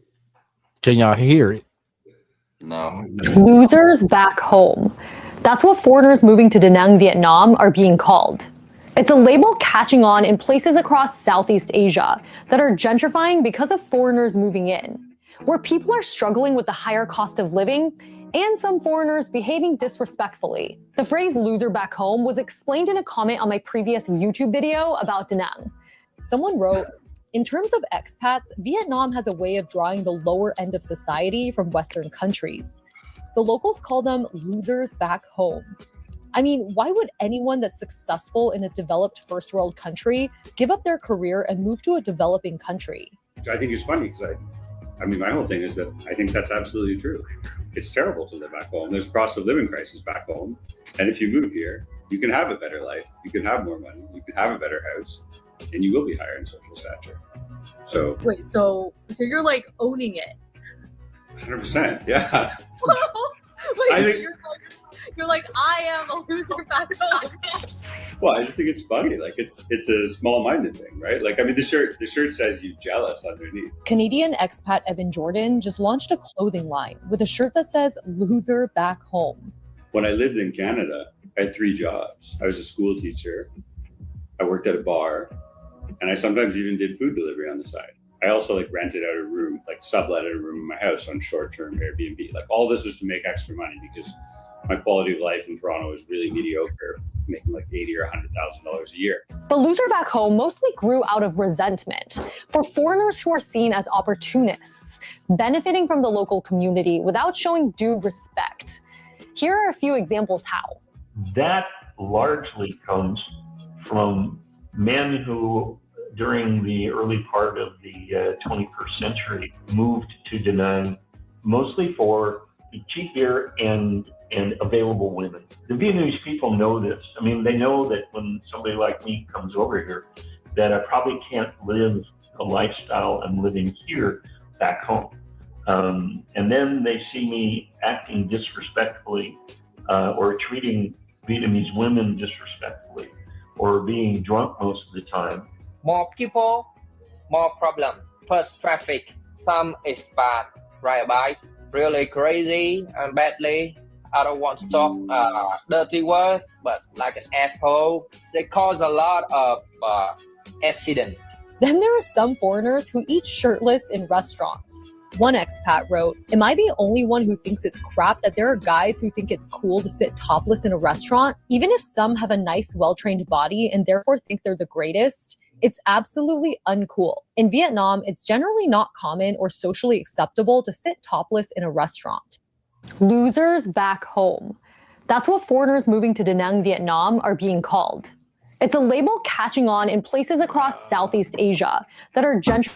Can y'all hear it? No. Losers back home. That's what foreigners moving to Da Nang, Vietnam are being called. It's a label catching on in places across Southeast Asia that are gentrifying because of foreigners moving in, where people are struggling with the higher cost of living and some foreigners behaving disrespectfully. The phrase loser back home was explained in a comment on my previous YouTube video about Da Nang. Someone wrote, in terms of expats, Vietnam has a way of drawing the lower end of society from Western countries. The locals call them losers back home. I mean, why would anyone that's successful in a developed first world country give up their career and move to a developing country? I think it's funny because I mean, my whole thing is that I think that's absolutely true. It's terrible to live back home. There's a cost of living crisis back home. And if you move here, you can have a better life. You can have more money. You can have a better house. And you will be higher in social stature. So wait, so you're like owning it? 100%, yeah. Wait, I think you're like I am a loser back home. Well, I just think it's funny. Like it's a small-minded thing, right? Like I mean, the shirt says you jealous underneath. Canadian expat Evan Jordan just launched a clothing line with a shirt that says loser back home. When I lived in Canada, I had 3 jobs. I was a school teacher, I worked at a bar, and I sometimes even did food delivery on the side. I also like rented out a room, like subletted a room in my house on short-term Airbnb. Like all this was to make extra money because my quality of life in Toronto is really mediocre, making like $80,000 or $100,000 a year. The loser back home mostly grew out of resentment for foreigners who are seen as opportunists, benefiting from the local community without showing due respect. Here are a few examples how. That largely comes from men who, during the early part of the 21st century, moved to Da Nang mostly for cheap beer and available women. The Vietnamese people know this. I mean, they know that when somebody like me comes over here, that I probably can't live the lifestyle I'm living here back home. And then they see me acting disrespectfully or treating Vietnamese women disrespectfully or being drunk most of the time. More people, more problems. First, traffic. Some expat ride a bike really crazy and badly. I don't want to talk dirty words, but like an asshole. They cause a lot of accidents. Then there are some foreigners who eat shirtless in restaurants. One expat wrote, "Am I the only one who thinks it's crap that there are guys who think it's cool to sit topless in a restaurant? Even if some have a nice, well-trained body and therefore think they're the greatest, It's absolutely uncool. In Vietnam, it's generally not common or socially acceptable to sit topless in a restaurant. Losers back home. That's what foreigners moving to Da Nang, Vietnam are being called. It's a label catching on in places across Southeast Asia that are gentrifying.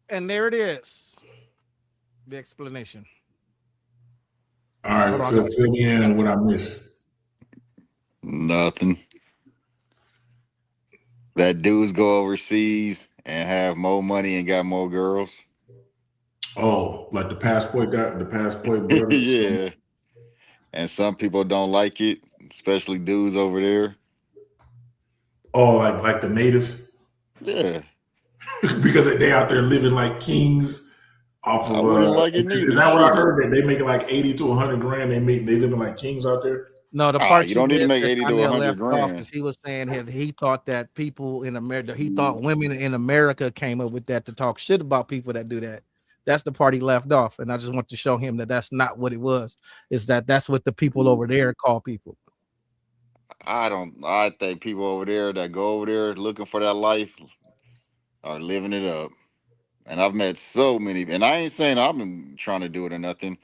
And there it is. The explanation. All right, Hold on, fill me in what I missed. Nothing. That dudes go overseas and have more money and got more girls. Oh, like the passport brother. Yeah. And some people don't like it, especially dudes over there. Oh, like the natives, Yeah. because they out there living like kings off I of. wouldn't like it Is neither. that what I Shit. heard? That they making like 80 to 100 grand. They living like kings out there. No, the part You you don't need to missed make that 80 to Donnell 100 left off grand. is he was saying he thought that people in America, he thought women in America came up with that to talk shit about people that do that. That's the part he left off, and I just want to show him that that's not what it was. Is that's what the people over there call people. I think people over there that go over there looking for that life are living it up. And I've met so many, and I ain't saying I've been trying to do it or nothing,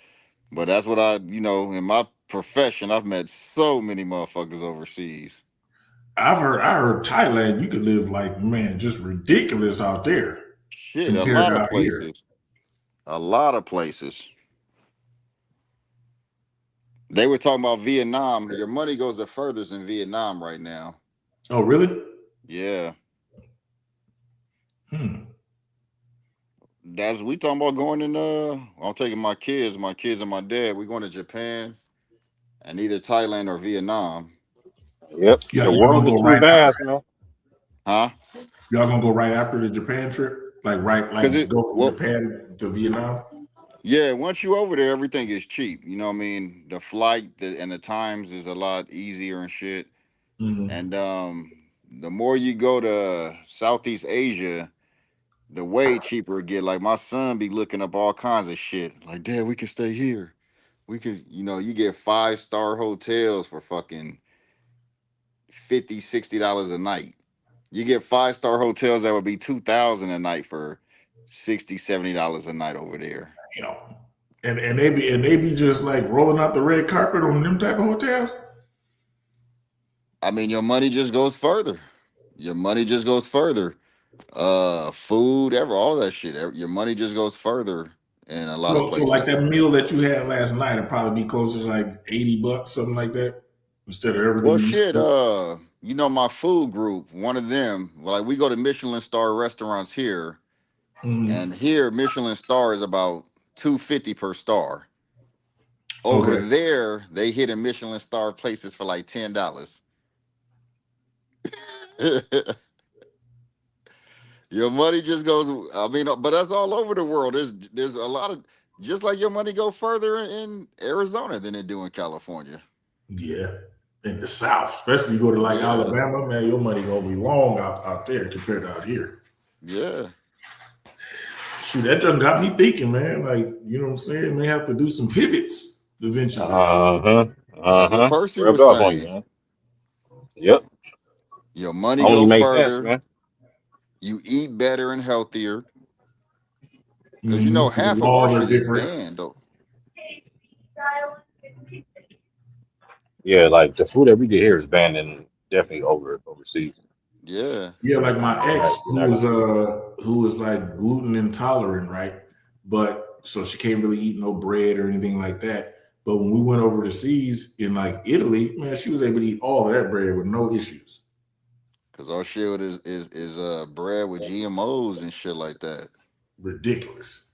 but that's what in my profession, I've met so many motherfuckers overseas. I heard Thailand, you could live like, man, just ridiculous out there Shit, a compared lot to of out here. places. A lot of places. They were talking about Vietnam. Your money goes the furthest in Vietnam right now. Oh, really? Yeah. Hmm. We talking about going in I'm taking my kids and my dad. We going to Japan and either Thailand or Vietnam. Yep. Yeah, The y'all world gonna is go too right after. vast, man. Huh? Y'all gonna go right after the Japan trip? Like go from Japan to Vietnam? Yeah, once you over there, everything is cheap. You know what I mean? The flight and the times is a lot easier and shit. Mm-hmm. And the more you go to Southeast Asia, the way cheaper it get. Like my son be looking up all kinds of shit. Like, Dad, we can stay here. We could, you get 5-star hotels for fucking $50, $60 a night. You get 5-star hotels that would be $2,000 a night for $60, $70 a night over there. You know, and they be just like rolling out the red carpet on them type of hotels. I mean, your money just goes further. Your money just goes further. Food, all of that shit. Your money just goes further in a lot of So like places. that meal that you had last night would probably be closer to like $80, something like that, instead of everything Well, you used shit. to. My food group, one of them, like we go to Michelin star restaurants here, Mm-hmm. and here Michelin star is about 250 per star. Over Okay. there, they hit a Michelin star places for like $10. Your money just goes. I mean, but that's all over the world. There's a lot of just like your money go further in Arizona than it do in California. Yeah. In the South, especially you go to like Yeah, Alabama, man, your money gonna be long out there compared to out here. yeah. Shoot, that just got me thinking, man. Like, you know what I'm saying? May have to do some pivots eventually. That's what Percy Rubbed was off on you, saying. man. Yep. Your money Only go makes sense, further. man. You eat better and healthier because The half of our laws are shit is different. banned though. Yeah, like the food that we get here is banned and definitely overseas. Yeah. Yeah, like my ex You're not gonna see it. who was like gluten intolerant, right? But so she can't really eat no bread or anything like that. But when we went over to seas in like Italy, man, she was able to eat all of that bread with no issues. Because our shit is bread with GMOs and shit like that. Ridiculous.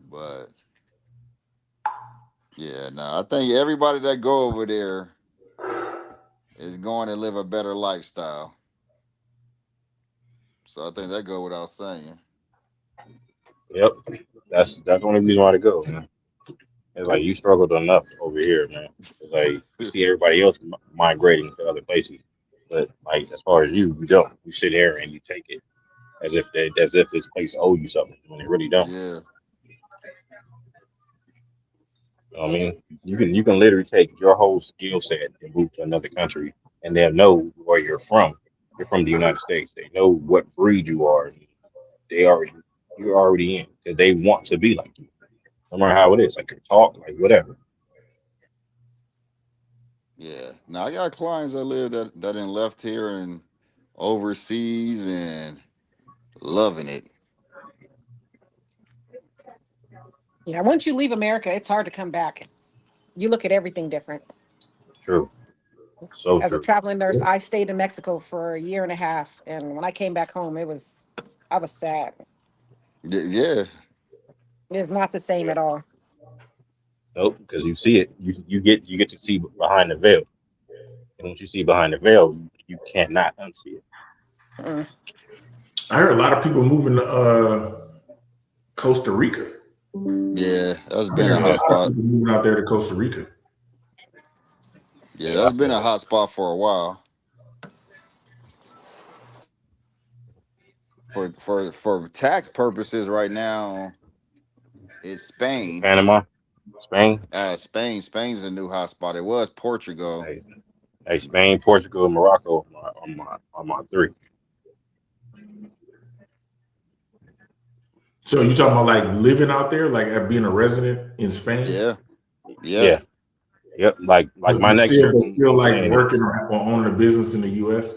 But yeah, no, I think everybody that go over there is going to live a better lifestyle. So I think that go without saying. Yep. That's the only reason why to go, man. It's like you struggled enough over here, man. It's like you see everybody else migrating to other places, but like as far as you don't. You sit there and you take it as if this place owes you something when it really don't. Yeah. You know what I mean, you can literally take your whole skill set and move to another country, and they'll know where you're from. You're from the United States. They know what breed you are. They already you're already in because they want to be like you. No matter how it is, like your talk, like whatever. Yeah. Now I got clients that live that in left here and overseas and loving it. Yeah, once you leave America, it's hard to come back. You look at everything different. True, so As a true. traveling nurse, I stayed in Mexico for a year and a half, and when I came back home, I was sad. Yeah. It's not the same Yeah. at all. Nope, because you see it, you get to see behind the veil, and once you see behind the veil, you cannot unsee it. Mm. I heard a lot of people moving to Costa Rica. Yeah. That's I been heard a a hot lot of spot. people moving out there to Costa Rica. Yeah, Yeah, I that's been feel a that. hot spot for a while. For tax purposes right now, it's Spain. Panama, Spain, Spain's the new hot spot. It was Portugal. hey, hey, Spain, Portugal, and Morocco are my three. So you talking about like living out there, like being a resident in Spain, Yeah. Yeah. Yeah, yep. Like but my next trip still in like Spain is working or owning a business in the U.S.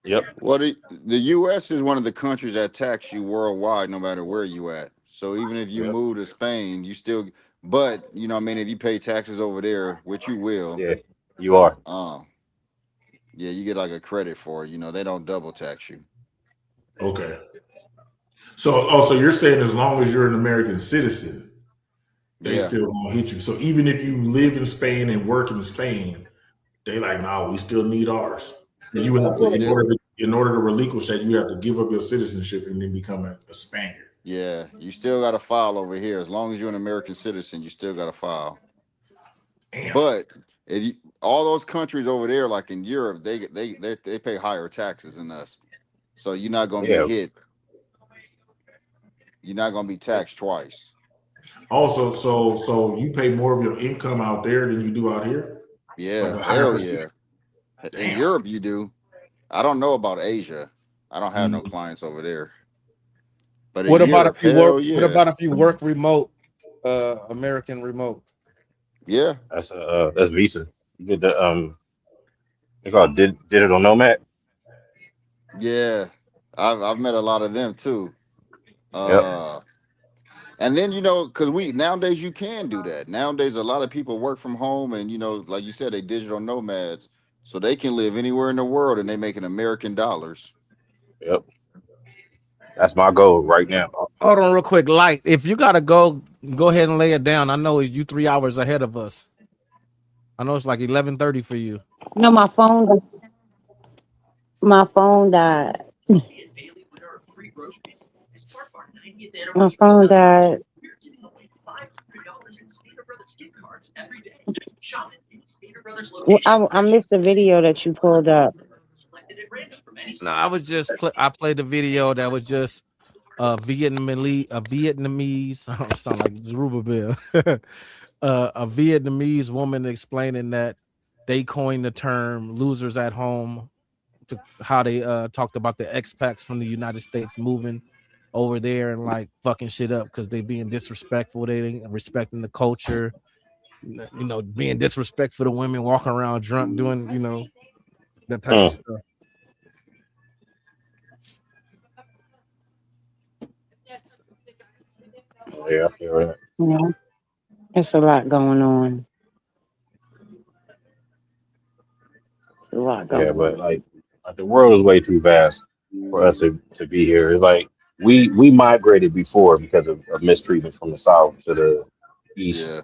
yep, Well, the U.S. is one of the countries that tax you worldwide, no matter where you at. So even if you yep, move to Spain, you still, but you know, what I mean, if you pay taxes over there, which you will, yeah. You are. um, yeah, you get like a credit for it. You know, they don't double tax you. Okay. So you're saying as long as you're an American citizen, they Yeah. still gonna hit you. So even if you live in Spain and work in Spain, they like, no, we still need ours. You would have You to, still, in order to relinquish that, you have to give up your citizenship and then become a Spaniard. yeah, you still got to file over here. As long as you're an American citizen, you still got to file. Damn. But if you, all those countries over there, like in Europe, they pay higher taxes than us. So you're not gonna be Yeah, hit. You're not gonna be yeah. taxed twice. Also, so you pay more of your income out there than you do out here, like Yeah, a higher hell percent. yeah. In Damn. Europe, you do. I don't know about Asia. I don't have no Mm. clients over there. But in What about if Europe, you work? hell What yeah. about if you work remote, American remote? Yeah. That's Visa. You get the they call it digital nomad. Yeah. I've met a lot of them too. Yep, Uh and then you know, because we nowadays you can do that. Nowadays a lot of people work from home and you know, like you said, they digital nomads. So they can live anywhere in the world and they making American dollars. yep. That's my goal right now. Hold on, real quick, Light. If you gotta go ahead and lay it down. I know you 3 hours ahead of us. I know it's like 11:30 for you. No, my phone died. My phone died. Well, I missed the video that you pulled up. No, I was just I played the video that was just a Vietnamese. I don't sound like Zerubbabel. A Vietnamese woman explaining that they coined the term "losers at home" to how they talked about the expats from the United States moving over there and like fucking shit up because they being disrespectful, they ain't respecting the culture, being disrespectful to women, walking around drunk, doing that type of Hmm. stuff. Yeah, I feel that. Yeah, there's a lot going on. A lot Yeah, going but on. like the world is way too vast for us to be here. It's like we migrated before because of mistreatment from the south to the east Yeah.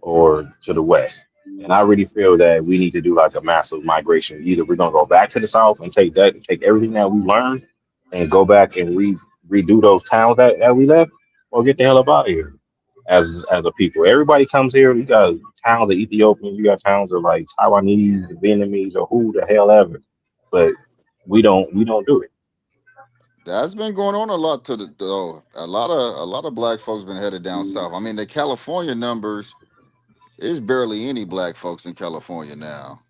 or to the west. And I really feel that we need to do like a massive migration. Either we're gonna go back to the south and take that and take everything that we learned and go back and redo those towns that we left, or get the hell up out of here. as a people. Everybody comes here. You got towns of Ethiopians, you got towns of like Taiwanese, Vietnamese, or who the hell ever. But we don't do it. That's been going on a lot to the though. A lot of black folks been headed down south. I mean, the California numbers is barely any black folks in California now.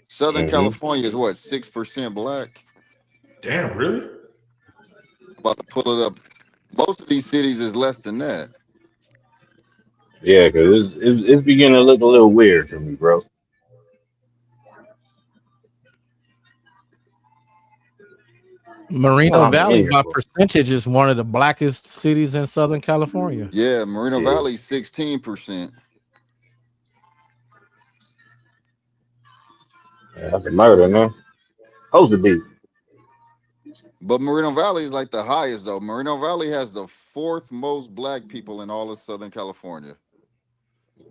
Southern Hmm. California is what, 6% black? Damn, really? About to pull it up. Most of these cities is less than that. Yeah, because it's beginning to look a little weird to me, bro. Moreno I'm in Valley, here by for. percentage, is one of the blackest cities in Southern California. Yeah, Moreno Yeah, Valley 16%. that's a murder, man. Supposed to be. But Moreno Valley is like the highest though. Moreno Valley has the fourth most black people in all of Southern California.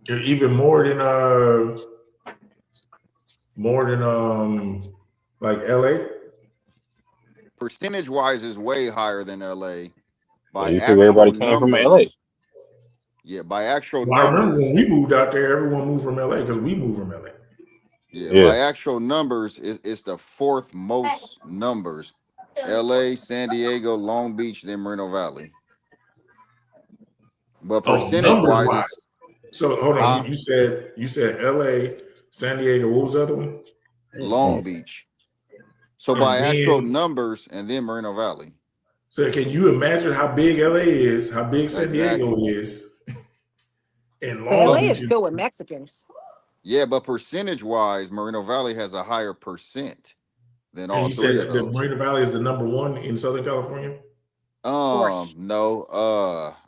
Even more than like LA. Percentage wise is way higher than LA Well, by you figure actual everybody came from LA. numbers. Yeah, by actual Well, I remember when numbers. we moved out there, everyone moved from LA because we moved from LA. Yeah, Yeah. by actual numbers, it's the fourth most numbers. LA, San Diego, Long Beach, then Moreno Valley. But Oh, percentage numbers wise, it's wise. So hold on, huh? you said LA, San Diego. What was the other one? Long Beach. So And by actual then, numbers, and then Moreno Valley. so can you imagine how big LA is, how big San Diego Exactly. is, and But Long LA But Beach is is? filled with Mexicans. yeah, but percentage wise, Moreno Valley has a higher percent than And all you said three of that the those. Marina Valley is the number one in Southern California. Porsche. No,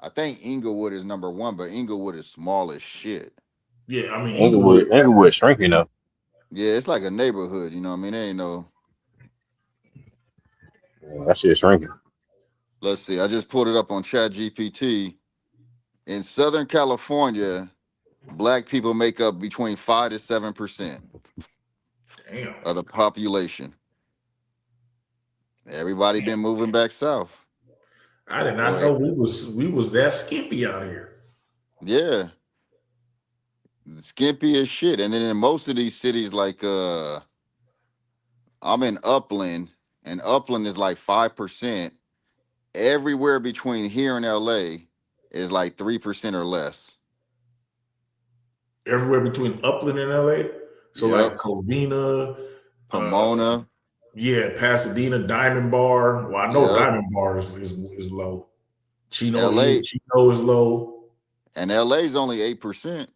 I think Inglewood is number one, but Inglewood is small as shit. Yeah, I mean Inglewood. Englewood shrinking up. Yeah, it's like a neighborhood, you know what I mean? It ain't no. Yeah, that shit's shrinking. Let's see. I just pulled it up on Chat GPT. In Southern California, black people make up between 5 to 7% Damn, of the population. Everybody been moving back south. I did not Or know we was that skimpy out here. yeah, skimpy as shit. And then in most of these cities, like I'm in Upland, and Upland is like 5%. Everywhere between here and LA is like 3% or less. Everywhere between Upland and LA. So Yep. like Covina, Pomona. yeah, Pasadena, Diamond Bar. Well, I know Yep. Diamond Bar is low. LA Chino is low. and LA's only 8%.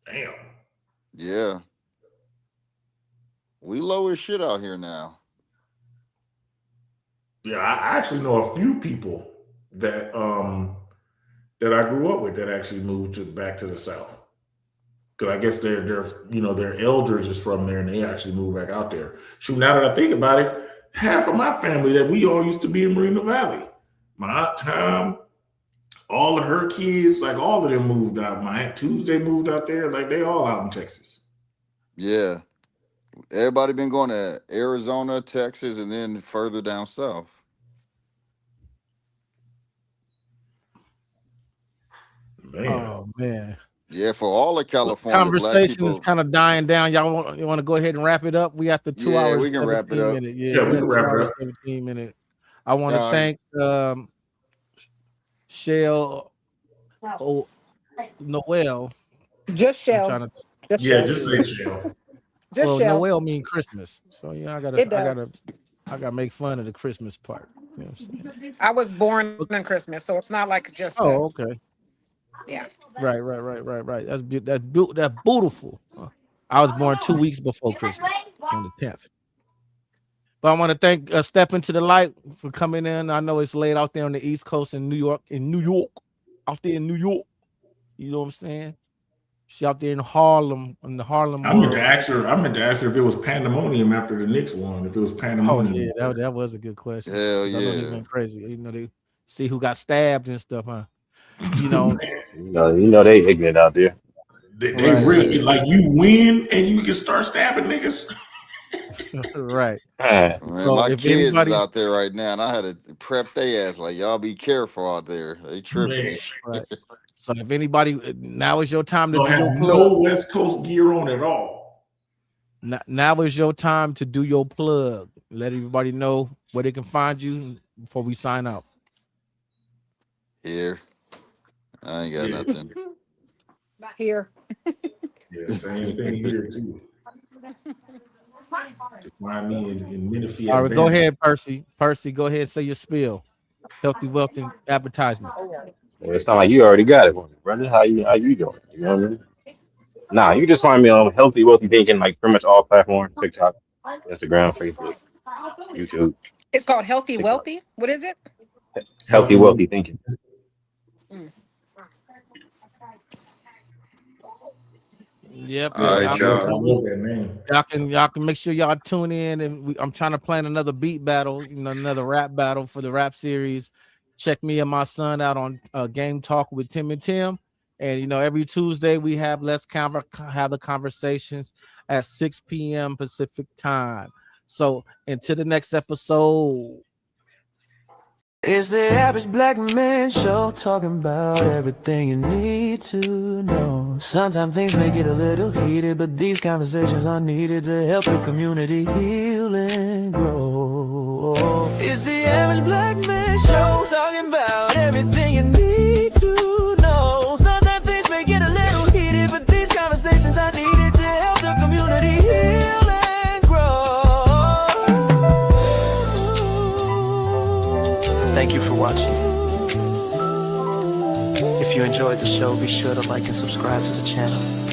Damn. Yeah. We low as shit out here now. Yeah, I actually know a few people that that I grew up with that actually moved back to the South. Because I guess their elders is from there and they actually moved back out there. Shoot, now that I think about it, half of my family that we all used to be in Moreno Valley. My Aunt Tom, all of her kids, like all of them moved out. My Aunt Tuesday moved out there. Like they all out in Texas. Yeah. Everybody been going to Arizona, Texas, and then further down south. Man. Oh man. Yeah, for all of Well, California, black conversation is people. kind of dying down. You want to go ahead and wrap it up? We got the two Yeah, hours we can wrap it 17 up. minute. Yeah, Yeah, we we got can 2 wrap it hours up. 17 minute. I want to No, thank Shell Noel. Just I'm Shell. trying to. Just Yeah, Shell. just say chill. Just Well, Shell. Noel mean Christmas, so yeah, It does. I gotta make fun of the Christmas part. You know what I'm saying? I was born on Christmas, so it's not like just Oh, okay. yeah. Right. That's beautiful. I was born 2 weeks before Christmas on the 10th. But I want to thank Step Into the Light for coming in. I know it's late out there on the East Coast in New York, out there in New York. You know what I'm saying? She out there in Harlem, in the Harlem I meant world. to ask her if it was pandemonium after the Knicks won. If it was Oh pandemonium. yeah, that was a good question. hell I know they yeah. went crazy. You know, they see who got stabbed and stuff, huh? You know, You know they ignorant out there. They right. really like you win and you can start stabbing niggas. Right. Man, Man, So my if kids is anybody, out there right now, and I had to prep their ass like y'all be careful out there. They tripping Man, and shit. right. So if anybody, now is your time to don't do have your plug. no West Coast gear on at all. Now is your time to do your plug. Let everybody know where they can find you before we sign out. Here, I ain't got Yeah, nothing. Here. yeah, same thing here too. To find me in Menifee, All right, go Alabama. ahead, Percy. Percy, go ahead, say your spiel. Healthy, wealthy advertisements. it's not like you already got it for me, brother. How you doing? You know what I mean? Nah, you just find me on Healthy Wealthy Thinking, like pretty much all platforms: TikTok, Instagram, Facebook, YouTube, It's called Healthy TikTok. Wealthy. What is it? Healthy Healthy Wealthy wealthy. Thinking. Mm. Yep, All and Yeah, I right, y'all love, y'all. I love that name. y'all can make sure y'all tune in, and I'm trying to plan another beat battle, another rap battle for the rap series. Check me and my son out on Game Talk with Tim and Tim, and every Tuesday we have have the conversations at 6 p.m. Pacific time. So until the next episode. It's the average black man show, talking about everything you need to know. Sometimes things may get a little heated, but these conversations are needed to help the community heal and grow. It's the average black man show, talking about everything you need to know. Sometimes things may get a little heated, but these conversations are needed to help the community heal and grow. Thank you for watching. If you enjoyed the show, be sure to like and subscribe to the channel.